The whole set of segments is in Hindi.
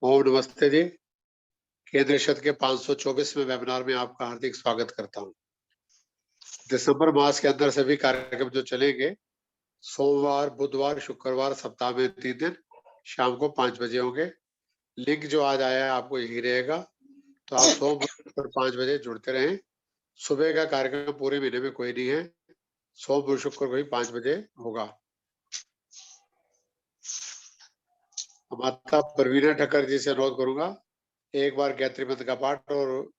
ओम नमस्ते जी। केंद्र परिषद के 524वें वेबिनार में आपका हार्दिक स्वागत करता हूं। दिसंबर मास के अंदर सभी कार्यक्रम जो चलेंगे, सोमवार, बुधवार, शुक्रवार सप्ताह में 3 दिन शाम को 5 बजे होंगे। लिंक जो आज आया है आपको यही रहेगा, तो आप सोम और 5 बजे जुड़ते रहें। सुबह का कार्यक्रम पूरे महीने में कोई नहीं है, सोम और शुक्र को ही 5 बजे होगा। माता प्रवीणा ठक्कर जी से अनुरोध करूंगा, एक बार गायत्री मंत्र का पाठ और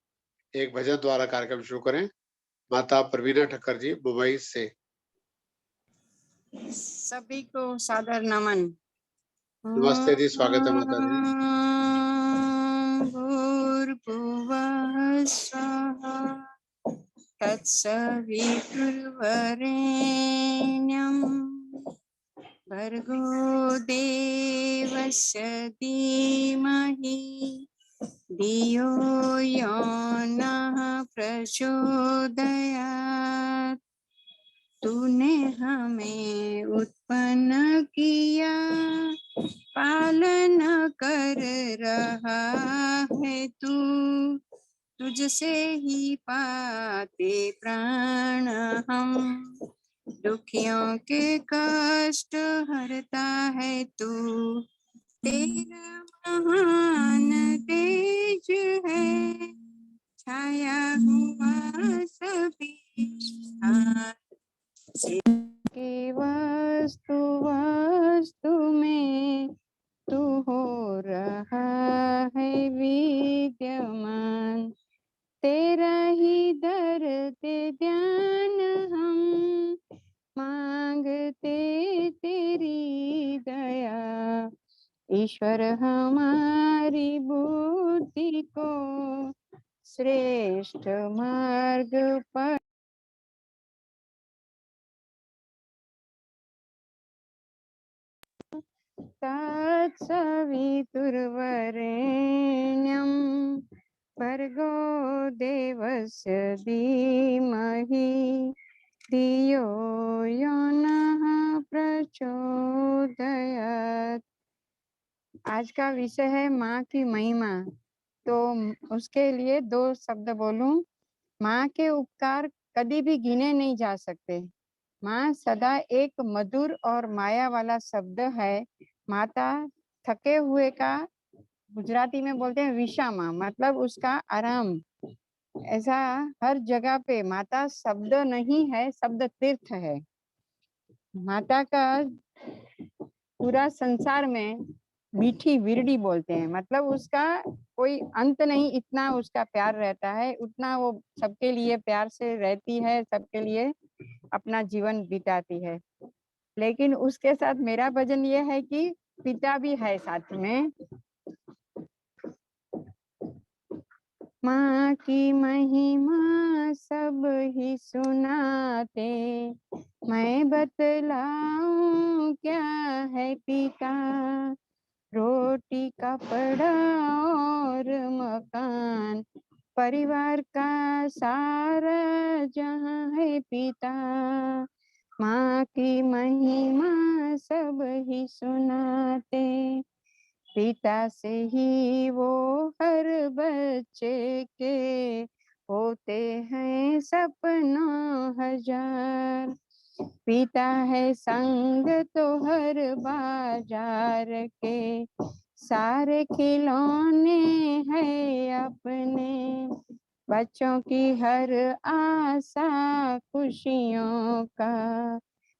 एक भजन द्वारा कार्यक्रम शुरू करें। माता प्रवीणा ठक्कर जी मुंबई से। सभी को सादर नमन। नमस्ते जी, स्वागत है माता जी। भूर्भुवः स्वः तत्सवितुर्वरेण्यं भर्गो देवस्य धीमहि धियो यो नः प्रचोदयात्। तूने हमें उत्पन्न किया, पालन कर रहा है तू, तुझसे ही पाते प्राण हम, दुखियों के कष्ट हरता है तू, तेरा महान तेज है छाया हुआ सभी स्थान के वस्तु वस्तु में तू हो रहा है विद्यमान, तेरा ही धरते ध्यान हम, मांगते तेरी दया। ईश्वर हमारी बुद्धि को श्रेष्ठ मार्ग पर तत्सवितुर्वरेण्यं भर्गो देवस्य धीमहि धियो यो नः प्रचोदयात्। आज का विषय है माँ की महिमा। तो उसके लिए 2 शब्द बोलूं। माँ के उपकार कभी भी गिने नहीं जा सकते। माँ सदा एक मधुर और माया वाला शब्द है। माता थके हुए का गुजराती में बोलते हैं विश्रामा, मतलब उसका आराम। ऐसा हर जगह पे माता शब्द नहीं है, शब्द तीर्थ है। माता का पूरा संसार में मीठी विरडी बोलते हैं, मतलब उसका कोई अंत नहीं, इतना उसका प्यार रहता है, उतना वो सबके लिए प्यार से रहती है, सबके लिए अपना जीवन बिताती है। लेकिन उसके साथ मेरा भजन ये है कि पिता भी है साथ में। माँ की महिमा सब ही सुनाते, मैं बतलाऊं क्या है पिता, रोटी कपड़ा और मकान, परिवार का सारा जहाँ है पिता। माँ की महिमा सब ही सुनाते, पिता से ही वो हर बच्चे के होते हैं सपनों हजार। पिता है संग तो हर बाजार के सारे खिलौने हैं अपने, बच्चों की हर आशा खुशियों का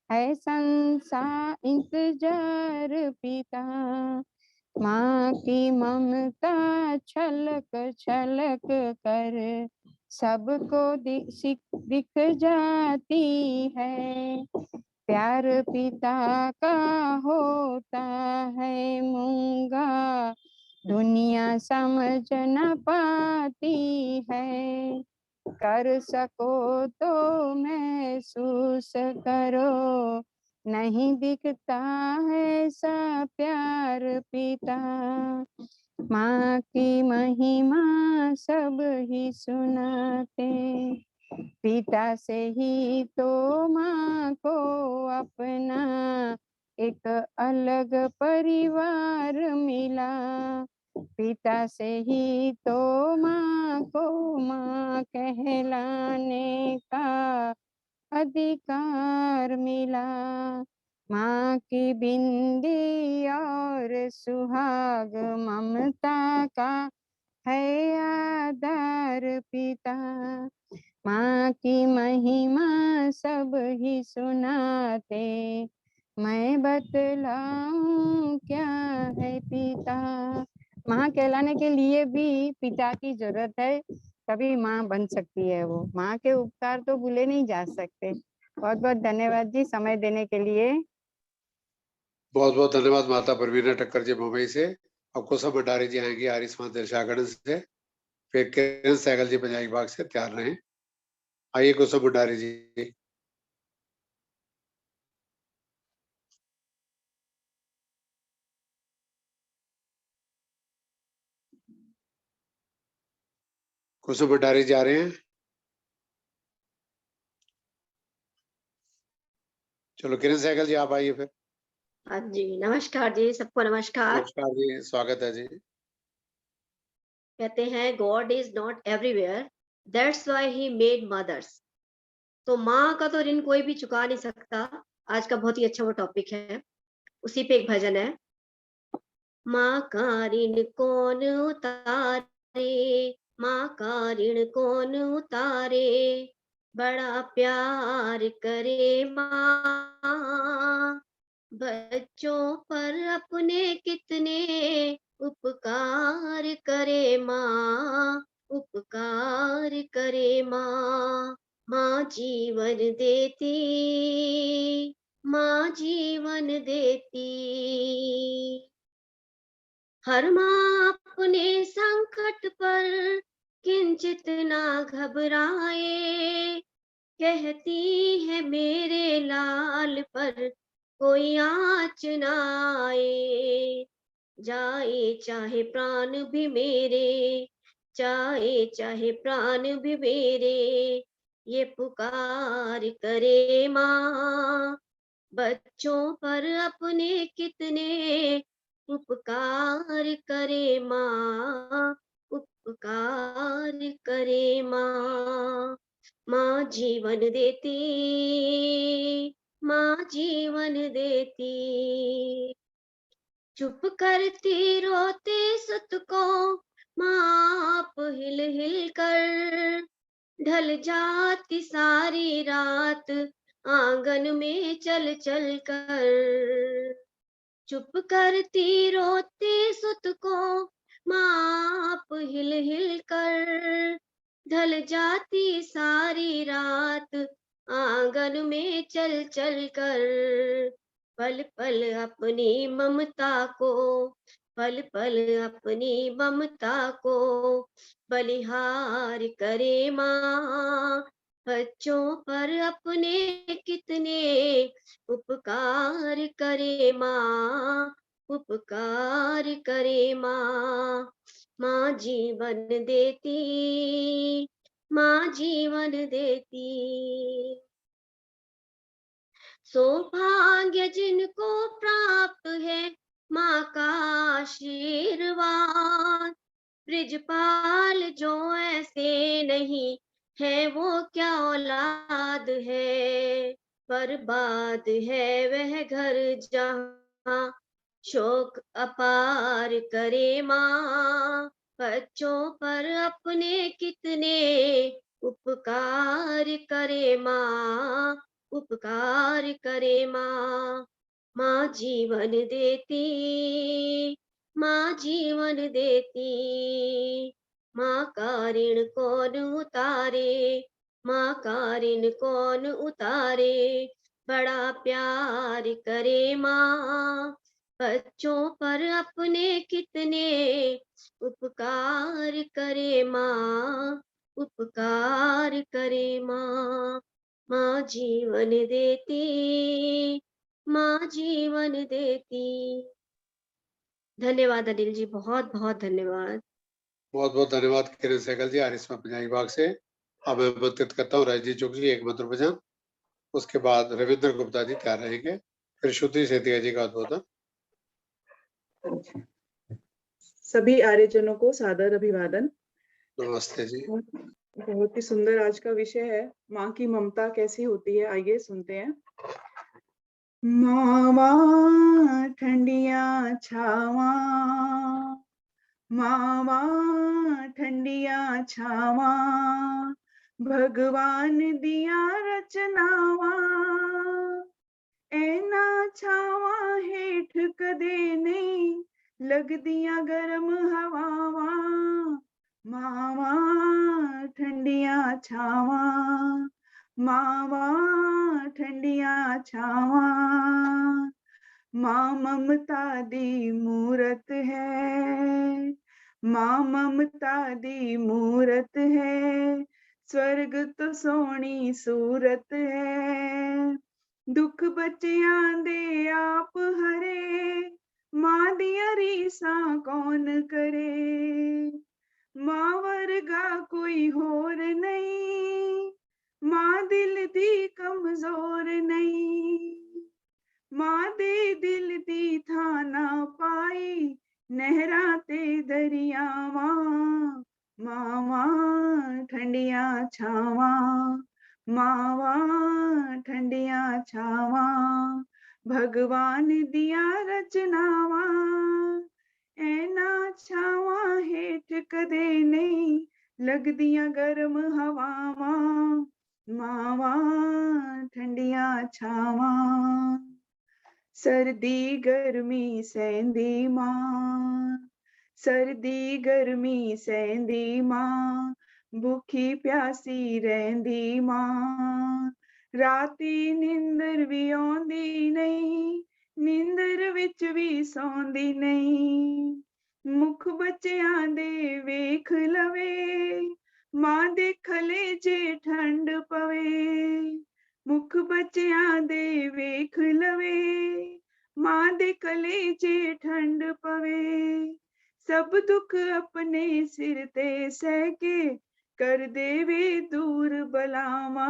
है संसार इंतजार पिता। माँ की ममता छलक छलक कर सबको दिख जाती है, प्यार पिता का होता है मूंगा, दुनिया समझ न पाती है, कर सको तो महसूस करो, नहीं दिखता है सा प्यार पिता। माँ की महिमा सब ही सुनाते, पिता से ही तो माँ को अपना एक अलग परिवार मिला, पिता से ही तो माँ को माँ कहलाने का अधिकार मिला। माँ की बिंदी और सुहाग ममता का है आधार पिता। माँ की महिमा सब ही सुनाते, मैं बतलाऊं क्या है पिता। माँ कहलाने के लिए भी पिता की जरूरत है, तभी माँ बन सकती है। वो माँ के उपकार तो भूले नहीं जा सकते। बहुत बहुत धन्यवाद जी समय देने के लिए। बहुत बहुत धन्यवाद माता परवीना टक्कर जी मुंबई से। अब कुसुम भंडारी जी आएंगी आरिस्मा दिलशागढ़ से, फिर किरण सहगल जी पंजाबी बाग से। तैयार रहें। आइए कुसुम भंडारी जी। कुसुम भंडारी जी आ रहे हैं। चलो किरण सहगल जी आप आइए फिर। हाँ जी, नमस्कार जी, सबको नमस्कार। नमस्कार जी, स्वागत है जी। कहते हैं God is not everywhere, that's why he made mothers. तो माँ का तो ऋण कोई भी चुका नहीं सकता। आज का बहुत ही अच्छा वो टॉपिक है। उसी पे एक भजन है। माँ का ऋण कौन उतारे, माँ का ऋण कौन उतारे, बड़ा प्यार करे माँ, बच्चों पर अपने कितने उपकार करे माँ, उपकार करे माँ। माँ जीवन देती, माँ जीवन देती, हर माँ अपने संकट पर किंचित ना घबराए, कहती है मेरे लाल पर कोई आँच ना आए। जाए चाहे प्राण भी मेरे, जाए चाहे प्राण भी मेरे, ये पुकार करे माँ, बच्चों पर अपने कितने उपकार करे माँ, उपकार करे माँ। माँ जीवन देती, माँ जीवन देती, चुप करती रोते सुत को माँ आप हिल हिल कर, ढल जाती सारी रात आंगन में चल चल कर। चुप करती रोते सुत को माँ आप हिल हिल कर, ढल जाती सारी रात आंगन में चल चल कर। पल पल अपनी ममता को, पल पल अपनी ममता को बलिहार करे माँ, बच्चों पर अपने कितने उपकार करे माँ, उपकार करे माँ। माँ जीवन देती, माँ जीवन देती, सौभाग्य जिनको प्राप्त है माँ का आशीर्वाद, ब्रिजपाल जो ऐसे नहीं है वो क्या औलाद है। बर्बाद है वह घर जहाँ शोक अपार करे माँ, बच्चों पर अपने कितने उपकार करे माँ, उपकार करे माँ। माँ जीवन देती, माँ जीवन देती, माँ का ऋण कौन उतारे, माँ का ऋण कौन उतारे, बड़ा प्यार करे माँ, बच्चों पर अपने कितने उपकार करे माँ, उपकार करे माँ। माँ जीवन देती, माँ जीवन देती। धन्यवाद अनिल जी, बहुत बहुत धन्यवाद। बहुत बहुत धन्यवाद किरण सहगल जी आरिस्मा पंजाबी बाग से। अब मैं आमंत्रित करता हूँ राजदीप चौक जी एक मंत्र भजन, उसके बाद रविंद्र गुप्ता जी तैयार रहेंगे, फिर श्रुति सेतिया जी का उद्बोधन। सभी आर्यजनों को सादर अभिवादन। नमस्ते जी। बहुत ही सुंदर आज का विषय है, माँ की ममता कैसी होती है। आइए सुनते हैं। मावा ठंडिया छावा, मावा ठंडिया छावा, भगवान दिया रचनावा, ऐना छावा हेठ कदे नहीं, लगदियां गरम हवावा, मावा ठंडिया छावा, मावा ठंडिया छावा, माँ ममता दी मूरत है, माँ ममता दी मूरत है, स्वर्ग तो सोनी सूरत है, दुख बच्चियां दे आप हरे, माँ दिया रीसा कौन करे, माँ वर्गा कोई होर नहीं, माँ दिल दी कमजोर नहीं, माँ दे दिल दी था ना पाई, नहरा ते दरियावा, मावा ठंडिया छावा, मावा ठंडिया छावा, भगवान दिया रचनावा, ऐना छावा हेठ कदे नहीं, लगदियां गरम हवावा, मावा ठंडिया छावा, सर्दी गर्मी सहंदी माँ, सर्दी गर्मी सहंदी माँ, भूखी प्यासी रहंदी माँ, राती नींदर भी आउंदी नहीं, नींदर विच भी सौंदी नहीं, मुख बच्चियां दे वेख लवे, माँ दे कलेजे ठंड पवे, मुख बच्चियां दे वेख लवे, माँ दे कलेजे ठंड पवे, सब दुख अपने सिर ते सह के, कर देवे दूर बलावा,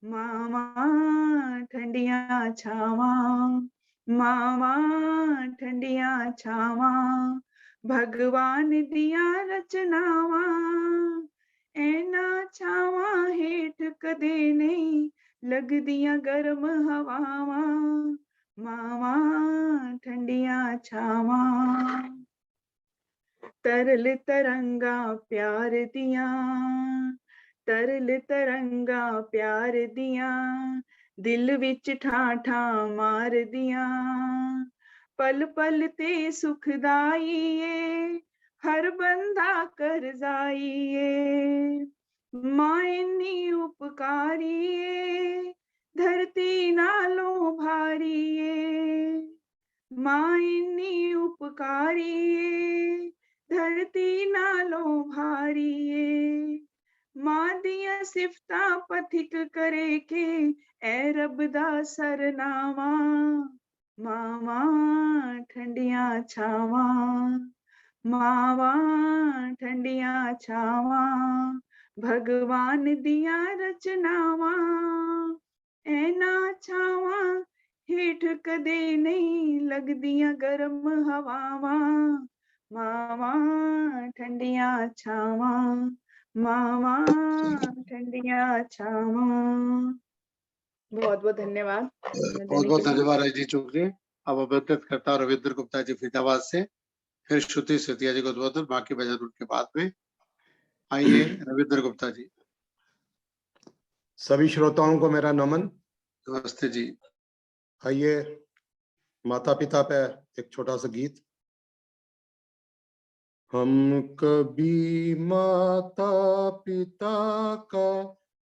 मावा ठंडिया छावा, मावा ठंडिया छावा, भगवान दिया रचनावा, ऐना छावा हेठ कदे नहीं, लगदियां गरम हवावा, मावा ठंडिया छावा, तरल तरंगा प्यार दिया, तरल तरंगा प्यार दिया, दिल विच ठाठा मार दिया, पल पल ते सुखदाई हर बंदा करजाई, माँ इन्नी उपकारी धरती नालों भारी, माँ इन्नी उपकारी धरती नालों भारी, माँ दिया सिफता पथिक करे के, ए रब दा सरनावा, मावा ठंडिया छावा, मावा ठंडिया छावा, भगवान दिया रचनावा, ऐना छावा हेठ कदे नहीं, लगदियां गरम हवावा, मावा ठंडिया छावा, मावा ठंडिया छावा। बहुत बहुत धन्यवाद। बहुत बहुत धन्यवाद रजनी चौधरी। अब आमंत्रित करता हूँ रविंद्र गुप्ता जी फरीदाबाद से, फिर श्रुति सेतिया जी को उद्बोधन, बाकी भजन उनके बाद में। आइए रविंद्र गुप्ता जी। सभी श्रोताओं को मेरा नमन। नमस्ते जी। आइए माता पिता पे एक छोटा सा गीत। हम कभी माता पिता का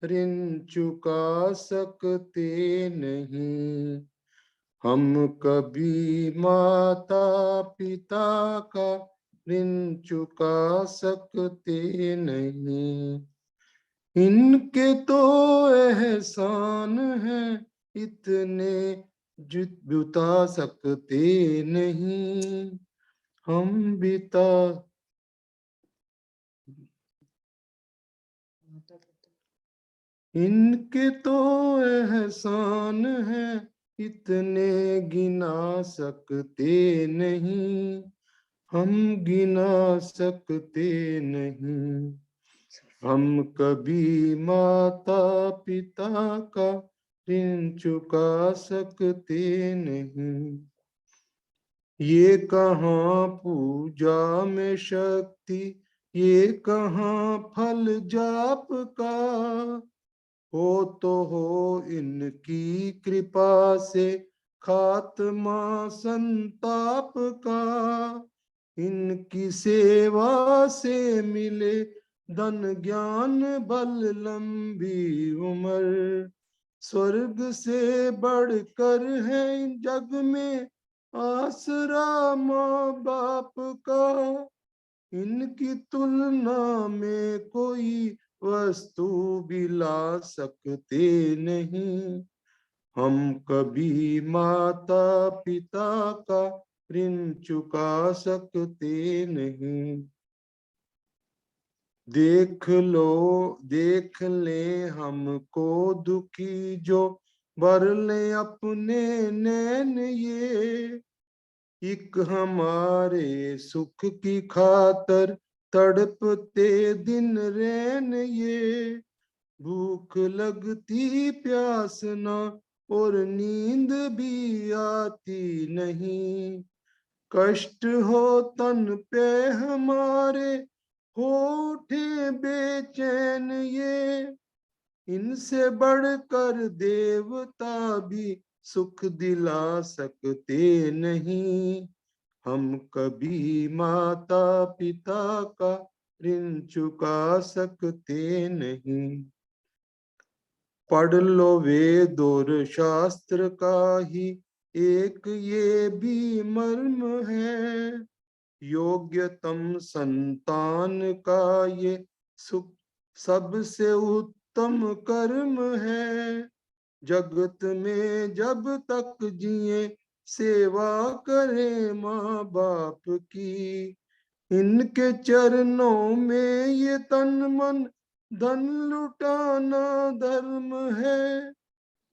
ऋण चुका सकते नहीं, हम कभी माता पिता का ऋण चुका सकते नहीं, इनके तो एहसान हैं इतने बुता सकते नहीं, हम बिता इनके तो एहसान हैं इतने गिना सकते नहीं, हम गिना सकते नहीं, हम कभी माता पिता का ऋण चुका सकते नहीं। ये कहाँ पूजा में शक्ति, ये कहाँ फल जाप का, हो तो हो इनकी कृपा से खात्मा संताप का। इनकी सेवा से मिले धन ज्ञान बल लंबी उम्र, स्वर्ग से बढ़कर है इन जग में आसरा माँ बाप का। इनकी तुलना में कोई वस्तु भी ला सकते नहीं, हम कभी माता पिता का ऋण चुका सकते नहीं। देख ले हमको दुखी जो भर ले अपने नैन, ये एक हमारे सुख की खातर तड़पते दिन रैन, ये भूख लगती प्यास ना और नींद भी आती नहीं, कष्ट हो तन पे हमारे हो उठे बेचैन, ये इनसे बढ़कर देवता भी सुख दिला सकते नहीं, हम कभी माता पिता का ऋण चुका सकते नहीं। पढ़ लो वेद और शास्त्र का ही एक ये भी मर्म है, योग्यतम संतान का ये सुख सबसे उत्तम कर्म है। जगत में जब तक जिए सेवा करे माँ बाप की, इनके चरणों में ये तन मन धन लुटाना धर्म है।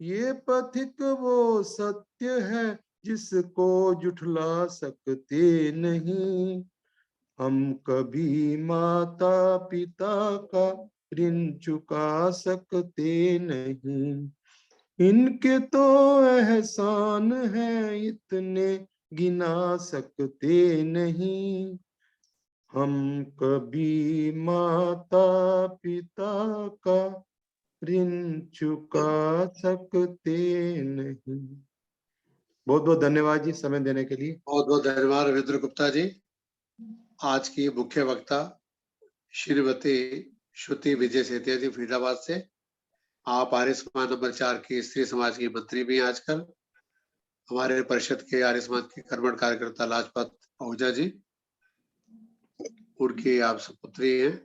ये पथिक वो सत्य है जिसको जुठला सकते नहीं, हम कभी माता पिता का ऋण चुका सकते नहीं। इनके तो एहसान है इतने गिना सकते नहीं, हम कभी माता पिता का ऋण चुका सकते नहीं। बहुत बहुत धन्यवाद जी समय देने के लिए। बहुत बहुत धन्यवाद रविंद्र गुप्ता जी। आज की मुख्य वक्ता श्रीमती श्रुति विजय सेतिया जी फरीदाबाद से। आप आर्य समाज नंबर 4 की स्त्री समाज की मंत्री भी हैं आजकल। हमारे परिषद के आर्य समाज के कर्मठ कार्यकर्ता लाजपत आहूजा जी, उनकी आप सुपुत्री हैं।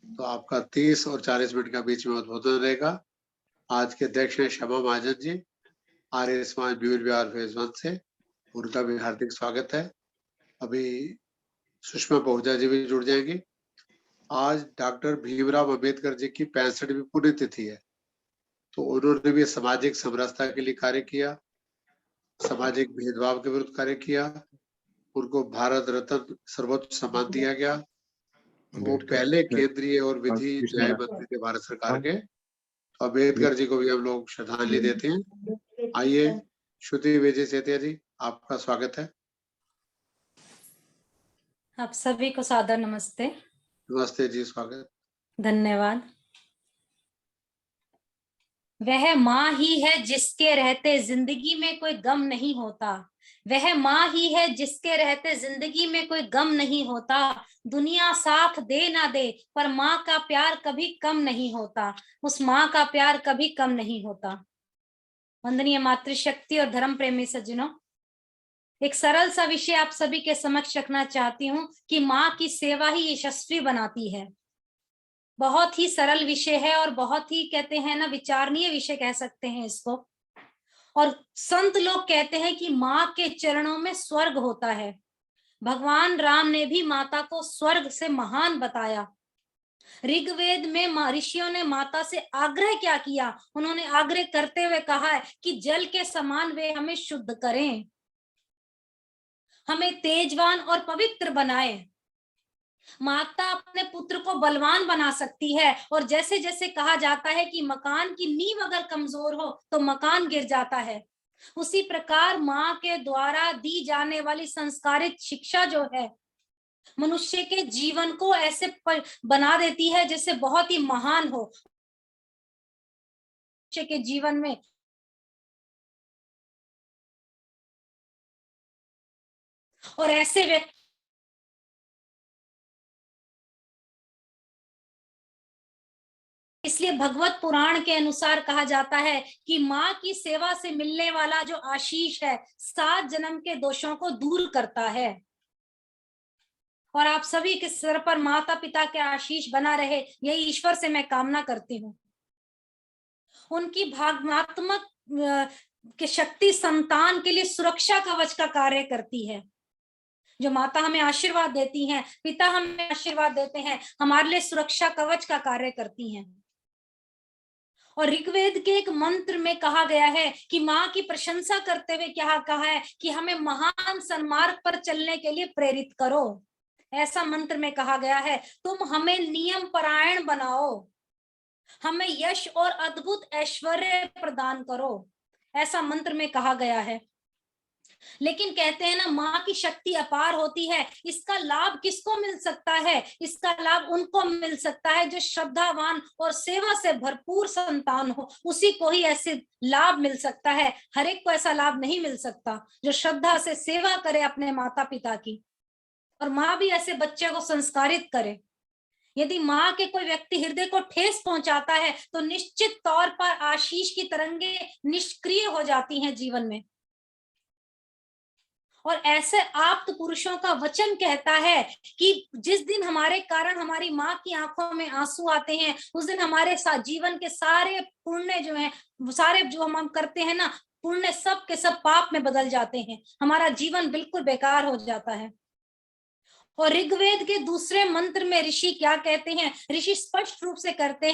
तो आपका 30 और 40 मिनट का बीच में उद्बोधन रहेगा। आज के अध्यक्ष हैं क्षमा महाजन जी, आर्य समाज ब्यूर बिहार फेज 1 से, उनका भी हार्दिक स्वागत है। अभी सुषमा पहुजा जी भी जुड़ जाएंगी। आज डॉक्टर भीमराव अंबेडकर जी की 65वीं पुण्यतिथि है, तो उन्होंने भी सामाजिक समरसता के लिए कार्य किया, सामाजिक भेदभाव के विरुद्ध कार्य किया। उनको भारत रत्न सर्वोच्च सम्मान दिया गया। वो पहले केंद्रीय और विधि न्याय मंत्री थे भारत सरकार के। तो अंबेडकर जी को भी हम लोग श्रद्धांजलि देते हैं। आइए श्रुति विजय सेतिया जी, आपका स्वागत है। आप सभी को सादर नमस्ते। नमस्ते जी, स्वागत। धन्यवाद। वह माँ ही है जिसके रहते जिंदगी में कोई गम नहीं होता, वह माँ ही है जिसके रहते जिंदगी में कोई गम नहीं होता। दुनिया साथ दे ना दे पर माँ का प्यार कभी कम नहीं होता, उस माँ का प्यार कभी कम नहीं होता। वंदनीय मातृशक्ति और धर्म प्रेमी सज्जनों, एक सरल सा विषय आप सभी के समक्ष रखना चाहती हूँ कि माँ की सेवा ही यशस्वी बनाती है। बहुत ही सरल विषय है और बहुत ही कहते हैं ना विचारणीय विषय कह सकते हैं इसको। और संत लोग कहते हैं कि माँ के चरणों में स्वर्ग होता है। भगवान राम ने भी माता को स्वर्ग से महान बताया। ऋग्वेद में ऋषियों ने माता से आग्रह क्या किया? उन्होंने आग्रह करते हुए कहा है कि जल के समान वे हमें शुद्ध करें। हमें तेजवान और पवित्र बनाए। माता अपने पुत्र को बलवान बना सकती है, और जैसे जैसे कहा जाता है कि मकान की नींव अगर कमजोर हो तो मकान गिर जाता है, उसी प्रकार माँ के द्वारा दी जाने वाली संस्कारित शिक्षा जो है मनुष्य के जीवन को ऐसे बना देती है जैसे बहुत ही महान हो। मनुष्य के जीवन में और ऐसे व्यक्ति, इसलिए भगवत पुराण के अनुसार कहा जाता है कि माँ की सेवा से मिलने वाला जो आशीष है 7 जन्म के दोषों को दूर करता है। और आप सभी के सिर पर माता पिता के आशीष बना रहे, यही ईश्वर से मैं कामना करती हूँ। उनकी भावनात्मक के शक्ति संतान के लिए सुरक्षा कवच का कार्य करती है। जो माता हमें आशीर्वाद देती हैं, पिता हमें आशीर्वाद देते हैं, हमारे लिए सुरक्षा कवच का कार्य करती हैं। और ऋग्वेद के एक मंत्र में कहा गया है कि माँ की प्रशंसा करते हुए क्या कहा है कि हमें महान सन्मार्ग पर चलने के लिए प्रेरित करो। ऐसा मंत्र में कहा गया है, तुम हमें नियम परायण बनाओ, हमें यश और अद्भुत ऐश्वर्य प्रदान करो, ऐसा मंत्र में कहा गया है। लेकिन कहते हैं ना, माँ की शक्ति अपार होती है। इसका लाभ किसको मिल सकता है? इसका लाभ उनको मिल सकता है जो श्रद्धावान और सेवा से भरपूर संतान हो, उसी को ही ऐसे लाभ मिल सकता है। हर एक को ऐसा लाभ नहीं मिल सकता जो श्रद्धा से सेवा करे अपने माता पिता की, और माँ भी ऐसे बच्चे को संस्कारित करे। यदि माँ के कोई व्यक्ति हृदय को ठेस पहुंचाता है तो निश्चित तौर पर आशीष की तरंगे निष्क्रिय हो जाती हैं जीवन में। और ऐसे आप्त पुरुषों का वचन कहता है कि जिस दिन हमारे कारण हमारी माँ की आंखों में आंसू आते हैं, उस दिन हमारे साथ जीवन के सारे पुण्य जो हैं, सारे जो हम करते हैं ना पुण्य, सब के सब पाप में बदल जाते हैं। हमारा जीवन बिल्कुल बेकार हो जाता है। और ऋग्वेद के दूसरे मंत्र में ऋषि क्या कहते हैं? ऋषि स्पष्ट रूप से कहते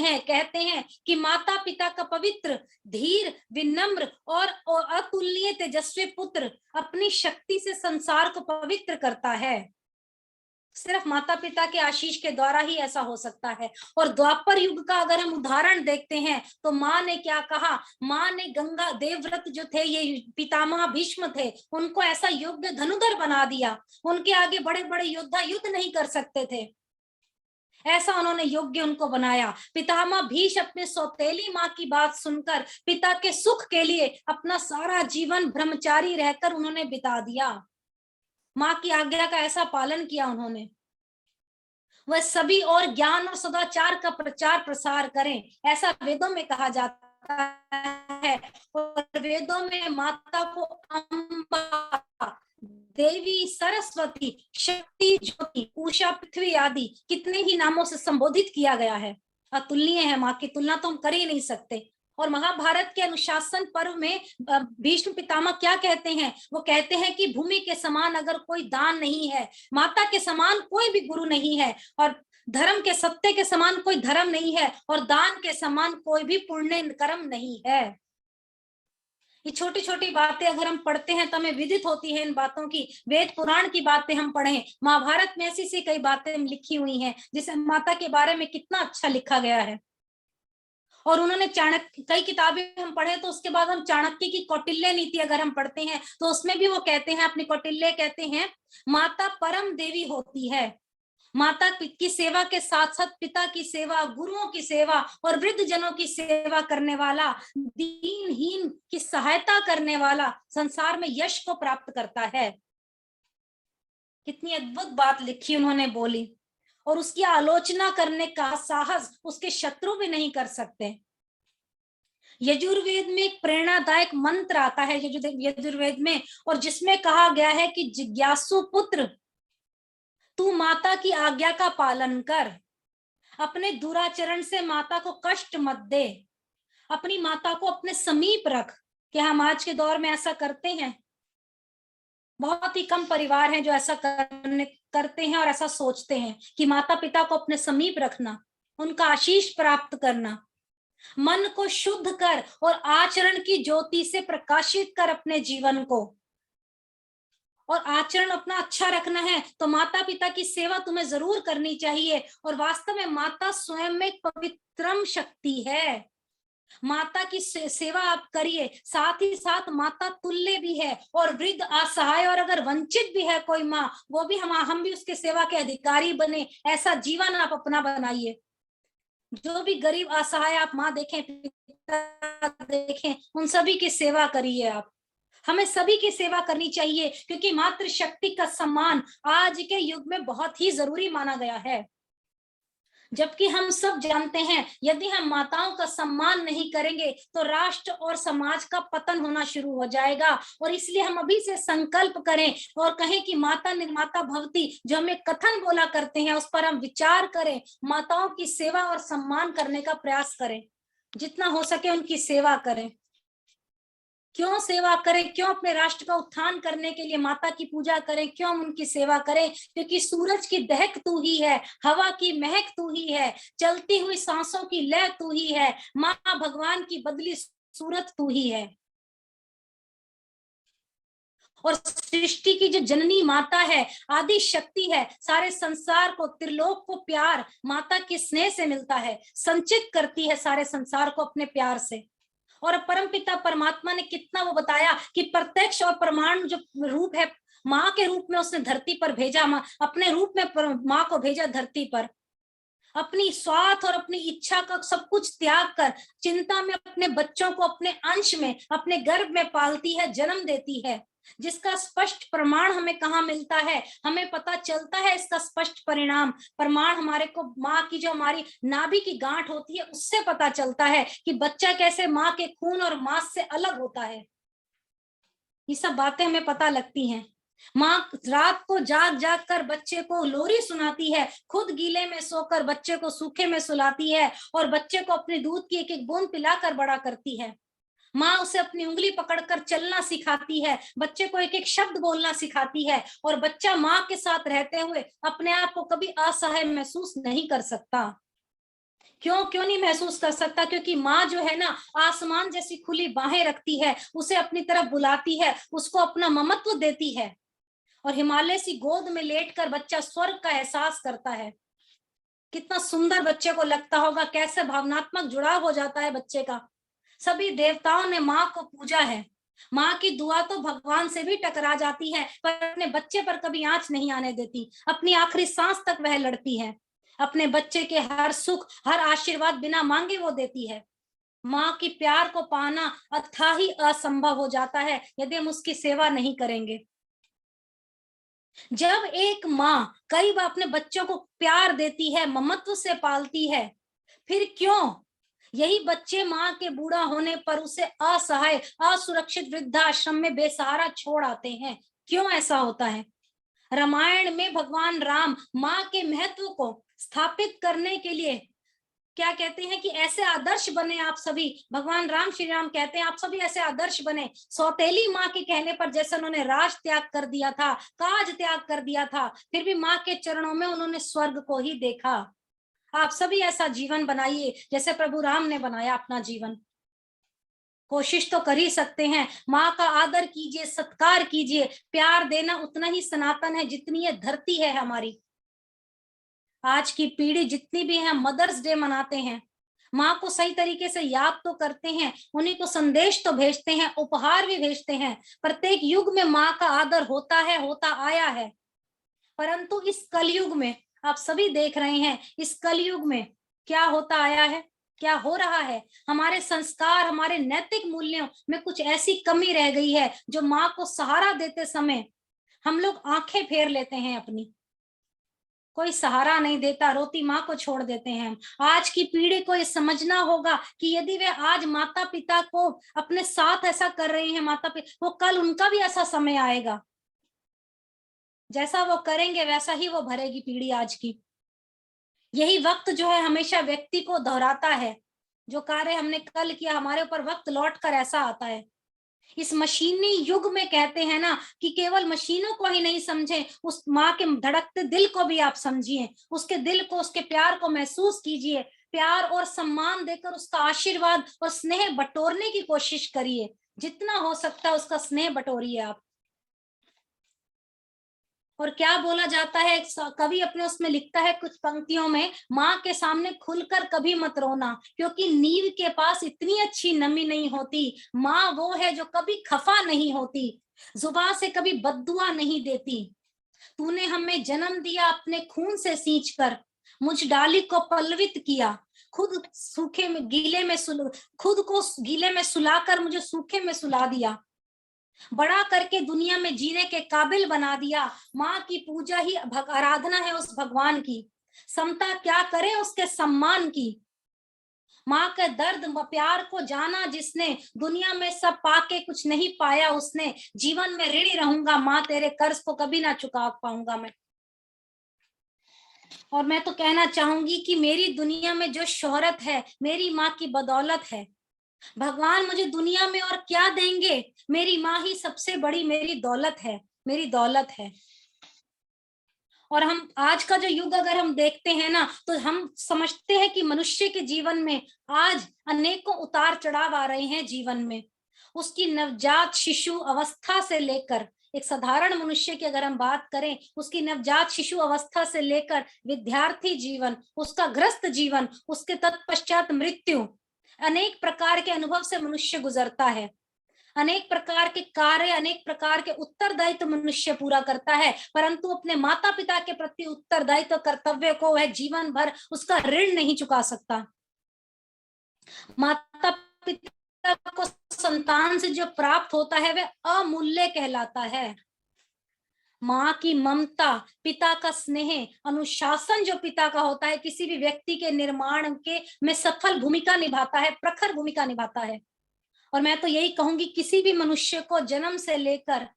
हैं कि माता पिता का पवित्र, धीर, विनम्र और अतुलनीय तेजस्वी पुत्र अपनी शक्ति से संसार को पवित्र करता है। सिर्फ माता पिता के आशीष के द्वारा ही ऐसा हो सकता है। और द्वापर युग का अगर हम उदाहरण देखते हैं तो माँ ने क्या कहा? माँ ने गंगा देवव्रत जो थे, ये पितामह भीष्म थे, उनको ऐसा योग्य धनुधर बना दिया। उनके आगे बड़े बड़े योद्धा युद्ध नहीं कर सकते थे, ऐसा उन्होंने योग्य उनको बनाया। पितामह भीष्म अपने सौतेली माँ की बात सुनकर पिता के सुख के लिए अपना सारा जीवन ब्रह्मचारी रहकर उन्होंने बिता दिया। माँ की आज्ञा का ऐसा पालन किया उन्होंने। वह सभी और ज्ञान और सदाचार का प्रचार प्रसार करें, ऐसा वेदों में कहा जाता है। और वेदों में माता को अम्बा, देवी, सरस्वती, शक्ति, ज्योति, उषा, पृथ्वी आदि कितने ही नामों से संबोधित किया गया है। अतुलनीय है, माँ की तुलना तो हम कर ही नहीं सकते। और महाभारत के अनुशासन पर्व में भीष्म पितामह क्या कहते हैं? वो कहते हैं कि भूमि के समान अगर कोई दान नहीं है, माता के समान कोई भी गुरु नहीं है, और धर्म के सत्य के समान कोई धर्म नहीं है, और दान के समान कोई भी पुण्य कर्म नहीं है। ये छोटी छोटी बातें अगर हम पढ़ते हैं तो हमें विदित होती है इन बातों की। वेद पुराण की बातें हम पढ़ें, महाभारत में ऐसी सी कई बातें लिखी हुई हैं जिसे माता के बारे में कितना अच्छा लिखा गया है। और उन्होंने चाणक्य, कई किताबें हम पढ़े तो उसके बाद हम चाणक्य की कौटिल्य नीति अगर हम पढ़ते हैं तो उसमें भी वो कहते हैं, अपनी कौटिल्य कहते हैं, माता परम देवी होती है। माता की सेवा के साथ साथ पिता की सेवा, गुरुओं की सेवा और वृद्ध जनों की सेवा करने वाला, दीनहीन की सहायता करने वाला संसार में यश को प्राप्त करता है। कितनी अद्भुत बात लिखी उन्होंने बोली, और उसकी आलोचना करने का साहस उसके शत्रु भी नहीं कर सकते। यजुर्वेद में एक प्रेरणादायक मंत्र आता है यजुर्वेद में, और जिसमें कहा गया है कि जिज्ञासु पुत्र, तू माता की आज्ञा का पालन कर, अपने दुराचरण से माता को कष्ट मत दे, अपनी माता को अपने समीप रख। क्या हम आज के दौर में ऐसा करते हैं? बहुत ही कम परिवार हैं जो ऐसा करते हैं और ऐसा सोचते हैं कि माता पिता को अपने समीप रखना, उनका आशीष प्राप्त करना, मन को शुद्ध कर और आचरण की ज्योति से प्रकाशित कर अपने जीवन को, और आचरण अपना अच्छा रखना है तो माता पिता की सेवा तुम्हें जरूर करनी चाहिए। और वास्तव में माता स्वयं में एक पवित्रम शक्ति है। माता की सेवा आप करिए, साथ ही साथ माता तुल्य भी है। और वृद्ध, असहाय और अगर वंचित भी है कोई माँ, वो भी हम भी उसके सेवा के अधिकारी बने, ऐसा जीवन आप अपना बनाइए। जो भी गरीब असहाय आप माँ देखें, पिता देखें, उन सभी की सेवा करिए आप। हमें सभी की सेवा करनी चाहिए, क्योंकि मातृशक्ति का सम्मान आज के युग में बहुत ही जरूरी माना गया है। जबकि हम सब जानते हैं, यदि हम माताओं का सम्मान नहीं करेंगे तो राष्ट्र और समाज का पतन होना शुरू हो जाएगा। और इसलिए हम अभी से संकल्प करें और कहें कि माता निर्माता भवति, जो हमें कथन बोला करते हैं, उस पर हम विचार करें, माताओं की सेवा और सम्मान करने का प्रयास करें, जितना हो सके उनकी सेवा करें। क्यों सेवा करें? क्यों अपने राष्ट्र का उत्थान करने के लिए माता की पूजा करें? क्यों हम उनकी सेवा करें? क्योंकि सूरज की दहक तू ही है, हवा की महक तू ही है, चलती हुई सांसों की लय तू ही है, माँ भगवान की बदली सूरत तू ही है। और सृष्टि की जो जननी माता है, आदि शक्ति है, सारे संसार को, त्रिलोक को प्यार माता के स्नेह से मिलता है, संचित करती है सारे संसार को अपने प्यार से। और परमपिता परमात्मा ने कितना वो बताया कि प्रत्यक्ष और प्रमाण जो रूप है, माँ के रूप में उसने धरती पर भेजा, माँ अपने रूप में माँ को भेजा धरती पर। अपनी स्वार्थ और अपनी इच्छा का सब कुछ त्याग कर चिंता में अपने बच्चों को अपने अंश में, अपने गर्भ में पालती है, जन्म देती है, जिसका स्पष्ट प्रमाण हमें कहाँ मिलता है? हमें पता चलता है इसका स्पष्ट परिणाम प्रमाण हमारे को माँ की जो हमारी नाभि की गांठ होती है, उससे पता चलता है कि बच्चा कैसे माँ के खून और मांस से अलग होता है। ये सब बातें हमें पता लगती हैं। माँ रात को जाग जाग कर बच्चे को लोरी सुनाती है, खुद गीले में सोकर बच्चे को सूखे में सुलाती है, और बच्चे को अपने दूध की एक एक बूंद पिलाकर बड़ा करती है। माँ उसे अपनी उंगली पकड़कर चलना सिखाती है, बच्चे को एक एक शब्द बोलना सिखाती है, और बच्चा माँ के साथ रहते हुए अपने आप को कभी असहाय महसूस नहीं कर सकता। क्यों नहीं महसूस कर सकता? क्योंकि माँ जो है ना, आसमान जैसी खुली बाहें रखती है, उसे अपनी तरफ बुलाती है, उसको अपना ममत्व देती है, और हिमालय सी गोद में लेटकर बच्चा स्वर्ग का एहसास करता है। कितना सुंदर बच्चे को लगता होगा, कैसे भावनात्मक जुड़ाव हो जाता है बच्चे का। सभी देवताओं ने माँ को पूजा है। माँ की दुआ तो भगवान से भी टकरा जाती है, पर अपने बच्चे पर कभी आंच नहीं आने देती। अपनी आखिरी सांस तक वह लड़ती है। अपने बच्चे के हर सुख, हर आशीर्वाद बिना मांगे वो देती है। माँ की प्यार को पाना अथाही असंभव हो जाता है यदि हम उसकी सेवा नहीं करेंगे। जब एक माँ कई बार अपने बच्चों को प्यार देती है, ममत्व से पालती है, फिर क्यों यही बच्चे माँ के बूढ़ा होने पर उसे असहाय, असुरक्षित वृद्धाश्रम में बेसहारा छोड़ आते हैं? क्यों ऐसा होता है? रामायण में भगवान राम माँ के महत्व को स्थापित करने के लिए क्या कहते हैं कि ऐसे आदर्श बने आप सभी। भगवान राम, श्री राम कहते हैं आप सभी ऐसे आदर्श बने। सौतेली माँ के कहने पर जैसे उन्होंने राज त्याग कर दिया था, काज त्याग कर दिया था, फिर भी माँ के चरणों में उन्होंने स्वर्ग को ही देखा। आप सभी ऐसा जीवन बनाइए जैसे प्रभु राम ने बनाया अपना जीवन। कोशिश तो कर ही सकते हैं। माँ का आदर कीजिए, सत्कार कीजिए। प्यार देना उतना ही सनातन है जितनी ये धरती है हमारी। आज की पीढ़ी जितनी भी है, मदर्स डे मनाते हैं, माँ को सही तरीके से याद तो करते हैं, उन्हीं को संदेश तो भेजते हैं, उपहार भी भेजते हैं। प्रत्येक युग में माँ का आदर होता है, होता आया है। परंतु इस कलयुग में आप सभी देख रहे हैं, इस कलयुग में क्या होता आया है, क्या हो रहा है। हमारे संस्कार, हमारे नैतिक मूल्यों में कुछ ऐसी कमी रह गई है जो माँ को सहारा देते समय हम लोग आंखें फेर लेते हैं अपनी। कोई सहारा नहीं देता, रोती माँ को छोड़ देते हैं। आज की पीढ़ी को ये समझना होगा कि यदि वे आज माता पिता को अपने साथ ऐसा कर रहे हैं, माता पिता, वो कल उनका भी ऐसा समय आएगा, जैसा वो करेंगे वैसा ही वो भरेगी पीढ़ी आज की। यही वक्त जो है हमेशा व्यक्ति को दोहराता है। जो कार्य हमने कल किया, हमारे ऊपर वक्त लौट कर ऐसा आता है। इस मशीनी युग में कहते हैं ना कि केवल मशीनों को ही नहीं समझे, उस माँ के धड़कते दिल को भी आप समझिए, उसके दिल को, उसके प्यार को महसूस कीजिए। प्यार और सम्मान देकर उसका आशीर्वाद और स्नेह बटोरने की कोशिश करिए। जितना हो सकता है उसका स्नेह बटोरिए आप। और क्या बोला जाता है, कवि अपने उसमें लिखता है कुछ पंक्तियों में, माँ के सामने खुलकर कभी मत रोना, क्योंकि नींव के पास इतनी अच्छी नमी नहीं होती। माँ वो है जो कभी खफा नहीं होती, जुबान से कभी बद्दुआ नहीं देती। तूने हमें जन्म दिया अपने खून से सींच कर, मुझ डाली को पल्लवित किया, खुद सूखे में गीले में खुद को गीले में सुलाकर मुझे सूखे में सुला दिया, बड़ा करके दुनिया में जीने के काबिल बना दिया। माँ की पूजा ही आराधना है उस भगवान की, समता क्या करे उसके सम्मान की। माँ के दर्द व प्यार को जाना जिसने, दुनिया में सब पाके कुछ नहीं पाया उसने। जीवन में ऋणी रहूंगा माँ, तेरे कर्ज को कभी ना चुका पाऊंगा मैं। और मैं तो कहना चाहूंगी कि मेरी दुनिया में जो शोहरत है मेरी माँ की बदौलत है। भगवान मुझे दुनिया में और क्या देंगे, मेरी माँ ही सबसे बड़ी मेरी दौलत है, मेरी दौलत है। और हम आज का जो युग अगर हम देखते हैं ना, तो हम समझते हैं कि मनुष्य के जीवन में आज अनेकों उतार चढ़ाव आ रहे हैं जीवन में। उसकी नवजात शिशु अवस्था से लेकर, एक साधारण मनुष्य की अगर हम बात करें, उसकी नवजात शिशु अवस्था से लेकर विद्यार्थी जीवन, उसका ग्रस्त जीवन, उसके तत्पश्चात मृत्यु, अनेक प्रकार के अनुभव से मनुष्य गुजरता है। अनेक प्रकार के कार्य, अनेक प्रकार के उत्तरदायित्व मनुष्य पूरा करता है, परंतु अपने माता पिता के प्रति उत्तरदायित्व कर्तव्य को वह जीवन भर उसका ऋण नहीं चुका सकता। माता पिता को संतान से जो प्राप्त होता है वह अमूल्य कहलाता है। माँ की ममता, पिता का स्नेह, अनुशासन जो पिता का होता है किसी भी व्यक्ति के निर्माण के में सफल भूमिका निभाता है, प्रखर भूमिका निभाता है। और मैं तो यही कहूंगी, किसी भी मनुष्य को जन्म से लेकर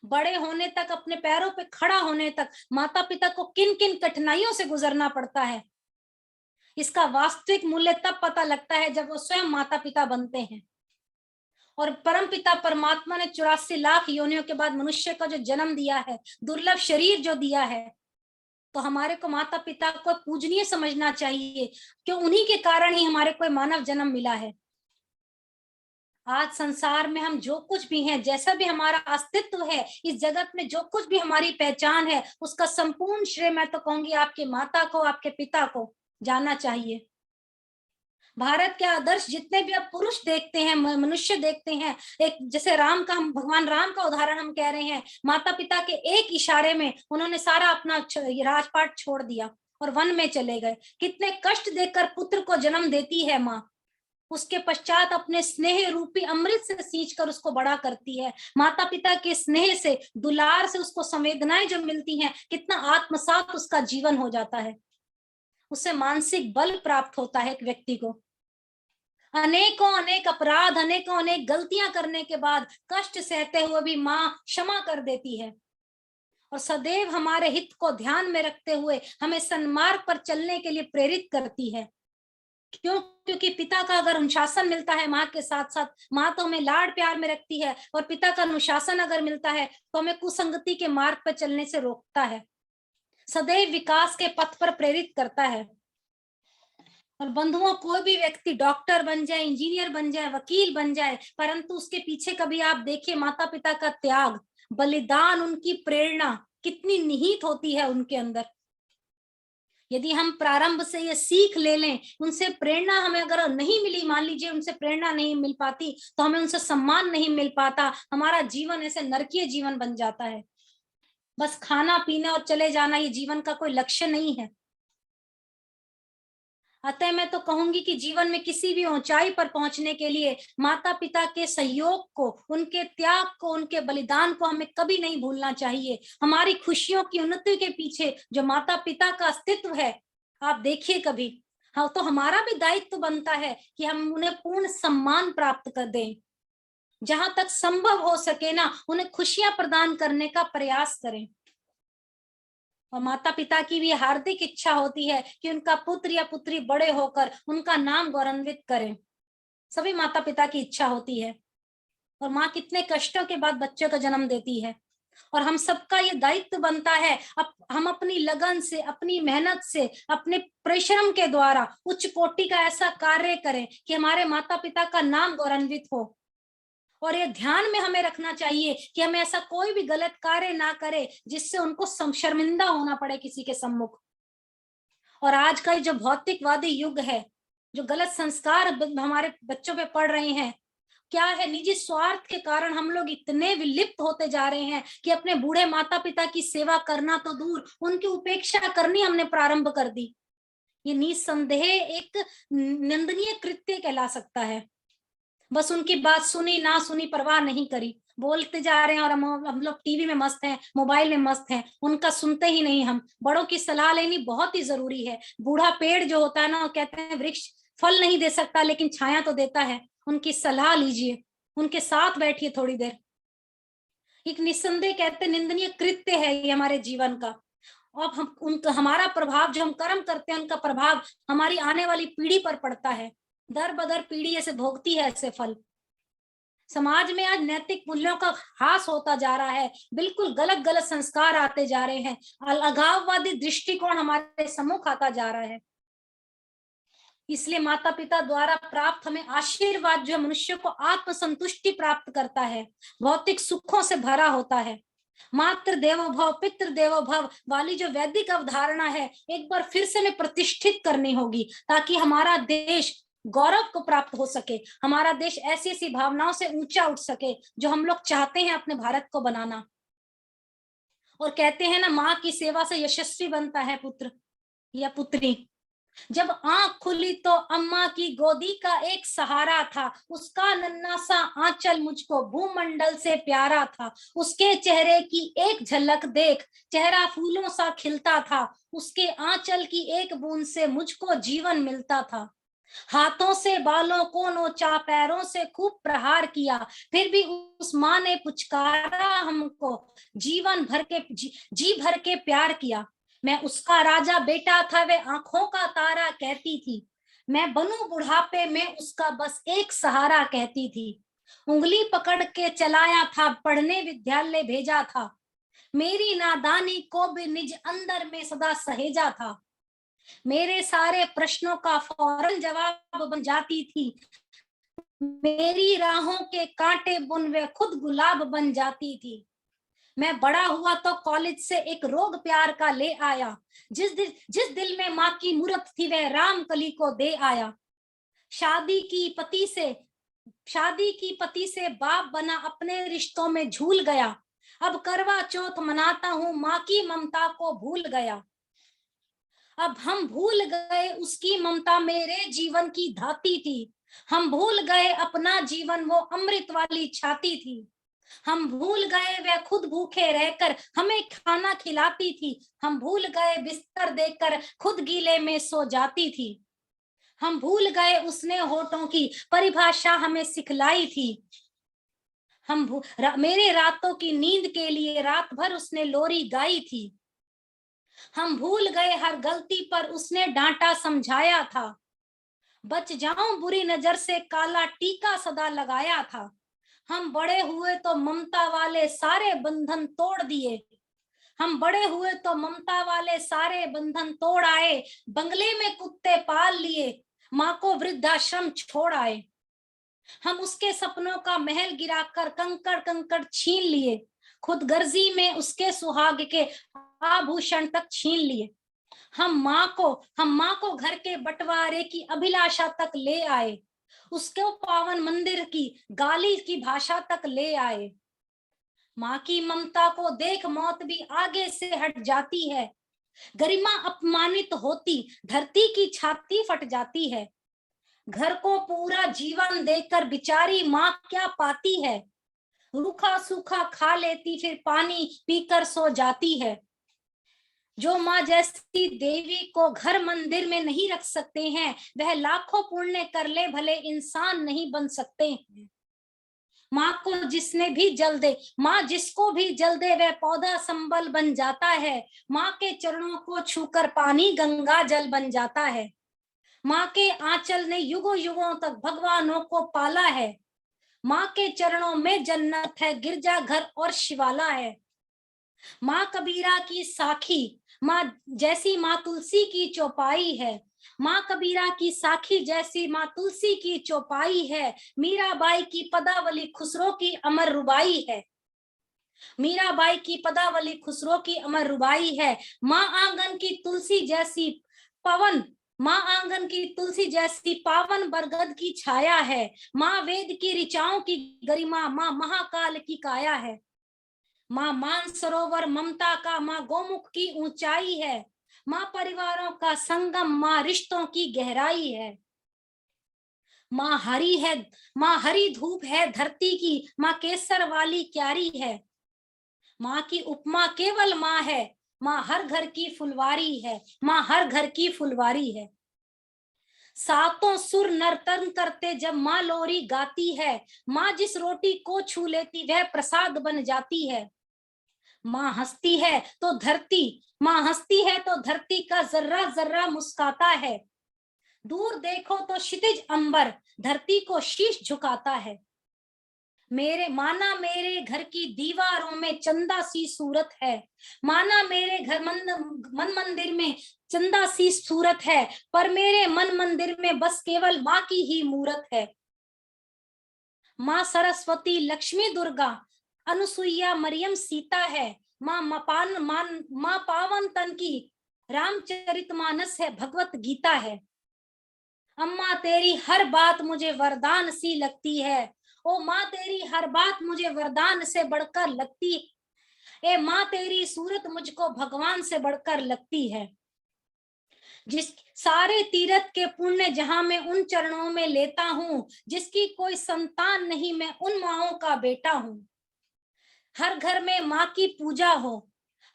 बड़े होने तक, अपने पैरों पे खड़ा होने तक माता पिता को किन किन कठिनाइयों से गुजरना पड़ता है, इसका वास्तविक मूल्य तब पता लगता है जब वो स्वयं माता पिता बनते हैं। और परम पिता परमात्मा ने 84 लाख योनियों के बाद मनुष्य का जो जन्म दिया है, दुर्लभ शरीर जो दिया है, तो हमारे को माता पिता को पूजनीय समझना चाहिए, क्यों उन्हीं के कारण ही हमारे को मानव जन्म मिला है। आज संसार में हम जो कुछ भी हैं, जैसा भी हमारा अस्तित्व है इस जगत में, जो कुछ भी हमारी पहचान है, उसका संपूर्ण श्रेय मैं तो कहूंगी आपके माता को, आपके पिता को जाना चाहिए। भारत के आदर्श जितने भी आप पुरुष देखते हैं, मनुष्य देखते हैं, एक जैसे राम का, हम भगवान राम का उदाहरण हम कह रहे हैं, माता पिता के एक इशारे में उन्होंने सारा अपना राजपाट छोड़ दिया और वन में चले गए। कितने कष्ट देकर पुत्र को जन्म देती है माँ, उसके पश्चात अपने स्नेह रूपी अमृत से सींचकर उसको बड़ा करती है। माता पिता के स्नेह से, दुलार से उसको संवेदनाएं जो मिलती हैं, कितना आत्मसात उसका जीवन हो जाता है, उससे मानसिक बल प्राप्त होता है एक व्यक्ति को। अनेकों अनेक अपराध, अनेकों अनेक गलतियां करने के बाद कष्ट सहते हुए भी माँ क्षमा कर देती है और सदैव हमारे हित को ध्यान में रखते हुए हमें सन्मार्ग पर चलने के लिए प्रेरित करती है। क्यों? क्योंकि पिता का अगर अनुशासन मिलता है माँ के साथ साथ, माँ तो हमें लाड प्यार में रखती है, और पिता का अनुशासन अगर मिलता है तो हमें कुसंगति के मार्ग पर चलने से रोकता है, सदैव विकास के पथ पर प्रेरित करता है। और बंधुओं, कोई भी व्यक्ति डॉक्टर बन जाए, इंजीनियर बन जाए, वकील बन जाए, परंतु उसके पीछे कभी आप देखिए माता पिता का त्याग, बलिदान, उनकी प्रेरणा कितनी निहित होती है उनके अंदर। यदि हम प्रारंभ से ये सीख ले लें, उनसे प्रेरणा हमें अगर नहीं मिली, मान लीजिए उनसे प्रेरणा नहीं मिल पाती, तो हमें उनसे सम्मान नहीं मिल पाता, हमारा जीवन ऐसे नरकीय जीवन बन जाता है। बस खाना पीना और चले जाना ये जीवन का कोई लक्ष्य नहीं है। अतः मैं तो कहूंगी कि जीवन में किसी भी ऊंचाई पर पहुंचने के लिए माता पिता के सहयोग को, उनके त्याग को, उनके बलिदान को हमें कभी नहीं भूलना चाहिए। हमारी खुशियों की उन्नति के पीछे जो माता पिता का अस्तित्व है, आप देखिए कभी, हाँ, तो हमारा भी दायित्व बनता है कि हम उन्हें पूर्ण सम्मान प्राप्त कर दें, जहां तक संभव हो सके ना उन्हें खुशियां प्रदान करने का प्रयास करें। और माता पिता की भी हार्दिक इच्छा होती है कि उनका पुत्र या पुत्री बड़े होकर उनका नाम गौरवान्वित करें, सभी माता पिता की इच्छा होती है। और माँ कितने कष्टों के बाद बच्चों का जन्म देती है, और हम सबका ये दायित्व बनता है, हम अपनी लगन से, अपनी मेहनत से, अपने परिश्रम के द्वारा उच्च कोटि का ऐसा कार्य करें कि हमारे माता पिता का नाम गौरवान्वित हो और ये ध्यान में हमें रखना चाहिए कि हमें ऐसा कोई भी गलत कार्य ना करे जिससे उनको शर्मिंदा होना पड़े किसी के सम्मुख। और आज का जो भौतिकवादी युग है, जो गलत संस्कार हमारे बच्चों पे पड़ रहे हैं, क्या है, निजी स्वार्थ के कारण हम लोग इतने विलिप्त होते जा रहे हैं कि अपने बूढ़े माता पिता की सेवा करना तो दूर, उनकी उपेक्षा करनी हमने प्रारंभ कर दी। ये निसंदेह एक निंदनीय कृत्य कहला सकता है। बस उनकी बात सुनी ना सुनी, परवाह नहीं करी, बोलते जा रहे हैं और हम लोग टीवी में मस्त हैं, मोबाइल में मस्त हैं, उनका सुनते ही नहीं। हम बड़ों की सलाह लेनी बहुत ही जरूरी है। बूढ़ा पेड़ जो होता है ना, कहते हैं वृक्ष फल नहीं दे सकता लेकिन छाया तो देता है। उनकी सलाह लीजिए, उनके साथ बैठिए थोड़ी देर। एक निस्संदेह कहते निंदनीय कृत्य है ये हमारे जीवन का। अब हम उनका, हमारा प्रभाव, जो हम कर्म करते हैं उनका प्रभाव हमारी आने वाली पीढ़ी पर पड़ता है। दर बदर पीढ़ी ऐसे भोगती है ऐसे फल। समाज में आज नैतिक मूल्यों का ह्रास होता जा रहा है, बिल्कुल गलत गलत संस्कार आते जा रहे हैं, अलगाववादी दृष्टिकोण हमारे सम्मुख आता जा रहा है। इसलिए माता पिता द्वारा प्राप्त हमें आशीर्वाद जो मनुष्य को आत्मसंतुष्टि प्राप्त करता है, भौतिक सुखों से भरा होता है। मातृ देवो भव पितृ देवो भव वाली जो वैदिक अवधारणा है, एक बार फिर से हमें प्रतिष्ठित करनी होगी, ताकि हमारा देश गौरव को प्राप्त हो सके, हमारा देश ऐसी ऐसी भावनाओं से ऊंचा उठ सके जो हम लोग चाहते हैं अपने भारत को बनाना। और कहते हैं ना, माँ की सेवा से यशस्वी बनता है पुत्र या पुत्री। जब आंख खुली तो अम्मा की गोदी का एक सहारा था, उसका नन्हा सा आंचल मुझको भूमंडल से प्यारा था। उसके चेहरे की एक झलक देख चेहरा फूलों सा खिलता था, उसके आंचल की एक बूंद से मुझको जीवन मिलता था। हाथों से बालों को नोचा, पैरों से खूब प्रहार किया, फिर भी उस माँ ने पुचकारा हमको, जीवन भर के जी भर के प्यार किया। मैं उसका राजा बेटा था, वे आंखों का तारा कहती थी। मैं बनूं बुढ़ापे में उसका बस एक सहारा कहती थी। उंगली पकड़ के चलाया था, पढ़ने विद्यालय भेजा था, मेरी नादानी को भी निज अंदर में सदा सहेजा था। मेरे सारे प्रश्नों का फौरन जवाब बन जाती थी, मेरी राहों के कांटे बुन वे खुद गुलाब बन जाती थी। मैं बड़ा हुआ तो कॉलेज से एक रोग प्यार का ले आया, जिस दिल में माँ की मूरत थी वह राम कली को दे आया। शादी की पति से बाप बना, अपने रिश्तों में झूल गया। अब करवा चौथ मनाता हूँ, माँ की ममता को भूल गया। अब हम भूल गए उसकी ममता मेरे जीवन की धाती थी। हम भूल गए अपना जीवन, वो अमृत वाली छाती थी। हम भूल गए वह खुद भूखे रहकर हमें खाना खिलाती थी। हम भूल गए बिस्तर देकर खुद गीले में सो जाती थी। हम भूल गए उसने होठों की परिभाषा हमें सिखलाई थी। मेरे रातों की नींद के लिए रात भर उसने लोरी गाई थी। हम भूल गए हर गलती पर उसने डांटा समझाया था। बच जाऊं बुरी नजर से काला टीका सदा लगाया था। हम बड़े हुए तो ममता वाले सारे बंधन तोड़ दिए। हम बड़े हुए तो ममता वाले सारे बंधन तोड़ आए। बंगले में कुत्ते पाल लिए, माँ को वृद्धाश्रम छोड़ आए। हम उसके सपनों का महल गिराकर कंकड़ कंकड़ छीन लिए। खुद गर्जी में उसके सुहाग के आभूषण तक छीन लिए। हम माँ को घर के बंटवारे की अभिलाषा तक ले आए। उसके पावन मंदिर की गाली की भाषा तक ले आए। माँ की ममता को देख मौत भी आगे से हट जाती है। गरिमा अपमानित होती धरती की छाती फट जाती है। घर को पूरा जीवन देकर बिचारी माँ क्या पाती है। रूखा सूखा खा लेती, फिर पानी पीकर सो जाती है। जो माँ जैसी देवी को घर मंदिर में नहीं रख सकते हैं, वह लाखों पुण्य कर ले भले इंसान नहीं बन सकते हैं। माँ को जिसको भी जल दे वह पौधा संबल बन जाता है। माँ के चरणों को छूकर पानी गंगा जल बन जाता है। माँ के आंचल ने युगों युगों तक भगवानों को पाला है। माँ के चरणों में जन्नत है, गिरजा घर और शिवाला है। माँ कबीरा की साखी माँ जैसी माँ तुलसी की चौपाई है। माँ कबीरा की साखी जैसी माँ तुलसी की चौपाई है। मीराबाई की पदावली खुसरो की अमर रुबाई है। मीराबाई की पदावली खुसरो की अमर रुबाई है। माँ आंगन की तुलसी जैसी पवन माँ आंगन की तुलसी जैसी पावन बरगद की छाया है। माँ वेद की ऋचाओं की गरिमा, माँ महाकाल की काया है। माँ मानसरोवर ममता का, माँ गौमुख की ऊंचाई है। माँ परिवारों का संगम, माँ रिश्तों की गहराई है। माँ हरी है, माँ हरी धूप है धरती की, माँ केसर वाली क्यारी है। माँ की उपमा केवल माँ है, माँ हर घर की फुलवारी है। माँ हर घर की फुलवारी है। सातों सुर नर्तन करते जब माँ लोरी गाती है। माँ जिस रोटी को छू लेती वह प्रसाद बन जाती है। माँ हंसती है तो धरती का जर्रा जर्रा मुस्काता है। दूर देखो तो क्षितिज अंबर धरती को शीश झुकाता है। माना मेरे घर की दीवारों में चंदा सी सूरत है। माना मेरे घर मन मंदिर में चंदा सी सूरत है, पर मेरे मन मंदिर में बस केवल माँ की ही मूरत है। माँ सरस्वती लक्ष्मी दुर्गा अनुसुईया मरियम सीता है। माँ पावन तन की रामचरितमानस है, भगवत गीता है। अम्मा तेरी हर बात मुझे वरदान सी लगती है। ओ माँ तेरी हर बात मुझे वरदान से बढ़कर लगती है। ए माँ तेरी सूरत मुझको भगवान से बढ़कर लगती है। जिस सारे तीर्थ के पुण्य जहां मैं उन चरणों में लेता हूँ। जिसकी कोई संतान नहीं मैं उन माँओं का बेटा हूँ। हर घर में माँ की पूजा हो,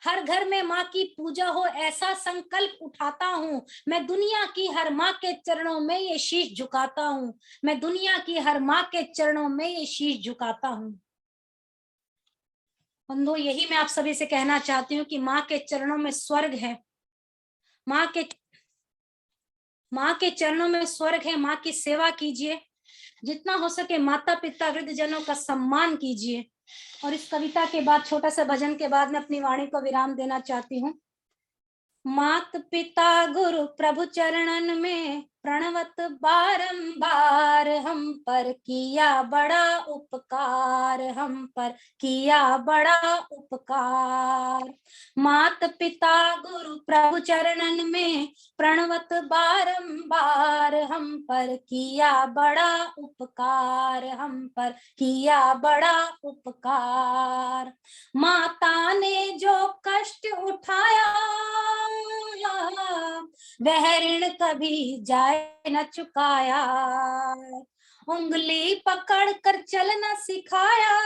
हर घर में माँ की पूजा हो, ऐसा संकल्प उठाता हूँ। मैं दुनिया की हर माँ के चरणों में ये शीश झुकाता हूँ। मैं दुनिया की हर माँ के चरणों में ये शीश झुकाता हूँ। बंधु, यही मैं आप सभी से कहना चाहती हूँ कि माँ के चरणों में स्वर्ग है। माँ के चरणों में स्वर्ग है। माँ की सेवा कीजिए, जितना हो सके माता पिता वृद्ध जनों का सम्मान कीजिए। और इस कविता के बाद, छोटा सा भजन के बाद, मैं अपनी वाणी को विराम देना चाहती हूँ। मात पिता गुरु प्रभु चरणन में प्रणवत बारंबार, हम पर किया बड़ा उपकार, हम पर किया बड़ा उपकार। मात पिता गुरु प्रभु चरणन में प्रणवत बारंबार, हम पर किया बड़ा उपकार, हम पर किया बड़ा उपकार। माता ने जो कष्ट उठाया वह ऋण कभी जाए न चुकाया। उंगली पकड़ कर चलना सिखाया,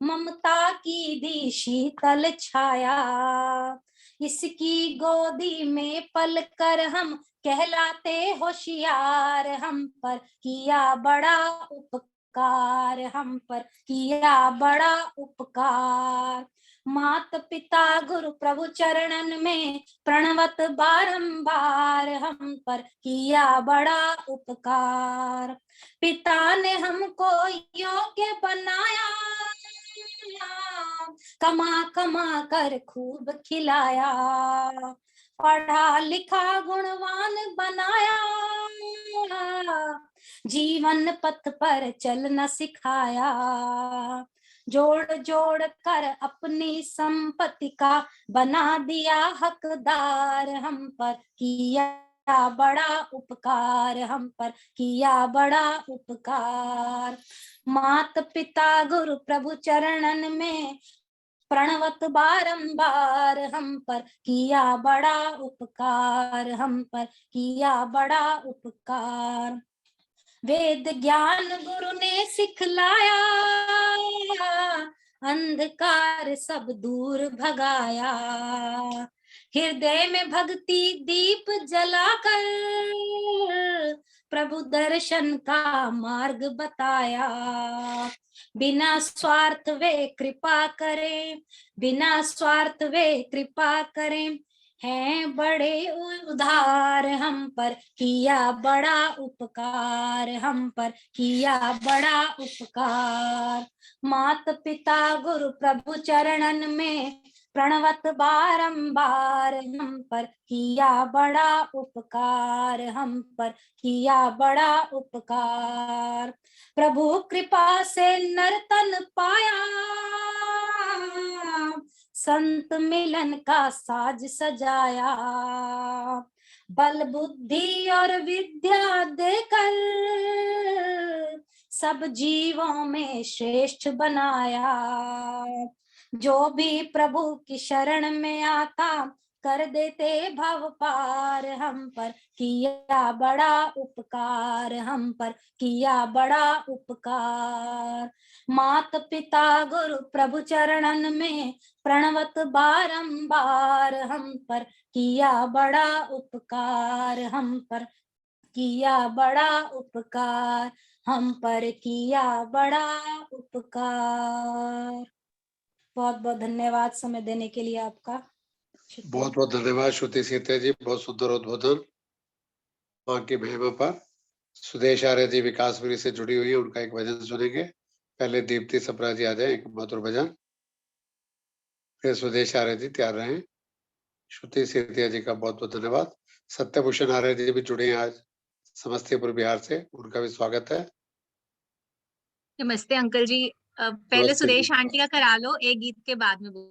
ममता की दी शीतल छाया। इसकी गोदी में पल कर हम कहलाते होशियार, हम पर किया बड़ा उपकार, हम पर किया बड़ा उपकार। मात पिता गुरु प्रभु चरणन में प्रणवत बारंबार, हम पर किया बड़ा उपकार। पिता ने हमको योग्य बनाया, कमा कमा कर खूब खिलाया। पढ़ा लिखा गुणवान बनाया, जीवन पथ पर चलना सिखाया। जोड़ जोड़ कर अपनी संपत्ति का बना दिया हकदार, हम पर किया बड़ा उपकार, हम पर किया बड़ा उपकार। मात पिता गुरु प्रभु चरणन में प्रणवत बारंबार, हम पर किया बड़ा उपकार, हम पर किया बड़ा उपकार। वेद ज्ञान गुरु ने सिखलाया, अंधकार सब दूर भगाया। हृदय में भक्ति दीप जलाकर प्रभु दर्शन का मार्ग बताया। बिना स्वार्थ वे कृपा करें, बिना स्वार्थ वे कृपा करें। हैं बड़े उदार, हम पर किया बड़ा उपकार, हम पर किया बड़ा उपकार। मात पिता गुरु प्रभु चरणन में प्रणवत बारंबार, हम पर किया बड़ा उपकार, हम पर किया बड़ा उपकार। प्रभु कृपा से नर्तन पाया, संत मिलन का साज सजाया। बल बुद्धि और विद्या देकर सब जीवों में श्रेष्ठ बनाया। जो भी प्रभु की शरण में आता कर देते भव पार, हम पर किया बड़ा उपकार, हम पर किया बड़ा उपकार। मात पिता गुरु प्रभु चरणन में प्रणवत बारंबार, हम पर किया बड़ा उपकार, हम पर किया बड़ा उपकार, हम पर किया बड़ा उपकार। बहुत बहुत धन्यवाद समय देने के लिए आपका। बहुत बहुत धन्यवाद श्रुति सीते जी, बहुत सुंदर उद्बोधन माँ की महिमा पर। सुदेश आर्य जी विकासपुरी से जुड़ी हुई है, उनका एक भजन सुनेंगे। पहले दीप्ति सप्रा जी आ जाए, एक मधुर भजन, फिर सुदेश आर्य जी तैयार रहें। श्रुति सीतिया जी का बहुत बहुत धन्यवाद। सत्यभूषण आर्य जी भी जुड़े हैं आज समस्तीपुर बिहार से, उनका भी स्वागत है। नमस्ते अंकल जी। पहले नमस्ते सुदेश जी। आंटी का करा लो, एक गीत के बाद में बोल।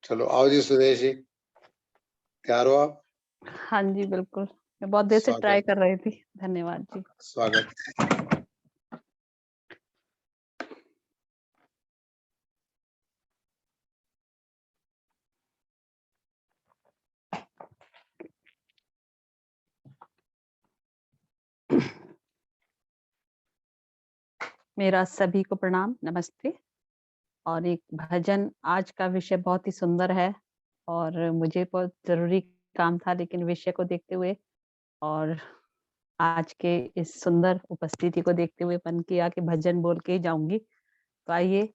चलो आओ जी सुदेश जी, तैयार हो आप? हाँ जी बिल्कुल, मैं बहुत देर से स्वागत। ट्राई कर रही थी। धन्यवाद जी। स्वागत। मेरा सभी को प्रणाम, नमस्ते। और एक भजन, आज का विषय बहुत ही सुंदर है और मुझे बहुत जरूरी काम था, लेकिन विषय को देखते हुए और आज के इस सुंदर उपस्थिति को देखते हुए मन किया कि भजन बोल के ही जाऊंगी। तो आइए,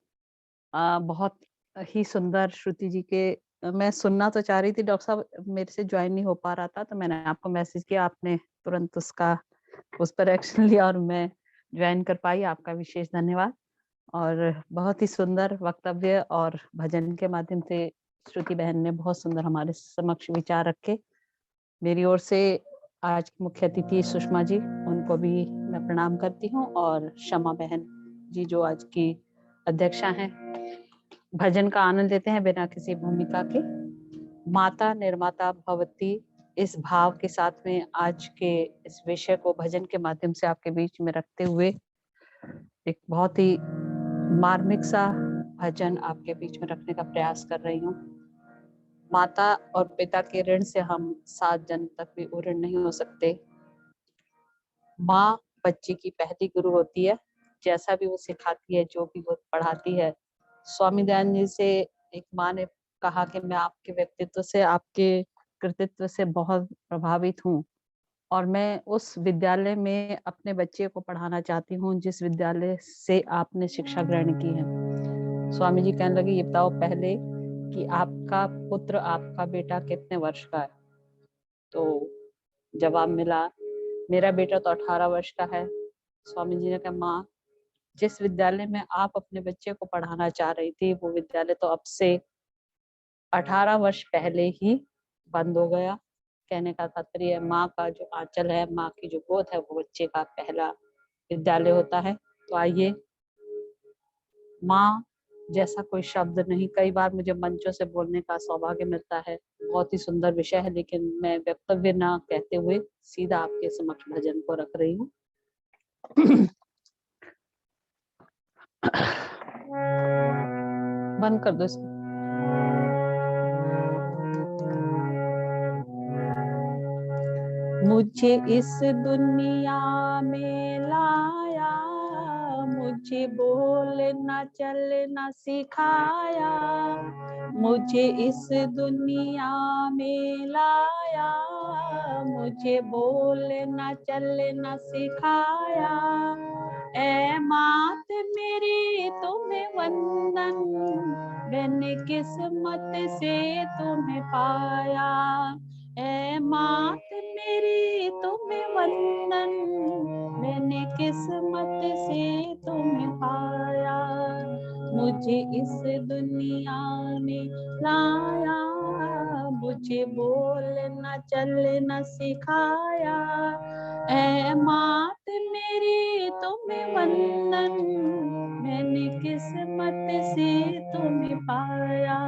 बहुत ही सुंदर श्रुति जी के, मैं सुनना तो चाह रही थी, डॉक्टर साहब मेरे से ज्वाइन नहीं हो पा रहा था, तो मैंने आपको मैसेज किया, आपने तुरंत उस पर एक्शन लिया और मैं ज्वाइन कर पाई। आपका विशेष धन्यवाद। और बहुत ही सुंदर वक्तव्य और भजन के माध्यम से श्रुति बहन ने बहुत सुंदर हमारे समक्ष विचार रखे। मेरी ओर से आज की मुख्य अतिथि सुषमा जी, उनको भी मैं प्रणाम करती हूँ, और शमा बहन जी जो आज की अध्यक्षा हैं। भजन का आनंद लेते हैं बिना किसी भूमिका के। माता निर्माता भवती, इस भाव के साथ में आज के इस विषय को भजन के माध्यम से आपके बीच में रखते हुए एक बहुत ही मार्मिक सा भजन आपके बीच में रखने का प्रयास कर रही हूँ। माता और पिता के ऋण से हम 7 जन्म तक भी ऋण नहीं हो सकते। माँ बच्चे की पहली गुरु होती है, जैसा भी वो सिखाती है, जो भी वो पढ़ाती है। स्वामी दयानंद जी से एक माँ ने कहा कि मैं आपके व्यक्तित्व से, आपके कृतित्व से बहुत प्रभावित हूँ और मैं उस विद्यालय में अपने बच्चे को पढ़ाना चाहती हूँ जिस विद्यालय से आपने शिक्षा ग्रहण की है। स्वामी जी कहने लगे, ये बताओ पहले कि आपका पुत्र, आपका बेटा कितने वर्ष का है? तो जवाब मिला, मेरा बेटा तो 18 वर्ष का है। स्वामी जी ने कहा, माँ जिस विद्यालय में आप अपने बच्चे को पढ़ाना चाह रही थी, वो विद्यालय तो अब से 18 वर्ष पहले ही बंद हो गया। कहने का तात्पर्य, माँ का जो आंचल है, माँ की जो गोद है, वो बच्चे का पहला विद्यालय होता है। तो आइए, माँ जैसा कोई शब्द नहीं। कई बार मुझे मंचों से बोलने का सौभाग्य मिलता है, बहुत ही सुंदर विषय है, लेकिन मैं वक्तव्य ना कहते हुए सीधा आपके समक्ष भजन को रख रही हूँ। बंद कर दो इसको। मुझे इस दुनिया में लाया, मुझे बोलना चलना सिखाया। मुझे इस दुनिया में लाया, मुझे बोलना चलना सिखाया। ऐ मात मेरी तुम्हें वंदन, मैंने किस्मत से तुम्हें पाया। ऐ मात मेरी तुम्हें वंदन, मैंने किस्मत से तुम्हें पाया। मुझे इस दुनिया में लाया, मुझे बोलना चलना सिखाया। ऐ मात मेरी तुम्हें वंदन, मैंने किस्मत से तुम्हें पाया।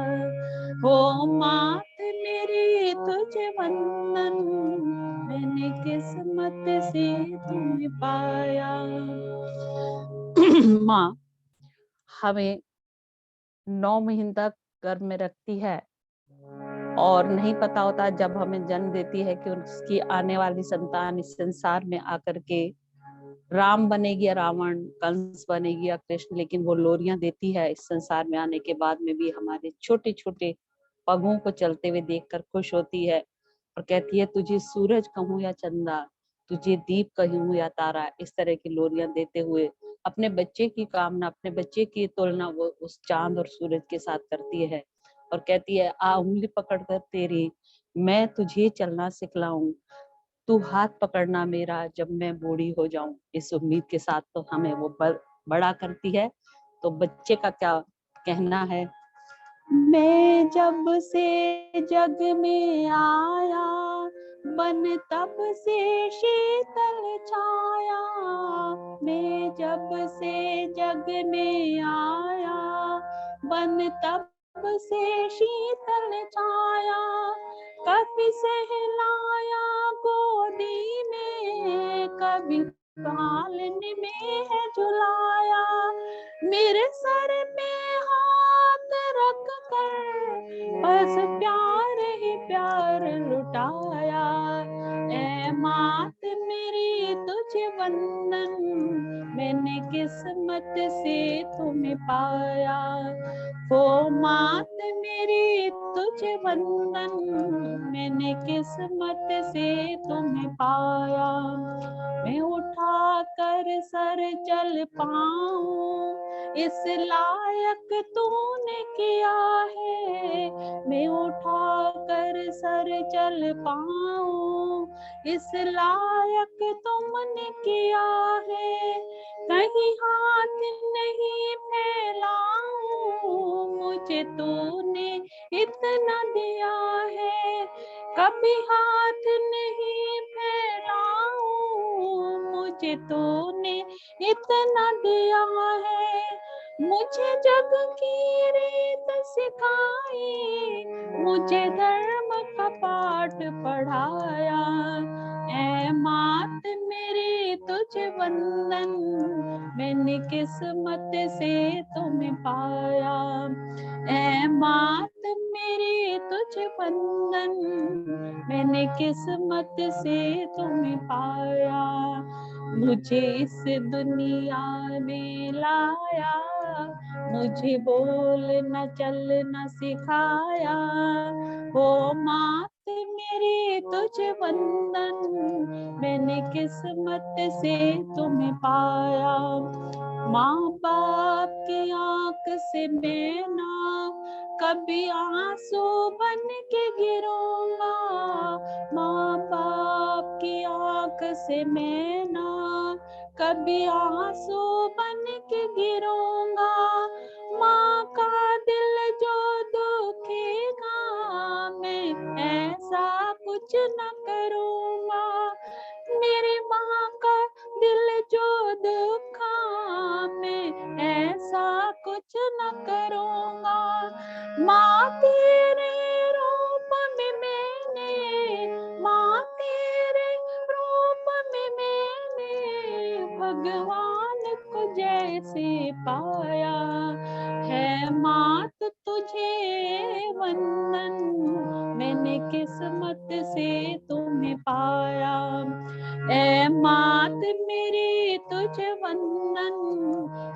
हो मात मेरी तुझे वंदन, मैंने किस्मत से तुम्हें पाया। माँ हमें 9 महीने तक गर्भ में रखती है और नहीं पता होता जब हमें जन्म देती है कि उसकी आने वाली संतान इस संसार में आकर के राम बनेगी या रावण, कंस बनेगी या कृष्ण, लेकिन वो लोरियां देती है इस संसार में आने के बाद में भी हमारे छोटे छोटे पगों को चलते हुए देखकर खुश होती है और कहती है तुझे सूरज कहूँ या चंदा, तुझे दीप कहूँ या तारा। इस तरह की लोरियां देते हुए अपने बच्चे की कामना, अपने बच्चे की तुलना वो उस चांद और सूरज के साथ करती है और कहती है आ उंगली पकड़कर तेरी मैं तुझे चलना सिखलाऊं, तू हाथ पकड़ना मेरा जब मैं बूढ़ी हो जाऊं। इस उम्मीद के साथ तो हमें वो बड़ा करती है। तो बच्चे का क्या कहना है, मैं जब से जग में आया, बन तब से शीतल छाया। मैं जब से जग में आया, बन तब से शीतल छाया। कभी सहलाया गोदी में, कभी पालन में है झुलाया। मेरे सर पे हाथ रख कर बस प्यार ही प्यार लुटाया। ऐ मात मेरी तुझे वंदन, मैंने किस्मत से तुम्हें पाया। ओ मात मेरी तुझे वंदन, मैंने किस्मत से तुम्हें पाया। मैं उठा कर सर चल पाऊं, इस लायक तूने किया है। मैं उठा कर सर चल पाऊं, इस लायक तुमने किया है। कहीं हाथ नहीं फैलाऊं, मुझे तूने इतना दिया है। कभी हाथ नहीं फैलाऊं, मुझे तूने इतना दिया है। मुझे जग की रीत सिखाई, मुझे धर्म का पाठ पढ़ाया। ऐ मात मेरी तुझे वंदन, मैंने किस्मत से तुम्हें पाया। ऐ मात मेरी तुझे वंदन, मैंने किस्मत से तुम्हें पाया। मुझे इस दुनिया में लाया, मुझे बोलना चलना सिखाया। ओ मात मेरी तुझे वंदन, मैंने किस्मत से तुम्हें पाया। माँ बाप की आंख से मैं ना कभी आंसू बन के गिरूंगा। माँ बाप की आंख से मैं ना कभी आंसू बन के गिरूंगा। माँ का दिल जो दुखेगा, मैं ऐसा कुछ न करूंगा। मेरी माँ का दिल जो दुखा, मैं ऐसा कुछ न करूंगा। माँ तेरे रूप में मैंने, माँ तेरे रूप में मैंने भगवान को जैसे पाया है। मात तुझे वंदन, मैंने किस्मत से तुम्हें पाया। ऐ मात मेरी तुझे वंदन,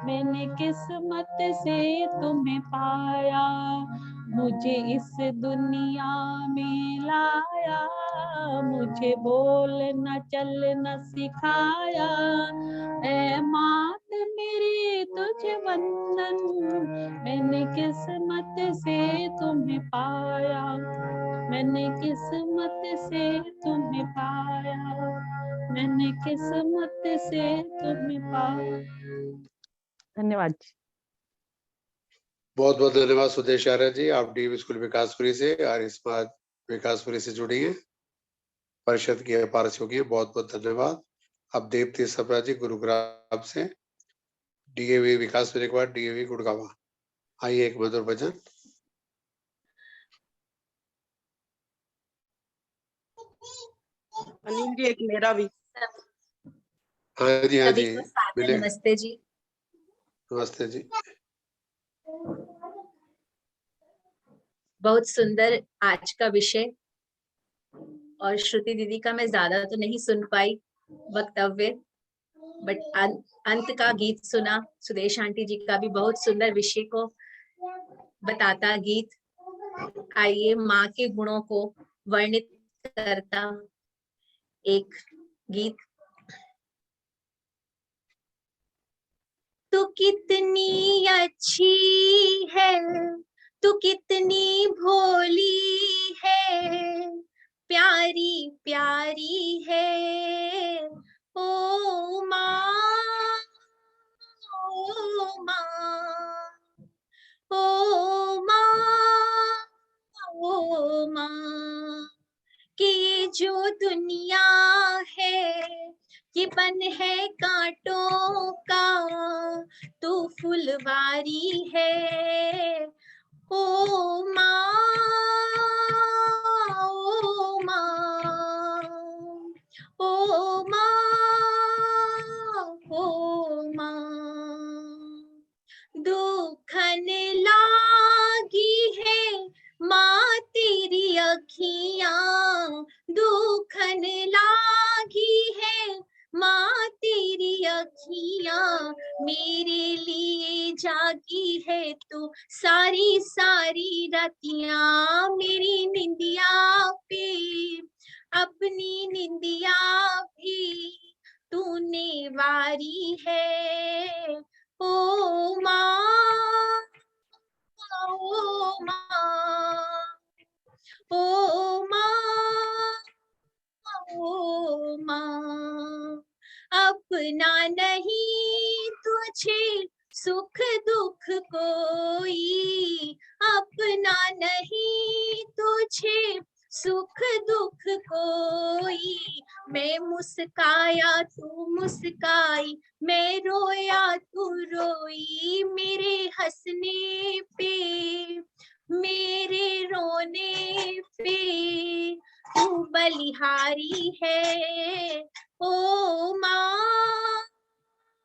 मैंने किस्मत से तुम्हें पाया। मुझे इस दुनिया में लाया, मुझे बोलना चलना सिखाया। ऐ मात मेरी तुझे वंदन, मैंने किस्मत से तुम्हें पाया, मैंने किस्मत से तुम्हें पाया, मैंने किस्मत से तुम्हें पाया। धन्यवाद जी। बहुत बहुत धन्यवाद सुदेश आर्य जी, आप डीएवी स्कूल विकासपुरी से और इस बार विकासपुरी से जुड़ी हैं, परिषद की पारस होगी, बहुत बहुत धन्यवाद। अब देवती सप्रा जी गुरुग्राम से, डीएवी विकासपुरी के बाद डीएवी गुड़गावा। आइए एक मधुर भजन। अनिल जी, एक मेरा भी। हाँ जी, हाँ सभी जी, को सादर मिले। नमस्ते जी। नमस्ते जी। बहुत सुंदर आज का विषय, और श्रुति दीदी का मैं ज्यादा तो नहीं सुन पाई वक्तव्य, बट अंत का गीत सुना। सुदेश आंटी जी का भी बहुत सुंदर विषय को बताता गीत। आइए माँ के गुणों को वर्णित करता एक गीत। तू कितनी अच्छी है, तू कितनी भोली है, प्यारी प्यारी है ओ माँ, ओ माँ, ओ माँ, ओ माँ। कि ये जो दुनिया है ये बन है कांटों का, तू फुलवारी है ओ माँ, ओ माँ, ओ माँ, ओ माँ। दुखन लागी है माँ तेरी अखियाँ, दुखन लागी है माँ तेरी अखियाँ, मेरे लिए जागी है तू सारी सारी रातियाँ। मेरी निंदिया पे अपनी निंदिया भी तूने वारी है ओ माँ, ओ माँ, ओ माँ, ओ माँ। अपना नहीं तुझे सुख दुख कोई, अपना नहीं तुझे सुख दुख कोई। मैं मुस्काया तू मुस्काई, मैं रोया तू रोई, मेरे हंसने पे मेरे रोने पे तू बलिहारी है ओ माँ,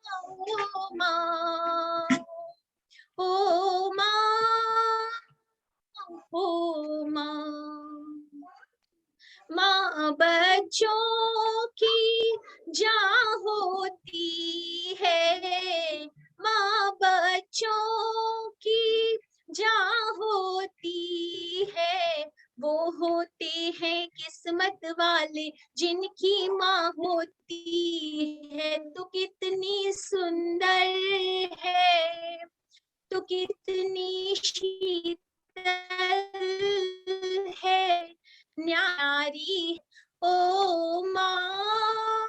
ओ माँ, ओ माँ, ओ माँ। माँ बच्चों की जान होती है, माँ बच्चों की जान होती है, वो होते हैं किस्मत वाले जिनकी माँ होती है। तू कितनी सुंदर है, तू कितनी शीतल है, न्यारी ओ माँ,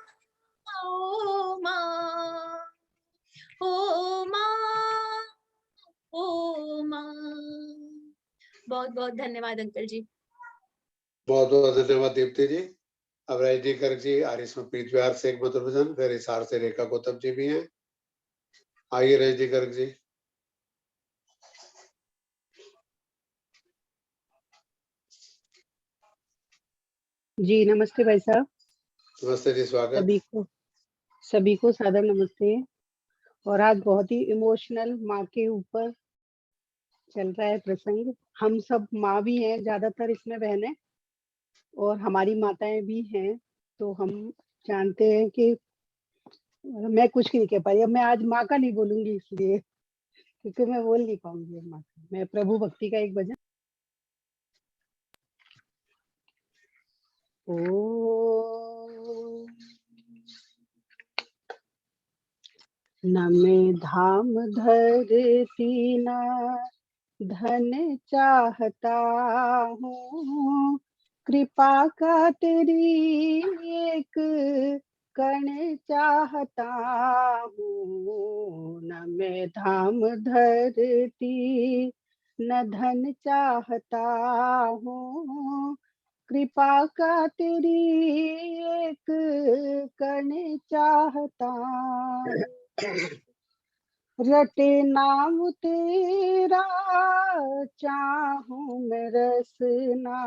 ओ माँ, ओ माँ, ओ माँ। बहुत बहुत धन्यवाद अंकल जी। बहुत बहुत धन्यवाद दीप्ति जी। अब राजनी गर्ग जी आरिस्मप्रीत विहार से एक मधुर भजन, फिर हिसार से रेखा गौतम जी भी हैं। आइए राजनी गर्ग जी। जी नमस्ते भाई साहब। नमस्ते जी, स्वागत। सभी को सादर नमस्ते। और आज बहुत ही इमोशनल माँ के ऊपर चल रहा है प्रसंग। हम सब माँ भी हैं, ज्यादातर इसमें बहनें और हमारी माताएं भी हैं, तो हम जानते हैं कि मैं कुछ नहीं कह पाई। अब मैं आज माँ का नहीं बोलूंगी इसलिए, क्योंकि मैं बोल नहीं पाऊंगी माँ का। मैं प्रभु भक्ति का एक भजन। ओ न में धाम धरती ना धन चाहता हूँ, कृपा का तेरी एक कण चाहता हूँ। न मैं धाम धरती न धन चाहता हूँ, कृपा का तेरी एक कण चाहता हूँ। रटे नाम तेरा चाहूं मैं रसना,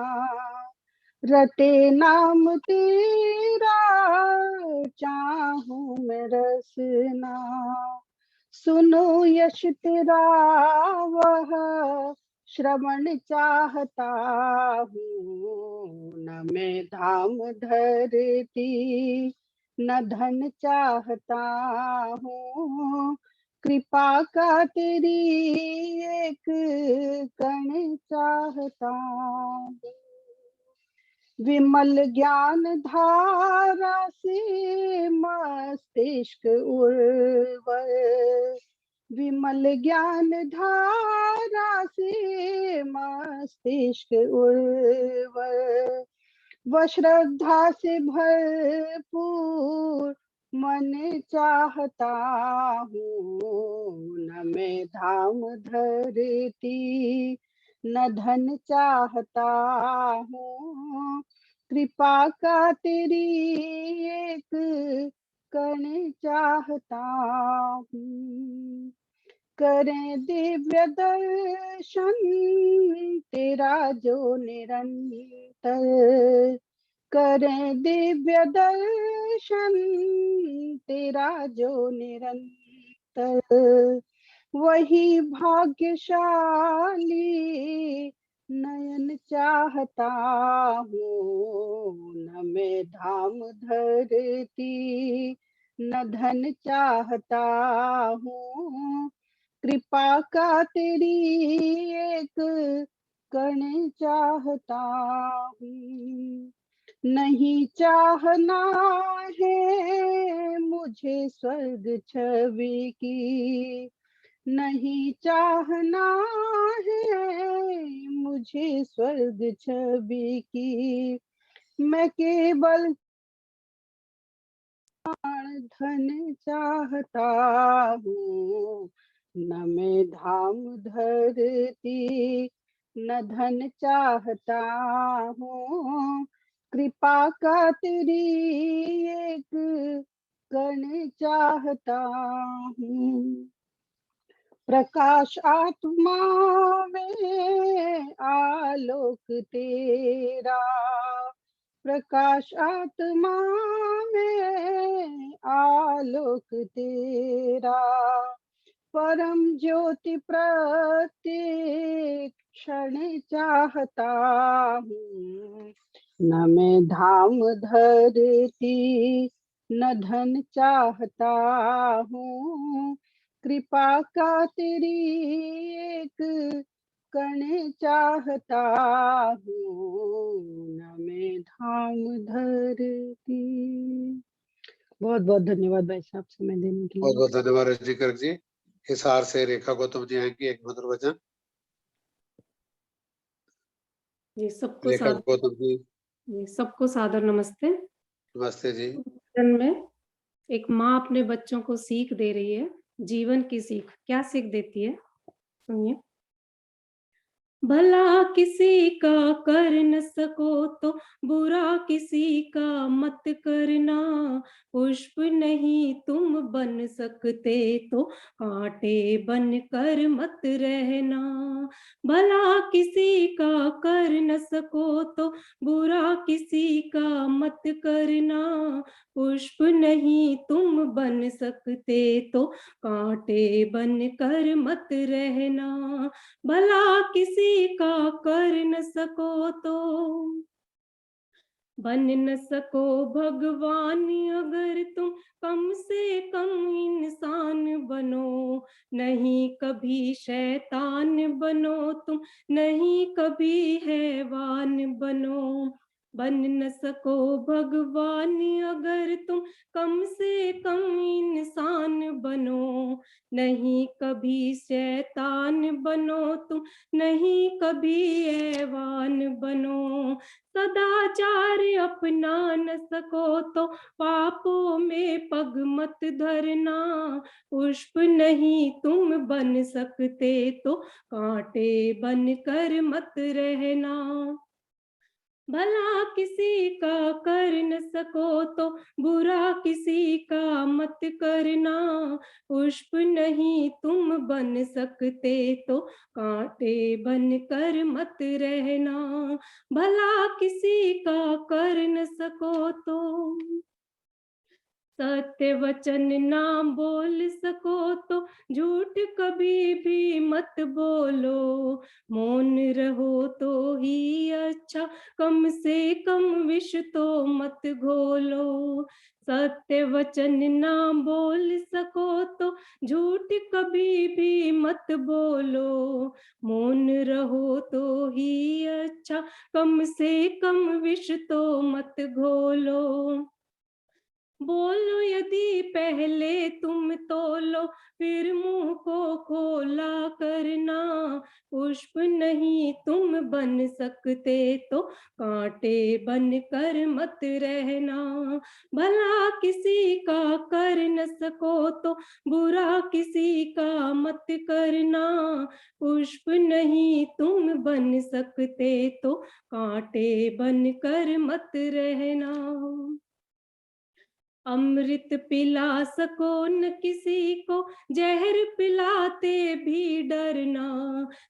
रटे नाम तेरा चाहूं मैं रसना। सुनो यश तेरा वह श्रवण चाहता हूँ। न मैं धाम धरती न धन चाहता हूँ, कृपा का तेरी एक कण चाहता हूँ। विमल ज्ञान धारा से मस्तिष्क उर्वर, विमल ज्ञान धारा से मस्तिष्क उर्वर। व श्रद्धा से भरपूर मन चाहता हूँ। न मैं धाम धरती न धन चाहता हूँ, कृपा का तेरी एक कण चाहता हूँ। करें दिव्य दर्शन तेरा जो निरंतर, करें दिव्य दर्शन तेरा जो निरंतर। वही भाग्यशाली नयन चाहता हूँ। न मैं धाम धरती न धन चाहता हूँ, कृपा का तेरी एक कण चाहता हूँ। नहीं चाहना है मुझे स्वर्ग छवि की, नहीं चाहना है मुझे स्वर्ग छवि की। मैं केवल धन चाहता हूँ। न मैं धाम धरती न धन चाहता हूँ, कृपा का तेरी एक कण चाहता हूँ। प्रकाश आत्मा में आलोक तेरा, प्रकाश आत्मा में आलोक तेरा। परम ज्योति प्रत्येक क्षण चाहता हूँ। न मैं धाम धरती न धन चाहता हूँ, कृपा का तेरी एक कण चाहता हूँ। न मैं धाम धरती। बहुत बहुत धन्यवाद भाई साहब समय देने के बहुत लिए। बहुत धन्यवाद रजनी गर्ग जी। हिसार से रेखा गौतम जी आएंगी एक मधुर वचन। जी सबको रेखा गौतम जी जी सबको सादर नमस्ते। नमस्ते जी। वचन में एक माँ अपने बच्चों को सीख दे रही है, जीवन की सीख। क्या सीख देती है सुनिए। भला किसी का कर न सको तो बुरा किसी का मत करना, पुष्प नहीं तुम बन सकते तो कांटे बन कर मत रहना। भला किसी का कर न सको तो बुरा किसी का मत करना, पुष्प नहीं तुम बन सकते तो कांटे बन कर मत रहना। भला किसी का कर न सको तो बन न सको भगवान, अगर तुम कम से कम इंसान बनो। नहीं कभी शैतान बनो तुम, नहीं कभी हैवान बनो। बन न सको भगवान अगर तुम कम से कम इंसान बनो, नहीं कभी शैतान बनो तुम, नहीं कभी ऐवान बनो। सदाचार अपना न सको तो पापों में पग मत धरना, पुष्प नहीं तुम बन सकते तो कांटे बन कर मत रहना। भला किसी का कर न सको तो बुरा किसी का मत करना, पुष्प नहीं तुम बन सकते तो कांटे बन कर मत रहना। भला किसी का कर न सको तो सत्य वचन ना बोल सको तो झूठ कभी भी मत बोलो, मौन रहो तो ही अच्छा, कम से कम विष तो मत घोलो। सत्य वचन ना बोल सको तो झूठ कभी भी मत बोलो, मौन रहो तो ही अच्छा, कम से कम विष तो मत घोलो। बोलो यदि पहले तुम तोलो फिर मुंह को खोला करना, पुष्प नहीं तुम बन सकते तो कांटे बन कर मत रहना। भला किसी का कर न सको तो बुरा किसी का मत करना, पुष्प नहीं तुम बन सकते तो कांटे बन कर मत रहना। अमृत पिला सको न किसी को, जहर पिलाते भी डरना,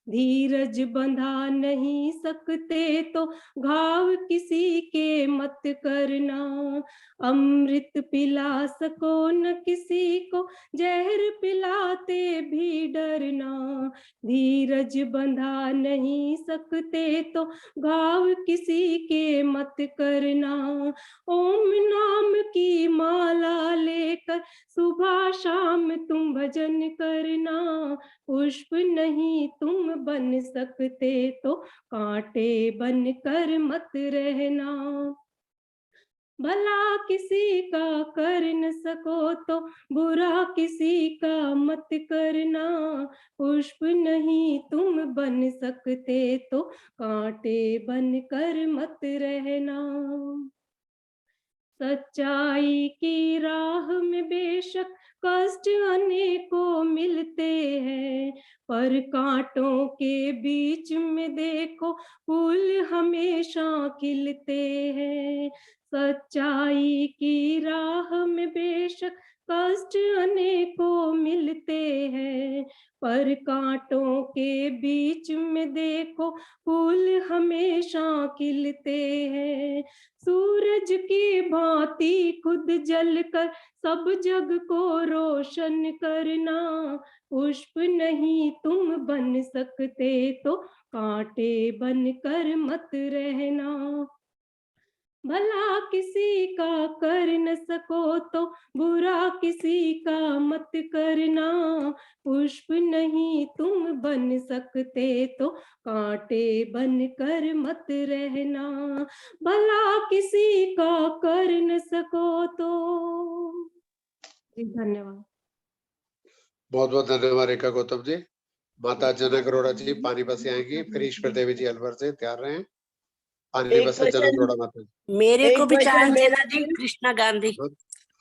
धीरज बंधा नहीं सकते तो घाव किसी के मत करना। अमृत पिला सको न किसी को, जहर पिलाते भी डरना, धीरज बंधा नहीं सकते तो घाव किसी के मत करना। ओम नाम की माला लेकर सुबह शाम तुम भजन करना, पुष्प नहीं तुम बन सकते तो कांटे बन कर मत रहना। भला किसी का कर न सको तो बुरा किसी का मत करना, पुष्प नहीं तुम बन सकते तो कांटे बन कर मत रहना। सच्चाई की राह में बेशक कष्ट अनेकों मिलते हैं, पर कांटों के बीच में देखो फूल हमेशा खिलते हैं। सच्चाई की राह में बेशक कष्ट अनेकों मिलते हैं, पर कांटों के बीच में देखो फूल हमेशा खिलते हैं। सूरज की भांति खुद जलकर सब जग को रोशन करना, पुष्प नहीं तुम बन सकते तो कांटे बन कर मत रहना। भला किसी का कर न सको तो बुरा किसी का मत करना, पुष्प नहीं तुम बन सकते तो कांटे बन कर मत रहना। भला किसी का कर न सको तो। धन्यवाद। बहुत बहुत धन्यवाद रेखा गौतम जी। माता जनक अरोड़ा जी पानीपत से आएंगी, फिर ईश्वर देवी जी अलवर से तैयार रहें। पानीपत से जनक अरोड़ा माता जी। मेरे को भी चांस देना जी, कृष्णा गांधी।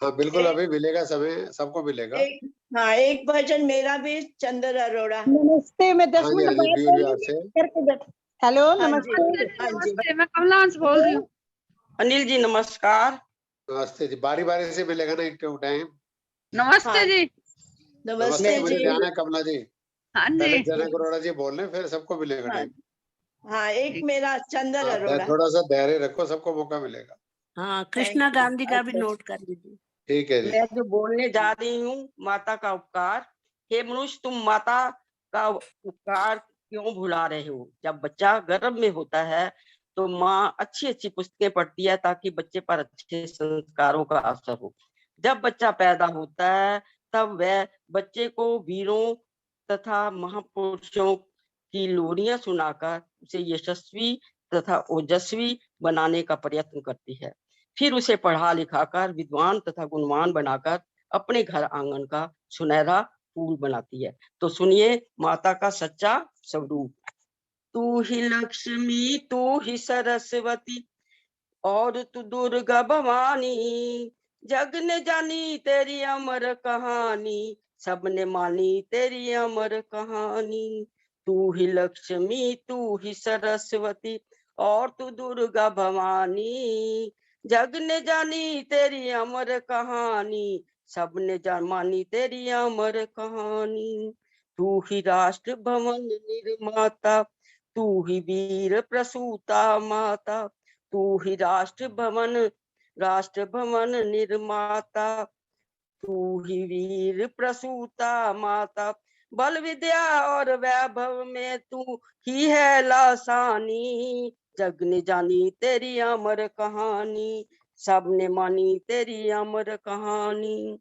हाँ बिल्कुल, अभी मिलेगा समय, सबको मिलेगा। एक भजन मेरा भी, चंद्र अरोड़ा। नमस्ते, मैं 10 हाँ जी, मिनट हाँ जी, बात प्यूर बिहार से। करके बैठ। हेलो हाँ जी, नमस्ते। हाँ जी। मैं कमलांश बोल रही हूँ। अनिल जी नमस्कार। नमस्ते जी, बारी बारी से मिलेगा ना इनके टाइम। नमस्ते जी। नमस्ते, मुझे ध्यान है कमला जी। हाँ पहले जी। जनक अरोड़ा जी बोल रहे, फिर सबको मिलेगा टाइम। हाँ, एक मेरा चंद्र अरोड़ा। थोड़ा सा धैर्य रखो, सबको मौका मिलेगा। हाँ, कृष्णा गांधी का भी नोट कर लीजिए। ठीक है जी। मैं जो बोलने जा रही हूँ, माता का उपकार। हे मनुष्य, तुम माता का उपकार क्यों भुला रहे हो? जब बच्चा गर्भ में होता है तो माँ अच्छी अच्छी पुस्तकें पढ़ती है ताकि बच्चे पर अच्छे संस्कारों का असर हो। जब बच्चा पैदा होता है तब वह बच्चे को वीरों तथा महापुरुषों की लोरियां सुनाकर उसे यशस्वी तथा ओजस्वी बनाने का प्रयत्न करती है। फिर उसे पढ़ा लिखाकर विद्वान तथा गुणवान बनाकर अपने घर आंगन का सुनहरा फूल बनाती है। तो सुनिए माता का सच्चा स्वरूप। तू ही लक्ष्मी, तू ही सरस्वती और तू दुर्गा भवानी, जग ने जानी तेरी अमर कहानी, सबने मानी तेरी अमर कहानी। तू ही लक्ष्मी, तू ही सरस्वती और तू दुर्गा भवानी, जग ने जानी तेरी अमर कहानी, सबने मानी तेरी अमर कहानी। तू ही राष्ट्र भवन निर्माता, तू ही वीर प्रसूता माता, तू ही राष्ट्र भवन निर्माता, तू ही वीर प्रसूता माता, बल विद्या और वैभव में तू ही है लासानी, जग ने जानी तेरी अमर कहानी, सबने मानी तेरी अमर कहानी।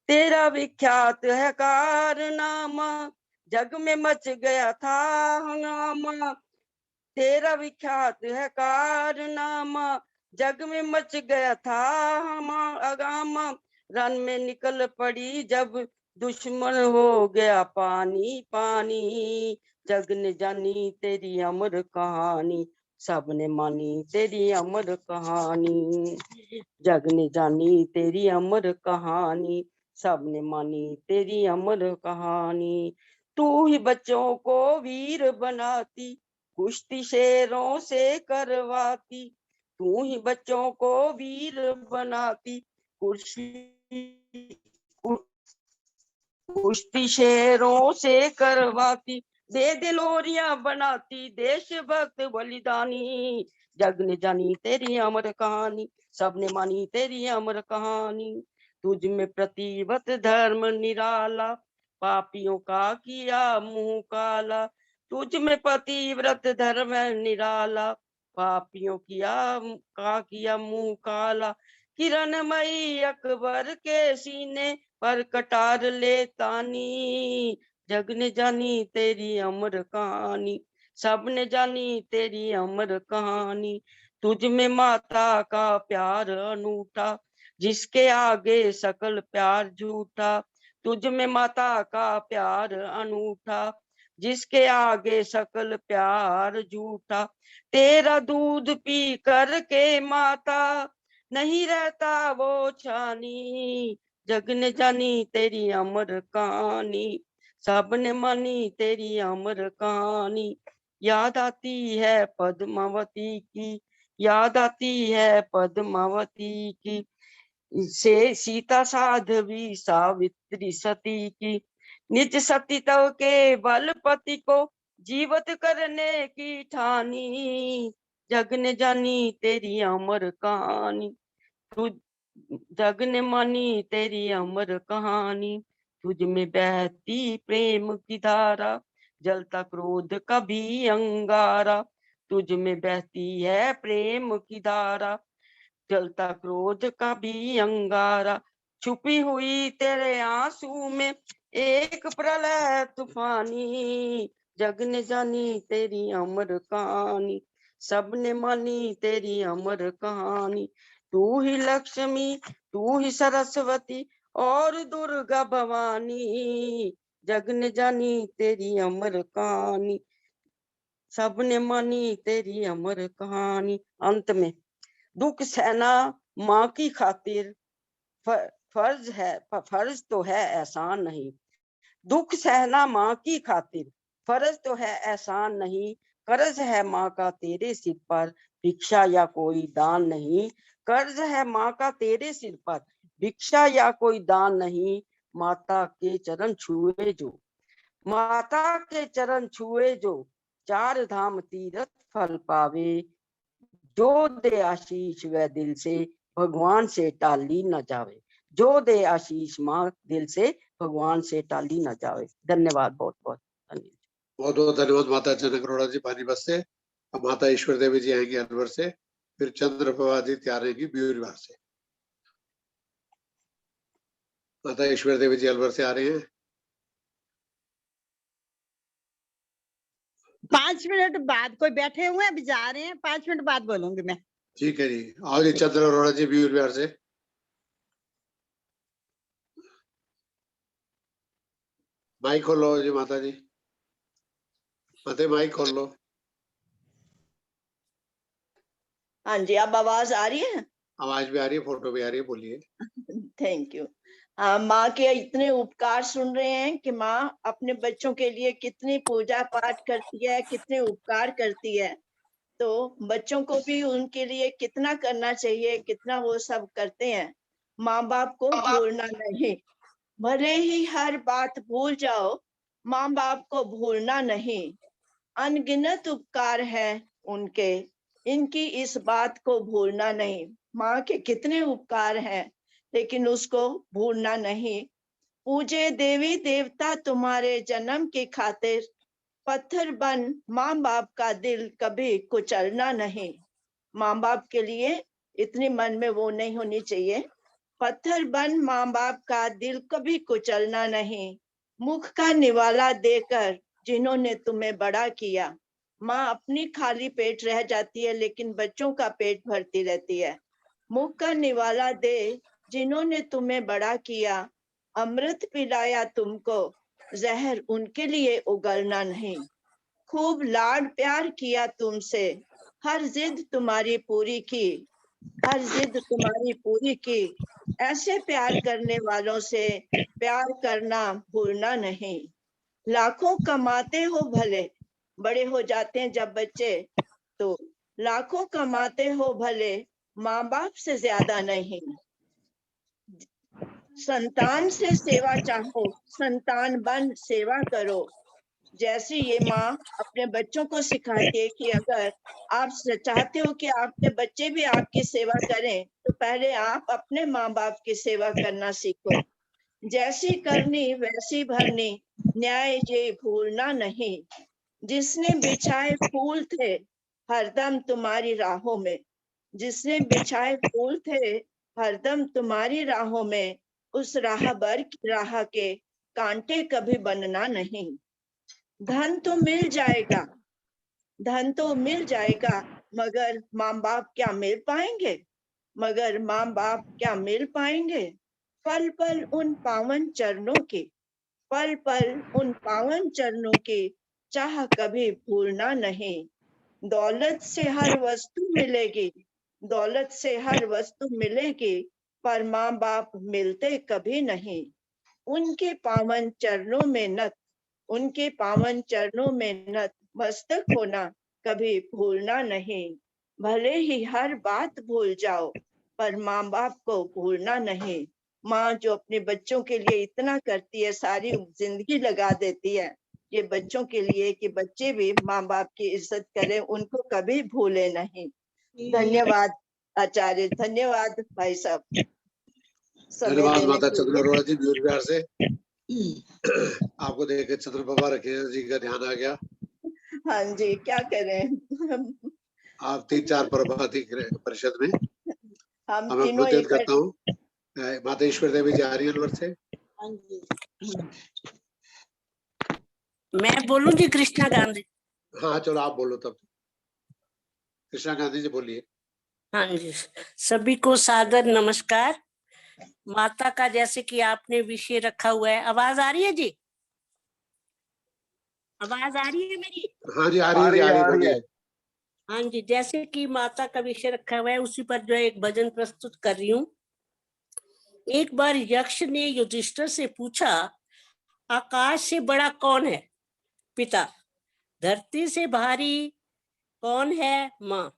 तेरा विख्यात है कारनामा, जग में मच गया था हंगामा, तेरा विख्यात है कारनामा, जग में मच गया था हंगामा, रन में निकल पड़ी जब दुश्मन हो गया पानी पानी, जग ने जानी तेरी अमर कहानी, सबने मानी तेरी अमर कहानी, जग ने जानी तेरी अमर कहानी, सबने मानी तेरी अमर कहानी। तू ही बच्चों को वीर बनाती, कुश्ती शेरों से करवाती, तू ही बच्चों को वीर बनाती, कुश्ती शेरों से करवाती, दे दिलोरियां बनाती, देशभक्त बलिदानी, जग ने जानी तेरी अमर कहानी, सबने मानी तेरी अमर कहानी। तुझ में प्रतिवत धर्म निराला, पापियों का किया मुंह काला, तुझ में पतिव्रत धर्म निराला, पापियों का किया मुंह काला, किरणमयी अकबर के सीने पर कटार ले तानी, जग ने जानी तेरी अमर कहानी, सब ने जानी तेरी अमर कहानी। तुझ में माता का प्यार अनूठा, जिसके आगे सकल प्यार झूठा, तुझ में माता का प्यार अनूठा, जिसके आगे सकल प्यार झूठा, तेरा दूध पी करके माता नहीं रहता वो छानी, जग ने जानी तेरी अमर कहानी, सब ने मानी तेरी अमर कहानी। याद आती है पद्मावती की, याद आती है पद्मावती की, से सीता साध्वी सावित्री सती की, निज सती तव के बलपति को जीवित करने की ठानी, जग ने जानी तेरी अमर कहानी, तू जग ने मानी तेरी अमर कहानी। तुझ में बहती प्रेम की धारा, जलता क्रोध कभी अंगारा, तुझ में बहती है प्रेम की धारा, जलता क्रोध का भी अंगारा, छुपी हुई तेरे आंसू में एक प्रलय तूफानी, जग ने जानी तेरी अमर कहानी, सब ने मानी तेरी अमर कहानी। तू ही लक्ष्मी, तू ही सरस्वती और दुर्गा भवानी, जग ने जानी तेरी अमर कहानी, सब ने मानी तेरी अमर कहानी। अंत में दुख सहना माँ की खातिर फर्ज है, फर्ज तो है एहसान नहीं, दुख सहना माँ की खातिर फर्ज तो है एहसान नहीं, कर्ज है माँ का तेरे सिर पर भिक्षा या कोई दान नहीं, कर्ज है माँ का तेरे सिर पर भिक्षा या कोई दान नहीं, माता के चरण छुए जो, माता के चरण छुए जो, चार धाम तीर्थ फल पावे, जो दे आशीष वह दिल से भगवान से टाली न जावे, जो दे आशीष माँ दिल से भगवान से टाली न जावे। धन्यवाद, बहुत बहुत धन्यवाद। बहुत बहुत धन्यवाद माता जनक अरोड़ा जी पानीपत से। अब माता ईश्वर देवी जी आएंगी अलवर से, फिर चंद्र जी तैयार रहेगी ब्यूरीवार से। माता ईश्वर देवी जी अलवर से आ रहे हैं। 5 मिनट बाद, कोई बैठे हुए हैं अभी जा रहे हैं, 5 मिनट बाद बोलूंगी मैं। ठीक है जी। आओ जी चंद्र अरोड़ा जी ब्यूर बिहार से। माइक खोलो जी माता जी, माता माइक खोल लो। हाँ जी, अब आवाज आ रही है? आवाज भी आ रही है, फोटो भी आ रही है, बोलिए। Thank you. माँ के इतने उपकार सुन रहे हैं कि माँ अपने बच्चों के लिए कितनी पूजा पाठ करती है, कितने उपकार करती है। तो बच्चों को भी उनके लिए कितना करना चाहिए, कितना वो सब करते हैं। माँ बाप को भूलना नहीं, भले ही हर बात भूल जाओ, माँ बाप को भूलना नहीं। अनगिनत उपकार है उनके, इनकी इस बात को भूलना नहीं। माँ के कितने उपकार हैं, लेकिन उसको भूलना नहीं। पूजे देवी देवता तुम्हारे जन्म की खातिर, पत्थर बन माँ बाप का दिल कभी कुचलना नहीं। माँ बाप के लिए इतनी मन में वो नहीं होनी चाहिए। पत्थर बन माँ बाप का दिल कभी कुचलना नहीं। मुख का निवाला देकर जिन्होंने तुम्हें बड़ा किया। माँ अपनी खाली पेट रह जाती है, लेकिन बच्चों का पेट भरती रहती है। मुख का निवाला दे जिन्होंने तुम्हें बड़ा किया। अमृत पिलाया तुमको, जहर उनके लिए उगलना नहीं। खूब लाड प्यार किया तुमसे, हर जिद तुम्हारी पूरी की, हर जिद तुम्हारी पूरी की। ऐसे प्यार करने वालों से प्यार करना भूलना नहीं। लाखों कमाते हो भले, बड़े हो जाते हैं जब बच्चे, तो लाखों कमाते हो भले, माँ बाप से ज्यादा नहीं। संतान से सेवा चाहो, संतान बन सेवा करो। जैसे ये माँ अपने बच्चों को सिखाती है कि अगर आप चाहते हो कि आपके बच्चे भी आपकी सेवा करें, तो पहले आप अपने माँ बाप की सेवा करना सीखो। जैसी करनी वैसी भरनी, न्याय ये भूलना नहीं। जिसने बिछाए फूल थे हरदम तुम्हारी राहों में, जिसने बिछाए फूल थे हरदम तुम्हारी राहों में, उस राहबर की राह के कांटे कभी बनना नहीं। धन तो मिल जाएगा, धन तो मिल जाएगा, मगर माँ बाप क्या मिल पाएंगे, मगर माँ बाप क्या मिल पाएंगे। पल पल उन पावन चरणों की, पल पल उन पावन चरणों की चाह कभी भूलना नहीं। दौलत से हर वस्तु मिलेगी, दौलत से हर वस्तु मिलेगी, पर माँ बाप मिलते कभी नहीं। उनके पावन चरणों में नत, उनके पावन चरणों में नत मस्तक होना कभी भूलना नहीं। भले ही हर बात भूल जाओ, पर माँ बाप को भूलना नहीं। माँ जो अपने बच्चों के लिए इतना करती है, सारी जिंदगी लगा देती है ये बच्चों के लिए, कि बच्चे भी माँ बाप की इज्जत करें, उनको कभी भूले नहीं। धन्यवाद आचार्य, धन्यवाद भाई साहब। धन्यवाद माता चंद्र अरोड़ा जी ब्यूर बिहार से। आपको देख के चंद्र बाबा रखे जी का ध्यान आ गया। हाँ जी, क्या करें। आप 3-4 प्रभाती परिषद में हम मैं तीनों अनुरोध करता हूँ। माता ईश्वर देवी जी आ रही है अलवर से। मैं बोलूं जी? कृष्णा गांधी। हाँ चलो आप बोलो तब। कृष्णा गांधी जी बोलिए। हाँ जी, सभी को सादर नमस्कार। माता का जैसे कि आपने विषय रखा हुआ है, आवाज आ रही है जी? आवाज आ रही है मेरी? हाँ जी आ रही है। हाँ जी, जैसे कि माता का विषय रखा हुआ है, उसी पर जो है एक भजन प्रस्तुत कर रही हूँ। एक बार यक्ष ने युधिष्ठिर से पूछा, आकाश से बड़ा कौन है? पिता। धरती से भारी कौन है? माँ।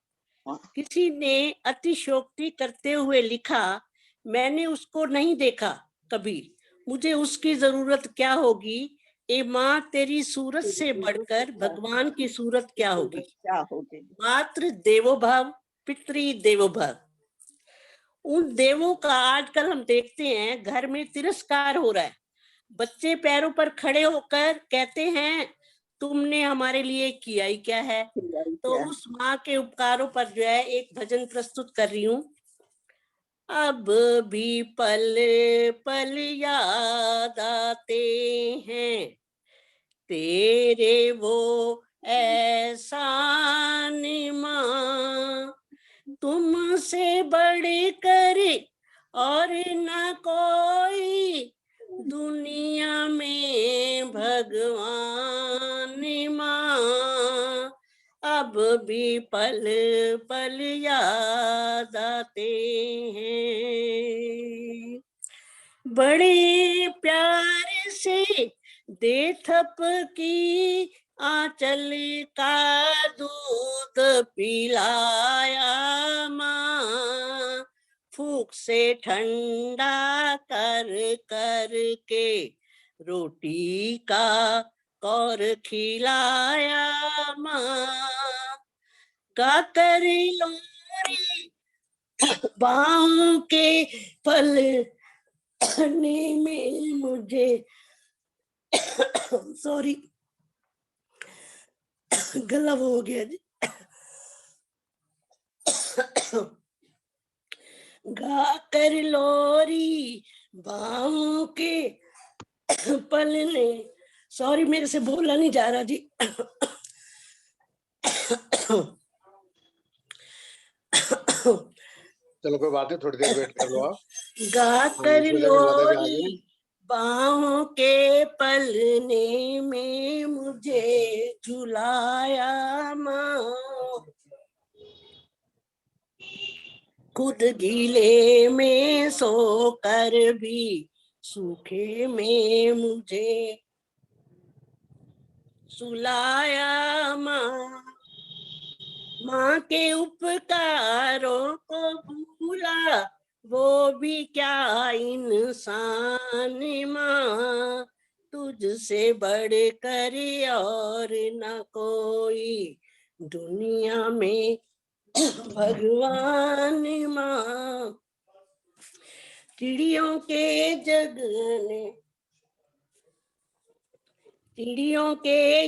किसी ने अतिशयोक्ति करते हुए लिखा, मैंने उसको नहीं देखा कभी, मुझे उसकी जरूरत क्या होगी। ए माँ, तेरी सूरत से बढ़कर भगवान की सूरत क्या होगी। मातृ देवो भव, पितृ देवो भव। उन देवों का आजकल हम देखते हैं घर में तिरस्कार हो रहा है। बच्चे पैरों पर खड़े होकर कहते हैं, तुमने हमारे लिए किया ही क्या है। तो उस माँ के उपकारों पर जो है एक भजन प्रस्तुत कर रही हूँ। अब भी पल पल याद आते हैं तेरे वो एहसान माँ, तुमसे बढ़कर और न कोई दुनिया में भगवान माँ। अब भी पल पल याद आते हैं, बड़े प्यार से दे थप की आंचल का दूध पिलाया माँ, फूक से ठंडा कर कर के रोटी का कौर खिलाया माँ, गाकर लोरी बाहों के पल में मुझे सॉरी गला हो गया जी, गाकर लोरी बाहों के पलने, सॉरी मेरे से बोला नहीं जा रहा जी। चलो कोई बात नहीं, थोड़ी देर वेट कर लो आप। गाकर ईश्वर देवी माता जी आगे। लोरी बाहों के पलने में मुझे झुलाया माँ, खुद गीले में सोकर भी सूखे में मुझे सुलाया माँ, माँ के उपकारों को भूला वो भी क्या इंसान माँ, तुझसे बढ़कर और न कोई दुनिया में भगवान माँ। चिड़ियों के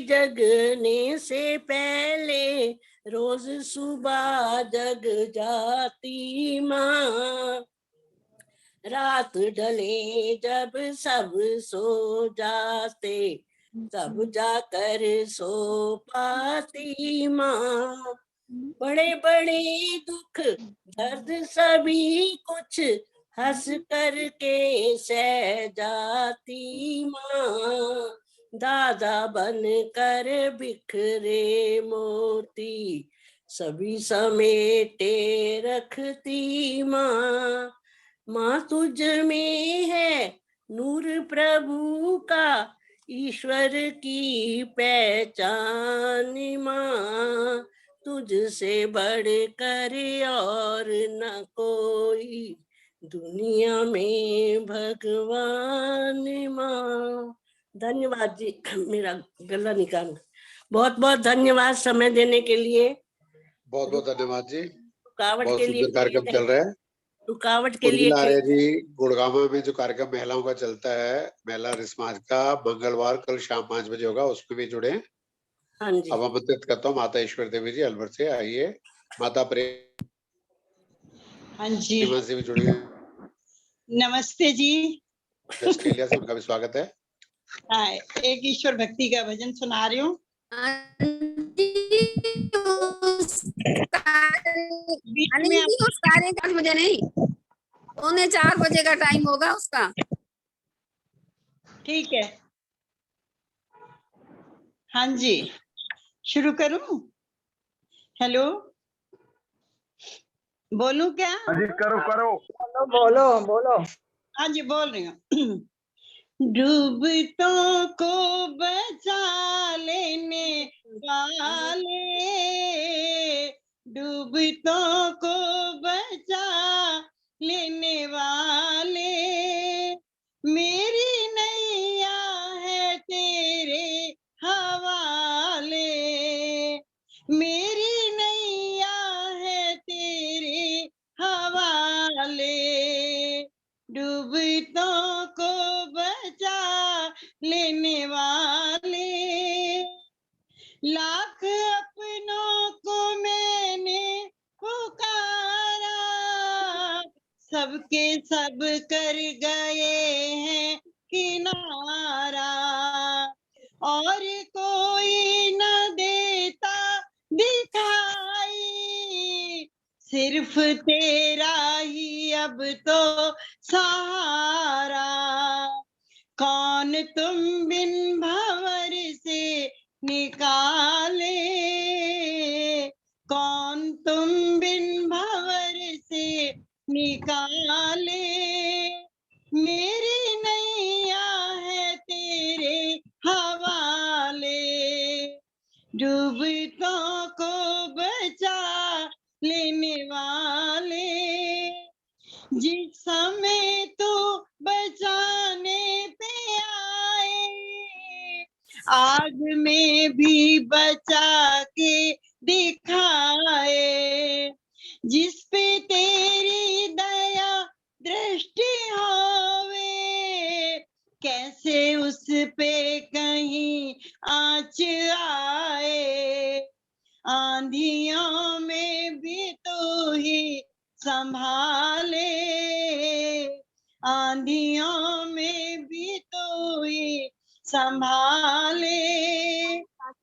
जगने से पहले रोज सुबह जग जाती माँ, रात ढले जब सब सो जाते तब जाकर सो पाती माँ, बड़े बड़े दुख दर्द सभी कुछ हंस करके सह जाती माँ, दादा बन कर बिखरे मोती सभी समेटे रखती माँ, माँ तुझ में है नूर प्रभु का ईश्वर की पहचान माँ, तुझसे बढ़कर और न कोई दुनिया में भगवान माँ। धन्यवाद जी, मेरा गला निकाल, बहुत बहुत धन्यवाद समय देने के लिए। बहुत बहुत धन्यवाद जी, रुकावट बहुत के लिए सुंदर कार्यक्रम चल रहा है। रुकावट के लिए आर्य जी गुड़गांव में जो कार्यक्रम महिलाओं का चलता है, महिला समाज का, मंगलवार कल शाम 5 बजे होगा, उसमें भी जुड़े। हाँ जी, अब आमंत्रित करता हूँ माता ईश्वर देवी जी अलवर से, आइए। माता प्रेम हाँ जी, से भी जुड़ी हुई नमस्ते जी। ऑस्ट्रेलिया से, उनका भी स्वागत है। हाँ, एक ईश्वर भक्ति का भजन सुना रही हूँ। साढ़े 8 बजे नहीं, 3:45 बजे का टाइम होगा उसका। ठीक है, हाँ जी, शुरू करूं? हेलो, बोलूं क्या? हाँ जी, करो करो। बोलो बोलो। हाँ जी, बोल रही हूँ। डूबतों को बचा लेने वाले, डूबतों को बचा लेने वाले, मेरी नैया है तेरे हवाले, मेरी नैया है तेरे हवाले, डूबतों को बचा लेने वाले, लाख अपनों को मैंने पुकारा, सबके सब कर गए हैं किनारा, और कोई न दे सिर्फ तेरा ही अब तो सहारा, कौन तुम बिन भंवर से निकाले, कौन तुम बिन भंवर से निकाले, मेरी नैया है तेरे हवाले, डूबतों को बचा लेने वाले, जिस समय तो बचाने पे आए, आग में भी बचा के दिखाए, जिस पे तेरी दया दृष्टि होवे, कैसे उस पे कहीं आँच आए, आंधियों में भी तू ही संभाले, आंधियों में भी तू ही संभाले,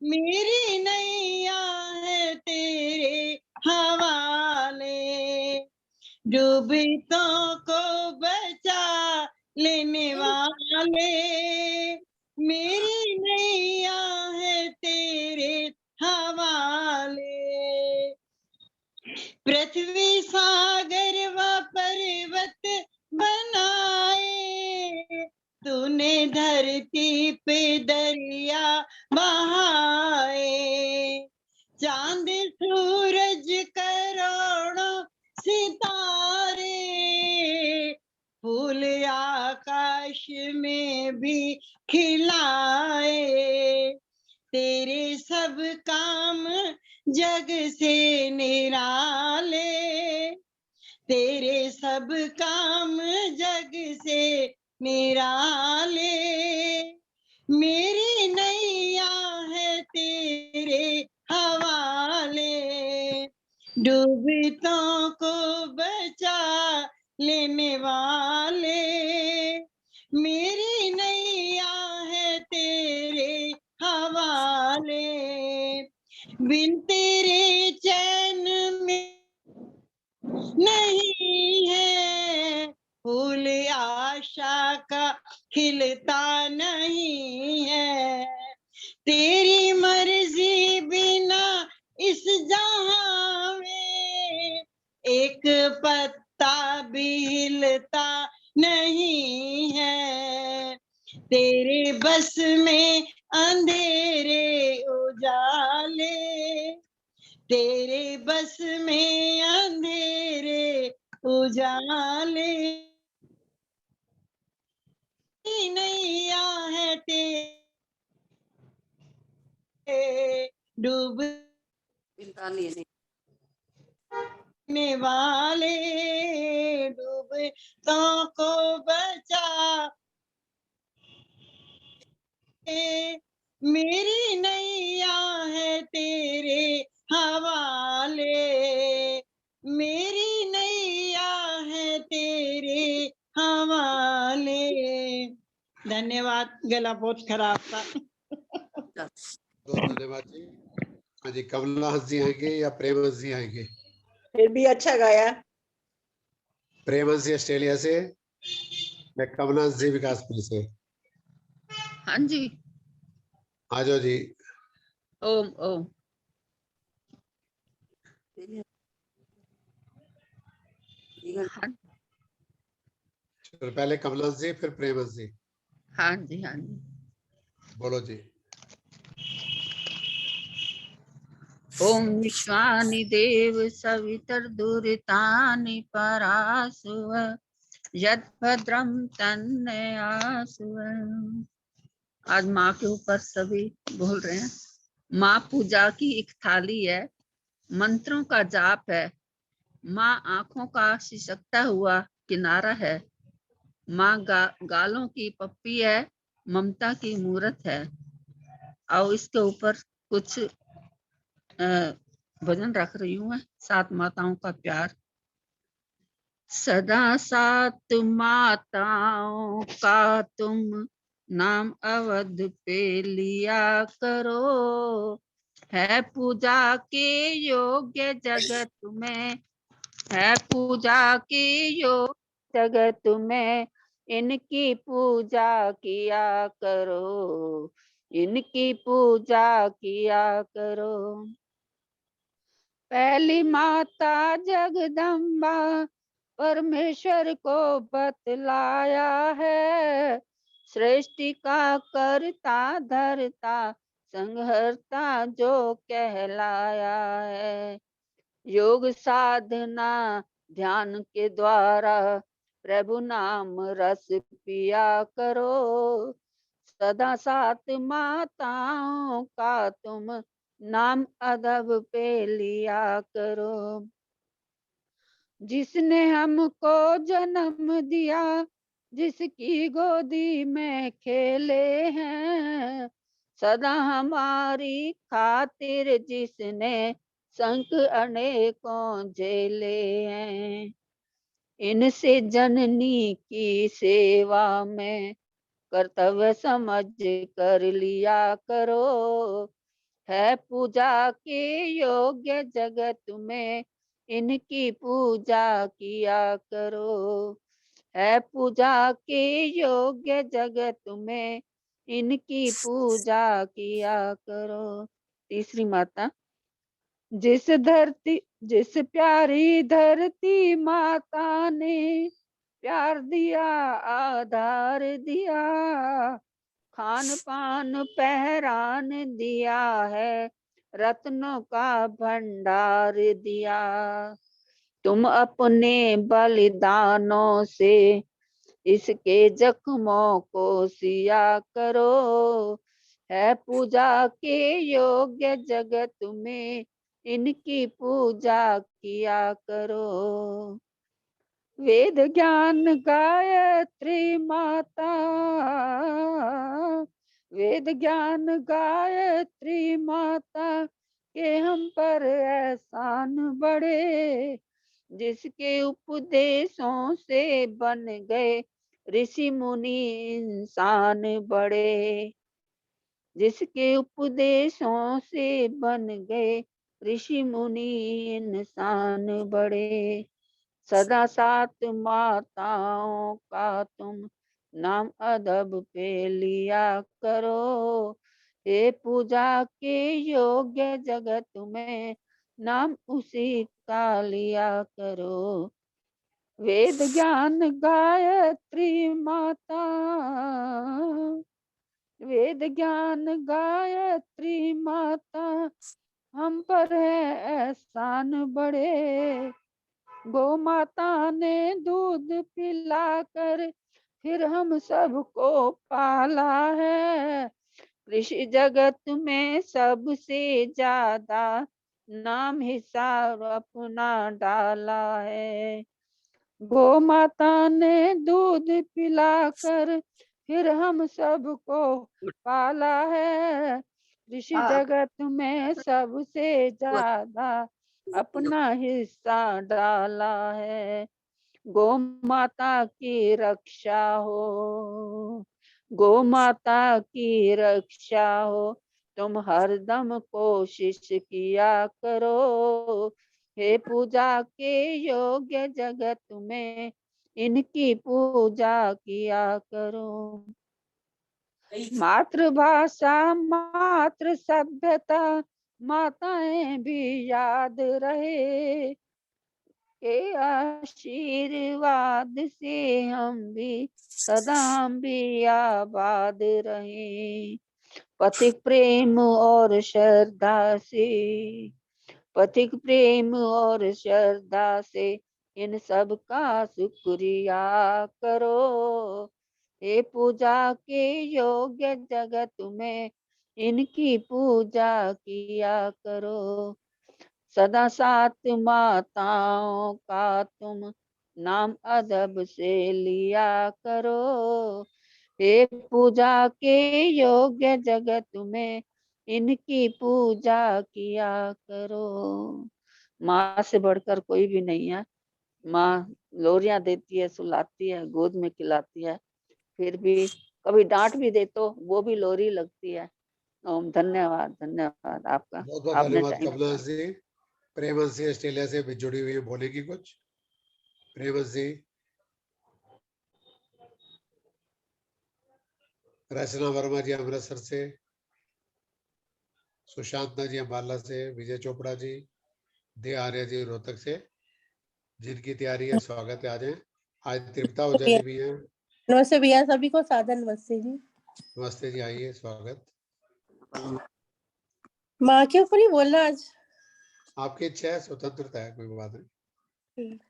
मेरी नैया है तेरे हवाले, डूबतों को बचा लेने वाले, मेरी नैया है तेरे हवाले, पृथ्वी सागर व पर्वत बनाए, तूने धरती पे दरिया बहाए, चांद सूरज करोड़ों सितारे, फूल आकाश में भी खिलाए, तेरे सब काम जग से निराले, तेरे सब काम जग से निराले, मेरी नैया है तेरे हवाले, डूबतों को बचा लेने वाले, मेरी नैया है तेरे हवाले, बिन तेरे चैन में नहीं है, फूल आशा का खिलता नहीं है, तेरी मर्जी बिना इस जहां में एक पत्ता भी हिलता नहीं है, तेरे बस में अंधेरे उजाले, तेरे बस में अंधेरे उजाले, नैया है तेरे डूबने वाले, डूबतों को बचा, मेरी नैया है तेरे हवाले, मेरी नैया है तेरे हवाले। धन्यवाद, गला बहुत खराब था। बहुत धन्यवाद जी। हाँ जी, कमला हंस जी आएंगे या प्रेम हंस जी आएंगे? फिर भी अच्छा गाया। प्रेम हंस जी ऑस्ट्रेलिया से, मैं कमला हंस जी विकासपुर से। हाँ जी, आ जाओ जी। ओम ओम। हाँ फिर पहले कमला हंस जी, फिर प्रेम हंस जी। हाँ जी, हाँ जी। बोलो जी। ओम विश्वानि देव सवितर्दुरितानि परासुव यद्भद्रं तन्नयासुव। आज माँ के ऊपर सभी बोल रहे हैं। माँ पूजा की एक थाली है, मंत्रों का जाप है, माँ आंखों का सिसकता हुआ किनारा है, माँ गालों की पप्पी है, ममता की मूरत है। और इसके ऊपर कुछ भजन रख रही हूँ मैं, 7 माताओं का प्यार। सदा सात माताओं का तुम नाम अवध पे लिया करो, है पूजा के योग्य जगत में है पूजा की योग जगत में, इनकी पूजा किया करो, इनकी पूजा किया करो। पहली माता जगदम्बा परमेश्वर को बतलाया है, सृष्टि का करता धरता संहर्ता जो कहलाया है। योग साधना ध्यान के द्वारा प्रभु नाम रस पिया करो, सदा सात माताओं का तुम नाम अदब पे लिया करो। जिसने हमको जन्म दिया, जिसकी गोदी में खेले हैं, सदा हमारी खातिर जिसने संक अनेकों झेले हैं। इनसे जननी की सेवा में कर्तव्य समझ कर लिया करो, है पूजा के योग्य जगत में, इनकी पूजा किया करो। है पूजा के योग्य जगत में, इनकी पूजा किया करो। तीसरी माता, जिस प्यारी धरती माता ने प्यार दिया आधार दिया, खान पान पहरान दिया है, रत्नों का भंडार दिया। तुम अपने बलिदानों से इसके जख्मों को सिया करो, है पूजा के योग्य जगत में, इनकी पूजा किया करो। वेद ज्ञान गायत्री माता, वेद ज्ञान गायत्री माता के हम पर एहसान बड़े, जिसके उपदेशों से बन गए ऋषि मुनि इंसान बड़े, जिसके उपदेशों से बन गए ऋषि मुनि इंसान बड़े। सदा सात माताओं का तुम नाम अदब पे लिया करो, हे पूजा के योग्य जगत में, नाम उसी का लिया करो। वेद ज्ञान गायत्री माता, वेद ज्ञान गायत्री माता हम पर है एहसान बड़े, गौ माता ने दूध पिलाकर फिर हम सबको पाला है, कृषि जगत में सबसे ज्यादा नाम हिसाब अपना डाला है। गौ माता ने दूध पिलाकर फिर हम सबको पाला है, कृषि जगत में सबसे ज्यादा अपना हिस्सा डाला है। गौ माता की रक्षा हो, गौ माता की रक्षा हो, तुम हरदम कोशिश किया करो, हे पूजा के योग्य जगत में, इनकी पूजा किया करो। मातृभाषा मातृ सभ्यता माताएं भी याद रहे, के आशीर्वाद से हम भी सदा हम भी आबाद रहे। पथिक प्रेम और श्रद्धा से, पथिक प्रेम और श्रद्धा से इन सब का शुक्रिया करो, हे पूजा के योग्य जगत में, इनकी पूजा किया करो। सदा सात माताओं का तुम नाम अदब से लिया करो, हे पूजा के योग्य जगत में, इनकी पूजा किया करो। माँ से बढ़कर कोई भी नहीं है। माँ लोरियां देती है, सुलाती है, गोद में खिलाती है, फिर भी कभी डांट भी दे तो वो भी लोरी लगती है। ओम धन्यवाद, धन्यवाद आपका। बहुत बहुत आपने धन्यवाद टाइम कमला जी। प्रेमवंशी ऑस्ट्रेलिया से भी जुड़ी हुई है, बोलेगी कुछ? प्रेमवंशी, रचना वर्मा जी अमृतसर से, सुशांतना जी अम्बाला से, विजय चोपड़ा जी, दे आर्य जी रोहतक से, जिनकी तैयारी है स्वागत है, आ जाए। आज तृप्ता ओझा जी भी हैं। नमस्ते भैया, सभी को सादर नमस्ते जी। नमस्ते जी, आइए, स्वागत। माँ के ऊपर ही बोलना आज। आपकी इच्छा है, स्वतंत्रता है, कोई बात नहीं। ठीक।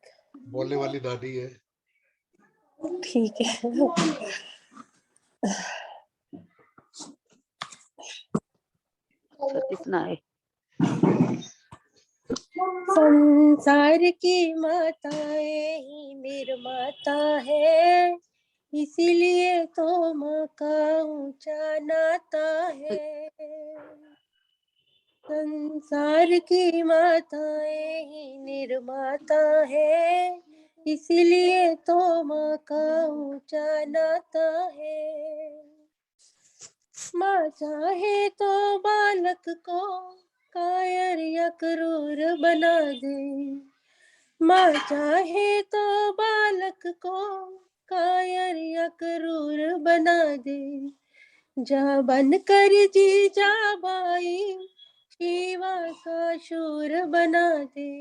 बोलने वाली नानी है। ठीक है। कितना है? संसार की माताएं ही निर्माता है, इसीलिए तो माँ का ऊंचा नाता है। संसार की माताएं ही निर्माता है, इसीलिए तो माँ का ऊंचा नाता है। माँ चाहे तो बालक को कायर या क्रूर बना दे, माँ चाहे तो बालक को कायर या क्रूर बना दे, जा बन कर जीजा बाई शिवा का शूर बना दे,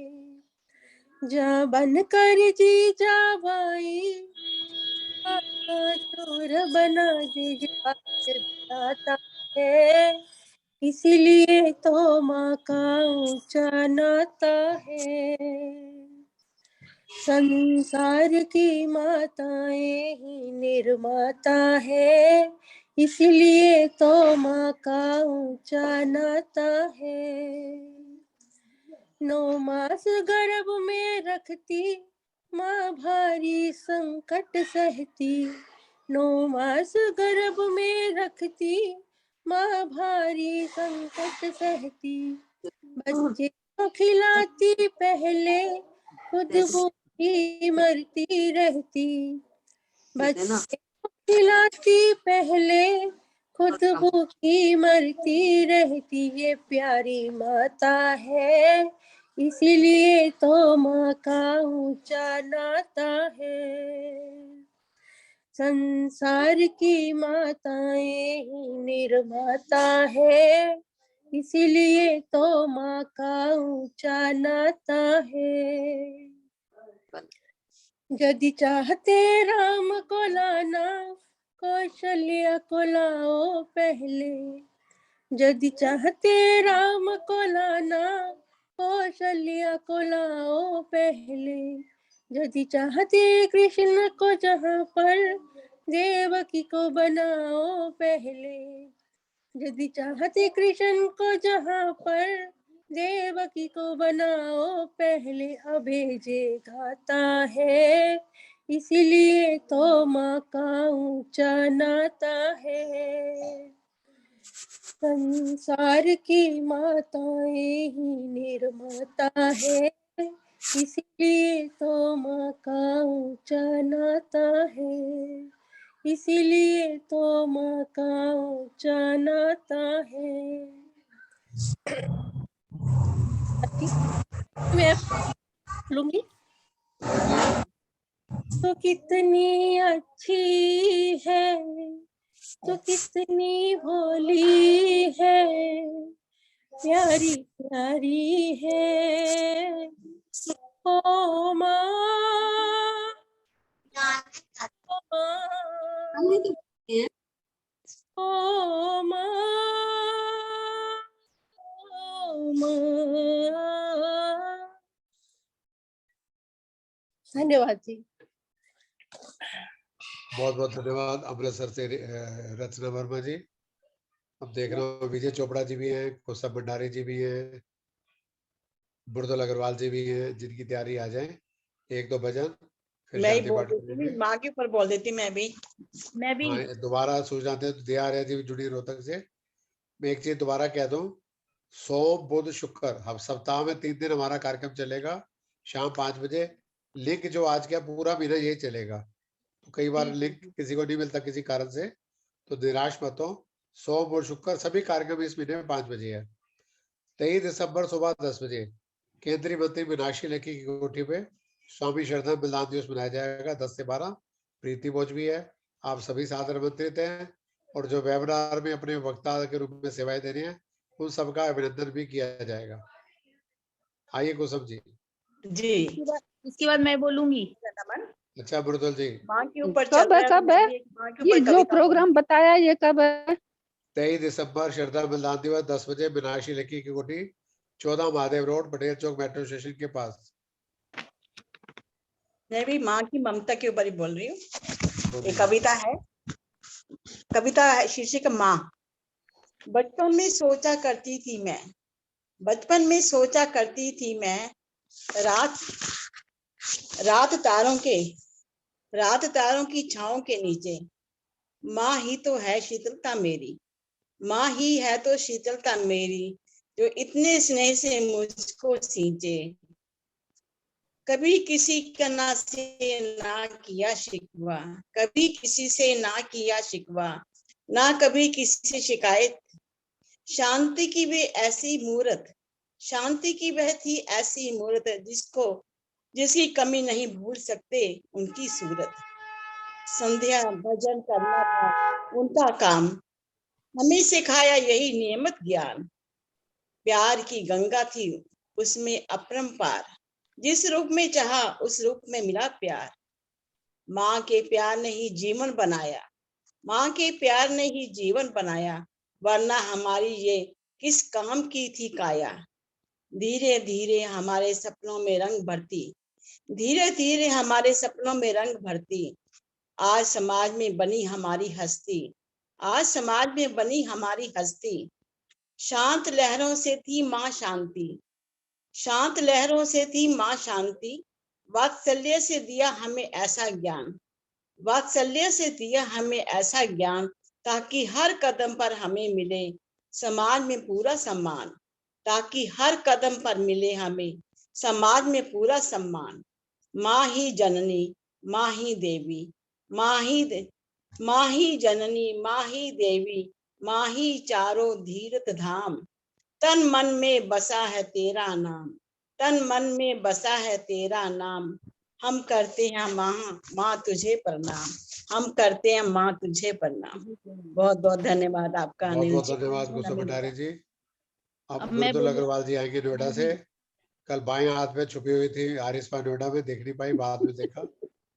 जा बन कर जीजा बाई शिवा का शूर बना दे। आता है, इसीलिए तो माँ का ऊंचा नाता है। संसार की माताएं ही निर्माता है, इसलिए तो माँ का ऊंचा नाता है। 9 मास गर्भ में रखती माँ भारी संकट सहती, 9 मास गर्भ में रखती माँ भारी संकट सहती, बच्चे को खिलाती पहले खुद भूखी मरती रहती, बच्चे को खिलाती पहले खुद भूखी मरती रहती, ये प्यारी माता है, इसीलिए तो माँ का ऊंचा नाता है। संसार की माताएं ही निर्माता है, इसीलिए तो माँ का ऊंचा नाता है। यदि चाहते राम को लाना, कौशल्या को लाओ पहले, यदि चाहते राम को लाना, कौशल्या को लाओ पहले, यदि चाहते कृष्ण को जहाँ पर देवकी को बनाओ पहले, यदि चाहते कृष्ण को जहाँ पर देवकी को बनाओ पहले, अभेजे गाता है, इसीलिए तो माँ का ऊंचा नाता है। संसार की माताएं ही निर्माता है, इसीलिए तो माँ का ऊंचा नाता है, इसीलिए तो माँ का ऊंचा नाता है। मैं लूंगी। तो कितनी अच्छी है, तो कितनी भोली है, प्यारी प्यारी है ओ माँ, ओ माँ, ओ माँ। धन्यवाद जी। बहुत बहुत धन्यवाद अमृतसर से रचना वर्मा जी। अब देख रहा हूँ विजय चोपड़ा जी भी हैं, कौस्तभ भंडारी जी भी हैं, बुरदुल अग्रवाल जी भी हैं, जिनकी तैयारी आ जाए। 1-2 भजन फिर मैं ही शांति बोल पाठ देती करेंगे। हूँ, माँ के ऊपर बोल देती मैं भी। हाँ, दोबारा सूझाते हैं तो दे आर्य जी भी जुड़ी रोहतक से। मैं एक चीज दोबारा कह दूं, सोम बुध शुक्र हम सप्ताह में 3 दिन हमारा कार्यक्रम चलेगा शाम 5 बजे। लिंक जो आज का पूरा महीना यही चलेगा, तो कई बार लिंक किसी को नहीं मिलता किसी कारण से, तो निराश मत हो। सोम और शुक्र सभी कार्यक्रम इस महीने में 5 बजे है। 23 दिसंबर सुबह 10 बजे केंद्रीय मंत्री मीनाक्षी लेखी की कोठी पे स्वामी श्रद्धा बलिदान दिवस मनाया जाएगा 10 से 12। प्रीति भोज भी है, आप सभी सादर आमंत्रित हैं। और जो वेबिनार में अपने वक्ता के रूप में सेवाएं दे रहे हैं उन सबका अभिनंदन भी किया जाएगा। आइए कुसुम जी। जी इसके बाद मैं बोलूंगी। अच्छा मृदुल जी। माँ के ऊपर कब है कब है ये जो प्रोग्राम बताया ये कब है? 23 दिसंबर श्रद्धा बलिदान दिवस 10 बजे मीनाक्षी लेखी की कोठी 14 महादेव रोड पटेल चौक मेट्रो स्टेशन के पास। मैं भी माँ की ममता के ऊपर ही बोल रही हूँ। एक कविता है, कविता है शीर्षक माँ। बचपन में सोचा करती थी मैं, बचपन में सोचा करती थी मैं, रात तारों की छांव के नीचे माँ ही तो है शीतलता मेरी, माँ ही है तो शीतलता मेरी, जो इतने स्नेह से मुझको सींचे। कभी किसी का ना किया शिकवा, कभी किसी से ना किया शिकवा, ना कभी किसी से शिकायत। शांति की वे ऐसी मूरत, शांति की वह थी ऐसी मूरत, जिसकी कमी नहीं भूल सकते उनकी सूरत। संध्या भजन करना था उनका काम, हमें सिखाया यही नियमत ज्ञान। प्यार की गंगा थी उसमें अपरंपार, जिस रूप में चाहा उस रूप में मिला प्यार। माँ के प्यार ने ही जीवन बनाया, माँ के प्यार ने ही जीवन बनाया, वरना हमारी ये किस काम की थी काया। धीरे धीरे हमारे सपनों में रंग भरती, धीरे धीरे हमारे सपनों में रंग भरती। आज समाज में बनी हमारी हस्ती, आज समाज में बनी हमारी हस्ती। शांत लहरों से थी माँ शांति, शांत लहरों से थी माँ शांति। वात्सल्य से दिया हमें ऐसा ज्ञान, वात्सल्य से दिया हमें ऐसा ज्ञान, ताकि हर कदम पर हमें मिले समाज में पूरा सम्मान, ताकि हर कदम पर मिले हमें समाज में पूरा सम्मान। माँ ही जननी, माँ ही देवी, माँ ही जननी, माँ ही देवी, माँ ही चारों धीरथ धाम। तन मन में बसा है तेरा नाम, तन मन में बसा है तेरा नाम। हम करते हैं माँ तुझे प्रणाम, हम करते हैं माँ तुझे प्रणाम। बहुत बहुत धन्यवाद आपका। बहुत बहुत धन्यवाद कुसुम भंडारी जी। अब मृदुल अग्रवाल जी आएंगे नोएडा से। कल बाएं हाथ में छुपी हुई थी आरिस्पा नोएडा में, देख नहीं पाई, बाद में देखा।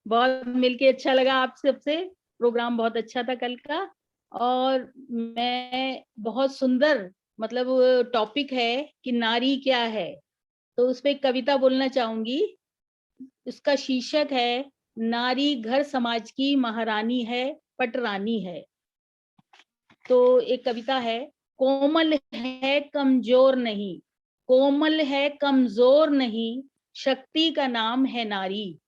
बहुत मिलके अच्छा लगा आप सबसे, प्रोग्राम बहुत अच्छा था कल का। और मैं बहुत सुंदर मतलब टॉपिक है कि नारी क्या है, तो उस पे एक कविता बोलना चाहूंगी। इसका शीर्षक है नारी घर समाज की महारानी है, पटरानी है। तो एक कविता है। कोमल है कमजोर नहीं, कोमल है कमजोर नहीं, शक्ति का नाम है नारी।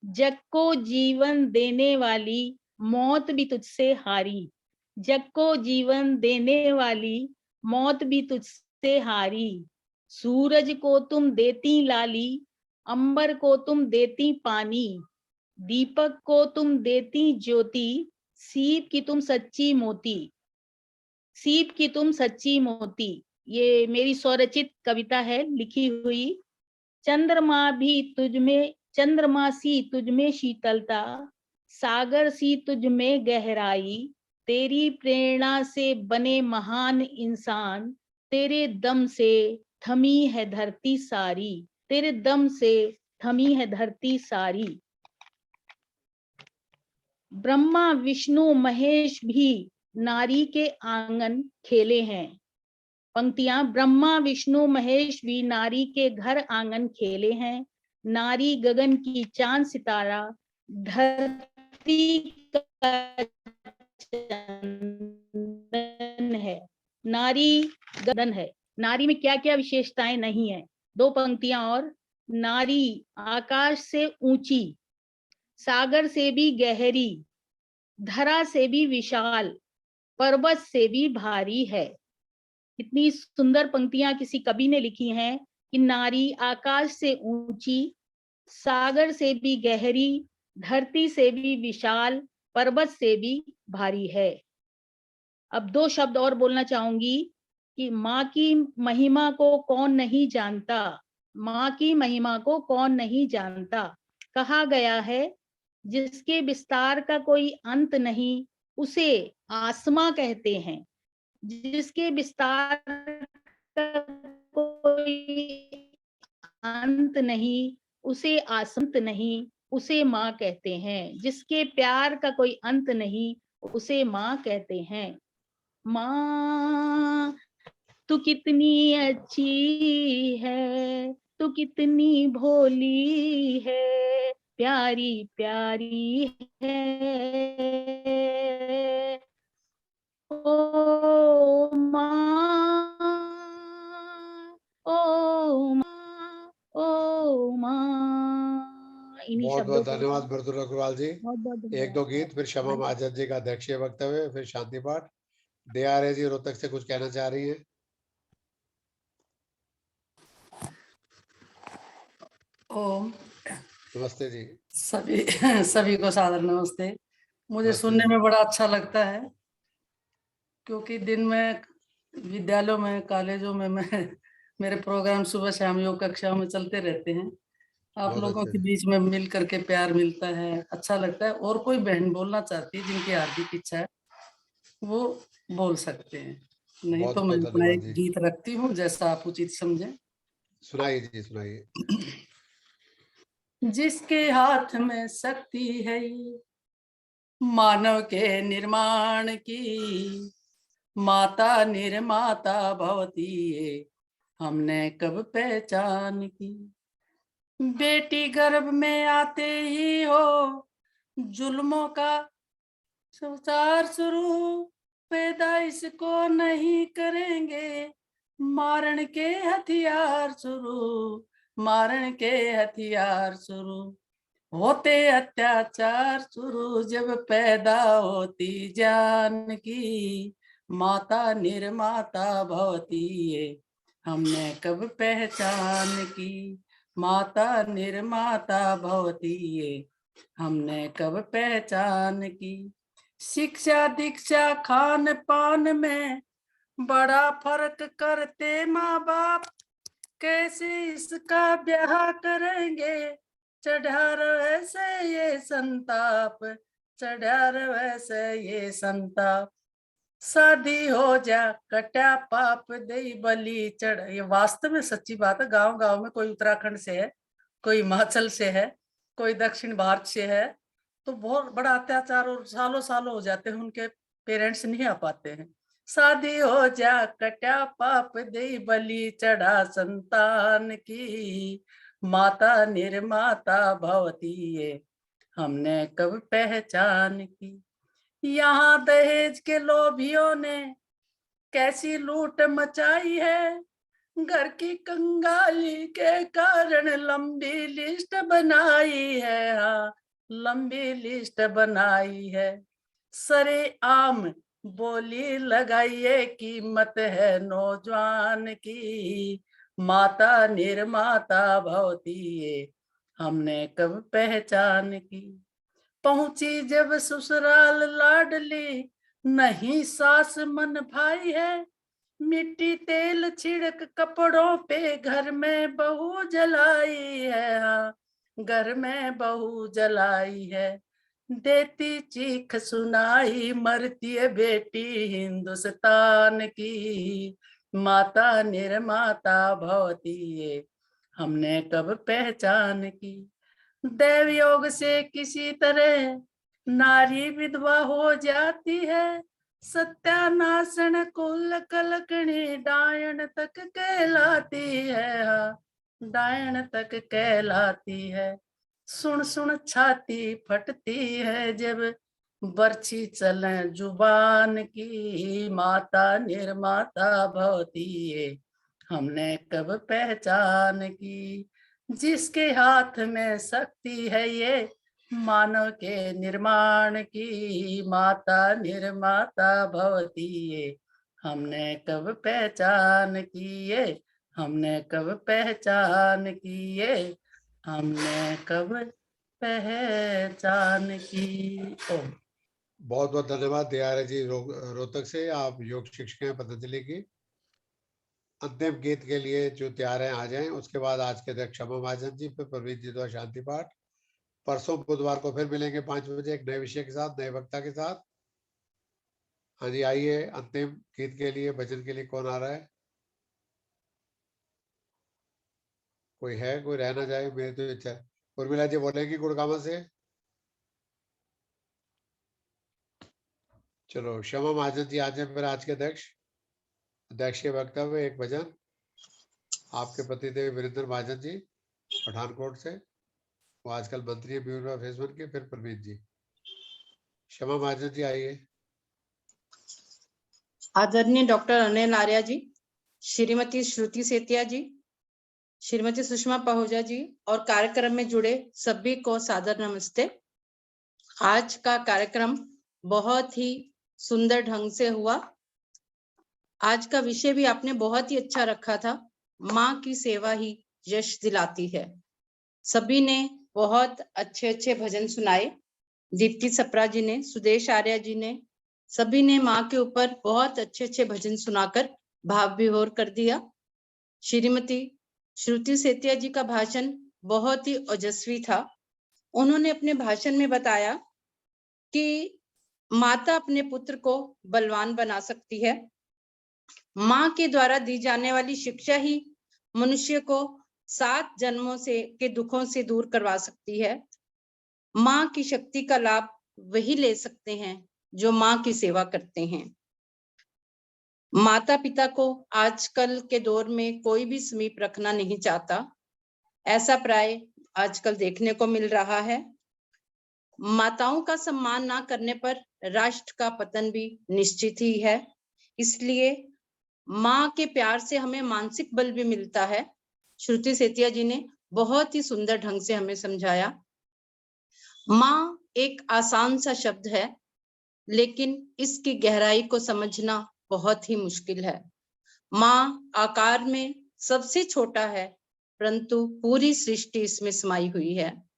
जग को जीवन देने वाली, मौत भी तुझसे हारी। जग को जीवन देने वाली, मौत भी तुझसे हारी। सूरज को तुम देती लाली, अंबर को तुम देती पानी। दीपक को तुम देती ज्योति, सीप की तुम सच्ची मोती। सीप की तुम सच्ची मोती। ये मेरी स्वरचित कविता है, लिखी हुई। चंद्रमा भी तुझमें, चंद्रमा सी तुझमें शीतलता, सागर सी तुझमें गहराई। तेरी प्रेरणा से बने महान इंसान, तेरे दम से थमी है धरती सारी, तेरे दम से थमी है धरती सारी। ब्रह्मा विष्णु महेश भी नारी के आंगन खेले हैं। पंक्तियां। ब्रह्मा विष्णु महेश भी नारी के घर आंगन खेले हैं। नारी गगन की चांद सितारा, धरती का चंदन है। नारी गगन है। नारी में क्या क्या विशेषताएं नहीं है। दो पंक्तियां और। नारी आकाश से ऊंची, सागर से भी गहरी, धरा से भी विशाल, पर्वत से भी भारी है। इतनी सुंदर पंक्तियां किसी कवि ने लिखी हैं कि नारी आकाश से ऊंची, सागर से भी गहरी, धरती से भी विशाल, पर्वत से भी भारी है। अब दो शब्द और बोलना चाहूंगी कि माँ की महिमा को कौन नहीं जानता, माँ की महिमा को कौन नहीं जानता। कहा गया है जिसके विस्तार का कोई अंत नहीं उसे आसमां कहते हैं, जिसके विस्तार का कोई अंत नहीं उसे आसंत नहीं उसे माँ कहते हैं, जिसके प्यार का कोई अंत नहीं उसे माँ कहते हैं। माँ तू कितनी अच्छी है, तू कितनी भोली है, प्यारी प्यारी है ओ माँ, ओ माँ, ओ माँ। इन्हीं बहुत शब्दों बहुत के धन्यवाद साथ मृदुला अग्रवाल जी। बहुत बहुत एक दो धन्यवाद। गीत, फिर क्षमा महाजन जी का अध्यक्षीय वक्तव्य, फिर शांति पाठ। DRA जी रोहतक से कुछ कहना चाह रही है। ओम नमस्ते जी। सभी को सादर नमस्ते। मुझे नमस्ते सुनने जी। में बड़ा अच्छा लगता है, क्योंकि दिन में विद्यालयों में, कॉलेजों में मेरे प्रोग्राम सुबह शाम योग कक्षाओं में चलते रहते हैं। आप बहुत लोगों अच्छा के जी। बीच में मिल करके प्यार मिलता है, अच्छा लगता है। और कोई बहन बोलना चाहती है जिनकी हार्दिक इच्छा है वो बोल सकते हैं, नहीं बहुत तो मैं बहुत अपना धन्यवाद एक जी। गीत रखती हूँ जैसा आप उचित समझें। सुनाइए जी, सुनाइए। जिसके हाथ में शक्ति है मानव के निर्माण की, माता निर्माता भवती है हमने कब पहचान की। बेटी गर्भ में आते ही हो जुल्मों का संसार शुरू, पैदाइश को नहीं करेंगे मारण के हथियार शुरू, मारण के हथियार शुरू, होते अत्याचार शुरू जब पैदा होती जान की, माता निर्माता भवती है हमने कब पहचान की, माता निर्माता भवती है हमने कब पहचान की। शिक्षा दीक्षा खान पान में बड़ा फर्क करते माँ बाप, कैसे इसका ब्याह करेंगे चढ़ा वैसे ये संताप, चढ़ा वैसे ये संताप, शादी हो जा कटा पाप दे बलि चढ़। ये वास्तव में सच्ची बात है। गांव गांव में कोई उत्तराखंड से है, कोई हिमाचल से है, कोई दक्षिण भारत से है, तो बहुत बड़ा अत्याचार और सालों सालों हो जाते हैं, उनके पेरेंट्स नहीं आ पाते हैं। शादी हो जा कटा पाप दे बलि चढ़ा संतान की, माता निर्माता भवती है हमने कब पहचान की। यहाँ दहेज के लोभियों ने कैसी लूट मचाई है, घर की कंगाली के कारण लंबी लिस्ट बनाई है, हाँ लंबी लिस्ट बनाई है। सरे आम बोली लगाइए कीमत है नौजवान की, माता निर्माता भवती है हमने कब पहचान की। पहुंची जब ससुराल लाडली नहीं सास मन भाई है, मिट्टी तेल छिड़क कपड़ों पे घर में बहू जलाई है, हाँ घर में बहू जलाई है। देती चीख सुनाई मरती है बेटी हिंदुस्तान की, माता निर्माता भवती है हमने कब पहचान की। दैव योग से किसी तरह नारी विधवा हो जाती है, सत्यानाशन कुल कलकणी डायन तक कहलाती है, हाँ डायन तक कहलाती है। सुन सुन छाती फटती है जब बर्छी चले जुबान की, माता निर्माता भवती है हमने कब पहचान की। जिसके हाथ में शक्ति है ये मानव के निर्माण की, माता निर्माता भवती है हमने कब पहचान की ये, हमने कब पहचान की ये, हमने कब पहचान की। ओम। बहुत बहुत धन्यवाद DRA जी रोहतक से। आप योग शिक्षक हैं पतंजलि की। अंतिम गीत के लिए जो तैयार हैं आ जाएं। उसके बाद आज के अध्यक्ष क्षमा महाजन जी, फिर प्रवीण जी द्वारा शांति पाठ। परसों बुधवार को फिर मिलेंगे 5 बजे एक नए विषय के साथ, नए वक्ता के साथ। हाँ जी, आइए अंतिम गीत के लिए, भजन के लिए कौन आ रहा है? कोई है? कोई रह ना जाए, मेरी तो इच्छा है। उर्मिला जी बोलेंगी गुड़गामा से। चलो क्षमा महाजन जी आ जाए फिर आज के अध्यक्ष के वक्तव्य एक भजन। आपके पति देव वीरेंद्र महाजन जी पठानकोट से, वो आजकल मंत्री है ब्यूरो ऑफ फेसबुक के। फिर प्रवीण जी। क्षमा महाजन जी आइए। आदरणीय डॉक्टर अनिल आर्या जी, श्रीमती श्रुति सेतिया जी, श्रीमती सुषमा पहुजा जी और कार्यक्रम में जुड़े सभी को सादर नमस्ते। आज का कार्यक्रम बहुत ही सुंदर ढंग से हुआ। आज का विषय भी आपने बहुत ही अच्छा रखा था, माँ की सेवा ही यश दिलाती है। सभी ने बहुत अच्छे अच्छे भजन सुनाए। दीप्ति सप्रा जी ने, सुदेश आर्या जी ने, सभी ने माँ के ऊपर बहुत अच्छे अच्छे भजन सुनाकर भाव विभोर कर दिया। श्रीमती श्रुति सेतिया जी का भाषण बहुत ही ओजस्वी था। उन्होंने अपने भाषण में बताया कि माता अपने पुत्र को बलवान बना सकती है। माँ के द्वारा दी जाने वाली शिक्षा ही मनुष्य को 7 जन्मों से के दुखों से दूर करवा सकती है। माँ की शक्ति का लाभ वही ले सकते हैं जो माँ की सेवा करते हैं। माता पिता को आजकल के दौर में कोई भी समीप रखना नहीं चाहता, ऐसा प्राय आजकल देखने को मिल रहा है। माताओं का सम्मान ना करने पर राष्ट्र का पतन भी निश्चित ही है। इसलिए माँ के प्यार से हमें मानसिक बल भी मिलता है। श्रुति सेतिया जी ने बहुत ही सुंदर ढंग से हमें समझाया। माँ एक आसान सा शब्द है, लेकिन इसकी गहराई को समझना बहुत ही मुश्किल है। माँ आकार में सबसे छोटा है, परंतु पूरी सृष्टि इसमें समाई हुई है।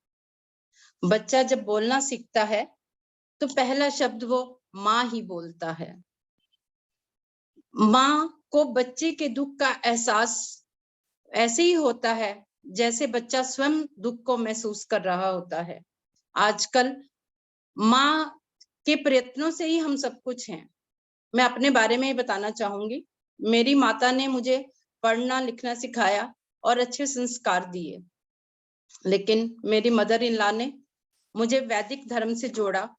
बच्चा जब बोलना सीखता है तो पहला शब्द वो माँ ही बोलता है। माँ को बच्चे के दुख का एहसास ऐसे ही होता है जैसे बच्चा स्वयं दुख को महसूस कर रहा होता है। आजकल माँ के प्रयत्नों से ही हम सब कुछ हैं। मैं अपने बारे में ही बताना चाहूंगी। मेरी माता ने मुझे पढ़ना लिखना सिखाया और अच्छे संस्कार दिए, लेकिन मेरी मदर इन लॉ ने मुझे वैदिक धर्म से जोड़ा।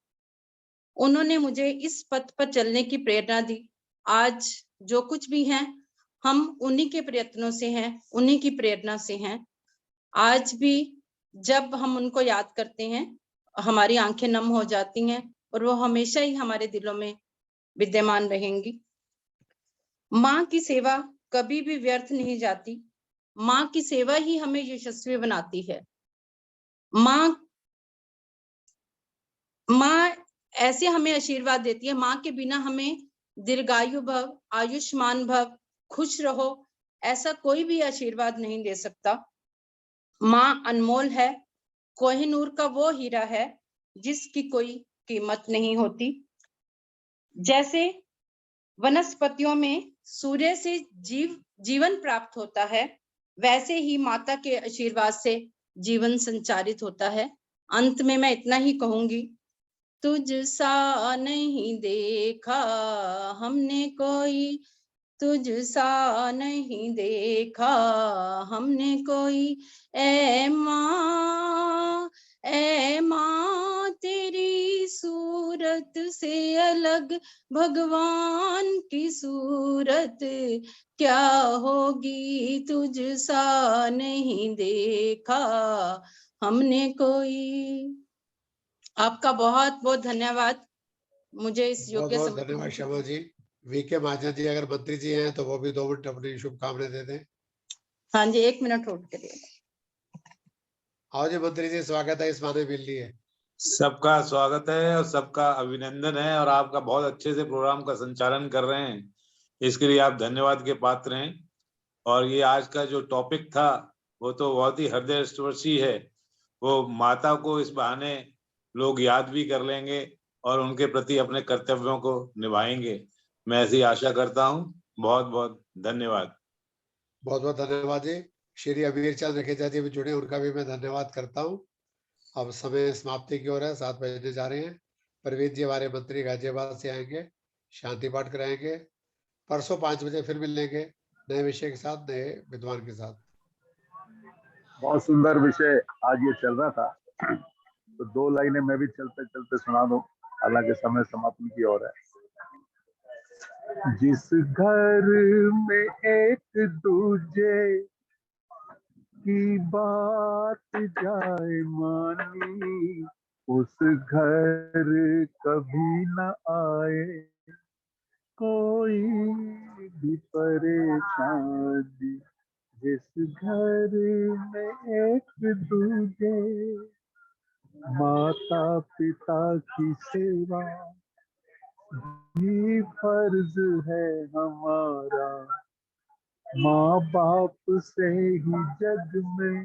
उन्होंने मुझे इस पथ पर चलने की प्रेरणा दी। आज जो कुछ भी हैं, हम उन्हीं के प्रयत्नों से हैं, उन्हीं की प्रेरणा से हैं। आज भी जब हम उनको याद करते हैं, हमारी आंखें नम हो जाती हैं और वो हमेशा ही हमारे दिलों में विद्यमान रहेंगी। माँ की सेवा कभी भी व्यर्थ नहीं जाती। माँ की सेवा ही हमें यशस्वी बनाती है। माँ ऐसे हमें आशीर्वाद देती है। माँ के बिना हमें दीर्घायु भव, आयुष्मान भव, खुश रहो, ऐसा कोई भी आशीर्वाद नहीं दे सकता। माँ अनमोल है, कोहिनूर का वो हीरा है जिसकी कोई कीमत नहीं होती। जैसे वनस्पतियों में सूर्य से जीवन प्राप्त होता है, वैसे ही माता के आशीर्वाद से जीवन संचारित होता है। अंत में मैं इतना ही कहूंगी, तुझ सा नहीं देखा हमने कोई, तुझ सा नहीं देखा हमने कोई, ऐ माँ तेरी सूरत से अलग भगवान की सूरत क्या होगी, तुझ सा नहीं देखा हमने कोई। आपका बहुत बहुत धन्यवाद मुझे इस योग्य बहुत धन्यवाद क्षमा जी। वीके महाजन जी अगर मंत्री जी हैं तो वो भी 2 मिनट अपनी शुभकामनाएं दे दें। हाँ जी, 1 मिनट होल्ड करिए। आओ जी मंत्री जी, स्वागत है इस माने मिल लिए। सबका स्वागत है और सबका अभिनंदन है, और आपका बहुत अच्छे से प्रोग्राम का संचालन कर रहे हैं, इसके लिए आप धन्यवाद के पात्र हैं। और ये आज का जो टॉपिक था वो तो बहुत ही हृदयस्पर्शी है। वो माता को इस बहाने लोग याद भी कर लेंगे और उनके प्रति अपने कर्तव्यों को निभाएंगे। मैं ऐसी आशा करता हूँ। बहुत बहुत धन्यवाद। बहुत बहुत धन्यवाद जी। श्री अमीर चंद रखेजा जी भी जुड़े, उनका भी मैं धन्यवाद करता हूँ। अब समय समाप्ति की ओर है, 7 बजने जा रहे हैं। प्रवीण जी हमारे मंत्री गाजियाबाद से आएंगे, शांति पाठ कराएंगे। परसों 5 बजे फिर मिलेंगे नए विषय के साथ, नए विद्वान के साथ। बहुत सुंदर विषय आज ये चल रहा था, तो 2 लाइनें मैं भी चलते चलते सुना दूं, हालांकि समय समाप्ति की ओर है। जिस घर में एक दूजे की बात जाए मानी, उस घर कभी न आए कोई भी परेशानी। जिस घर में एक दूजे, माता पिता की सेवा भी फर्ज है हमारा। माँ बाप से ही जग में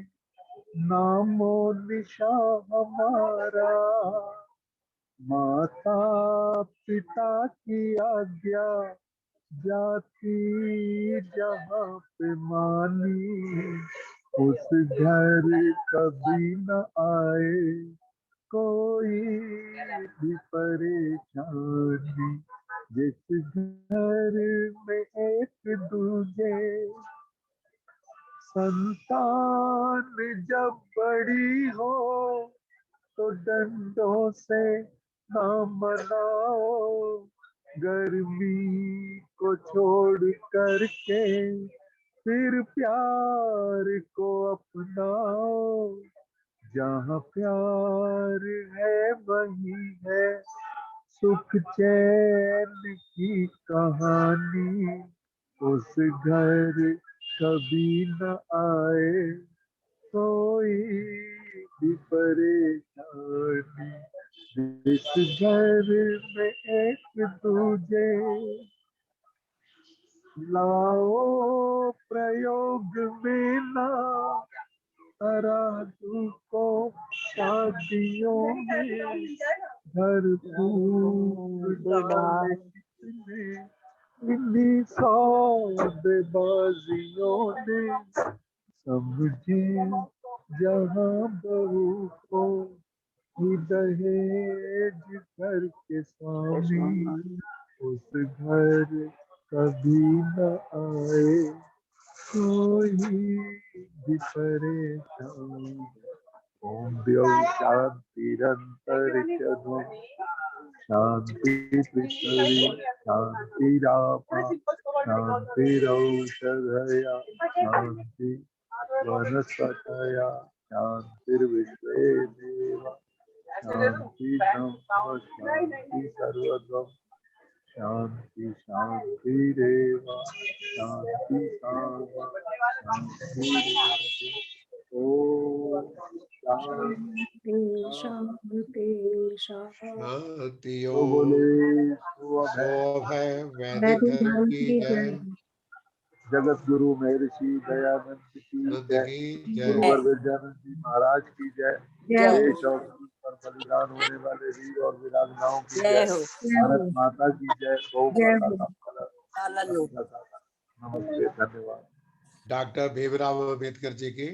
नामो निशान हमारा। माता पिता की आज्ञा जाती जहाँ पे मानी, उस घर कभी न आए कोई भी परेशानी। जिस घर में एक दूजे, संतान जब बड़ी हो तो डंडों से ना मनाओ, गर्मी को छोड़ करके फिर प्यार को अपनाओ। जहाँ प्यार है वहीं है सुख चैन की कहानी। उस घर कभी न आए कोई भी परेशानी। जिस घर में एक दूजे, लाओ प्रयोग में ना तराजू को शादियों में, भरपूर डाले इन्हीं सौदेबाजियों ने। समझे जहाँ बहू को ही दहेज घर के स्वामी, उस घर कभी न आए कोई भी परेशान। ओम द्यौः शान्तिरन्तरिक्षध्वं शान्ति पृथिवी शान्तिरापः शान्तिरौषधया शान्ति वनस्पतयः शान्तिर्विश्वे देवा शान्ति ब्रह्म शान्ति सर्वद्वं शान्ति शान्तिरेव शान्ति सामा शान्ति। ओम शांति शांति बोले शोभय वैदिक धर्म की जय। जगत गुरु महर्षि दयानंद की जय। गुरुवर विद्यानंद जी महाराज की जय। देश और पर बलिदान होने वाले वीर और वीरांगनाओं की जय। भारत माता की जय। गौ माता का नमस्ते, धन्यवाद। डॉक्टर भीमराव अम्बेडकर जी की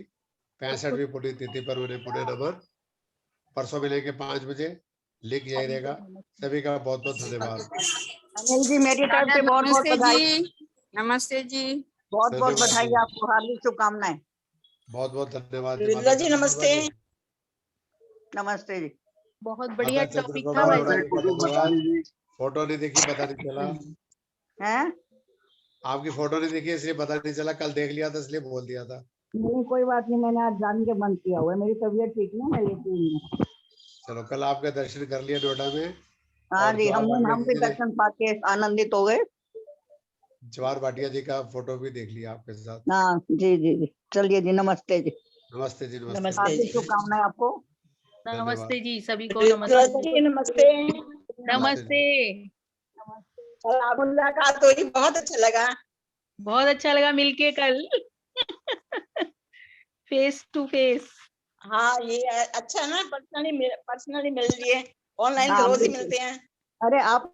65वीं पुण्यतिथि पर उन्हें पुनः नमन। परसों मिलेंगे 5 बजे, लिंक यही रहेगा। सभी का बहुत बहुत धन्यवाद। अनिल जी मेरी तरफ से बहुत बहुत बधाई। नमस्ते जी, बहुत बहुत बधाई, आपको हार्दिक शुभकामनाएं। बहुत बहुत धन्यवाद जी। नमस्ते। नमस्ते जी। बहुत बढ़िया टॉपिक था। फोटो नहीं देखी, पता नहीं चला। हैं? आपकी फोटो नहीं देखी इसलिए पता नहीं चला, कल देख लिया था इसलिए बोल दिया था। नहीं कोई बात नहीं, मैंने आज जान के बंद किया हुआ है, मेरी तबीयत ठीक नहीं, मैं लेती हूँ। चलो कल आपके दर्शन कर लिए नोएडा में। हाँ जी, हम भी दर्शन पाके आनंदित हो गए। जवाहर भाटिया जी का फोटो भी देख लिया आपके साथ। हाँ जी जी जी। चलिए जी, नमस्ते जी। नमस्ते जी। नमस्ते। शुभकामनाएं आपको। नमस्ते जी, सभी को नमस्ते। नमस्ते। नमस्ते। मुलाकात हुई, बहुत अच्छा लगा। बहुत अच्छा लगा मिलके कल फेस टू फेस। हाँ ये अच्छा ना, पर्सनली मिल लिए, ऑनलाइन तो रोज ही मिलते हैं। अरे आप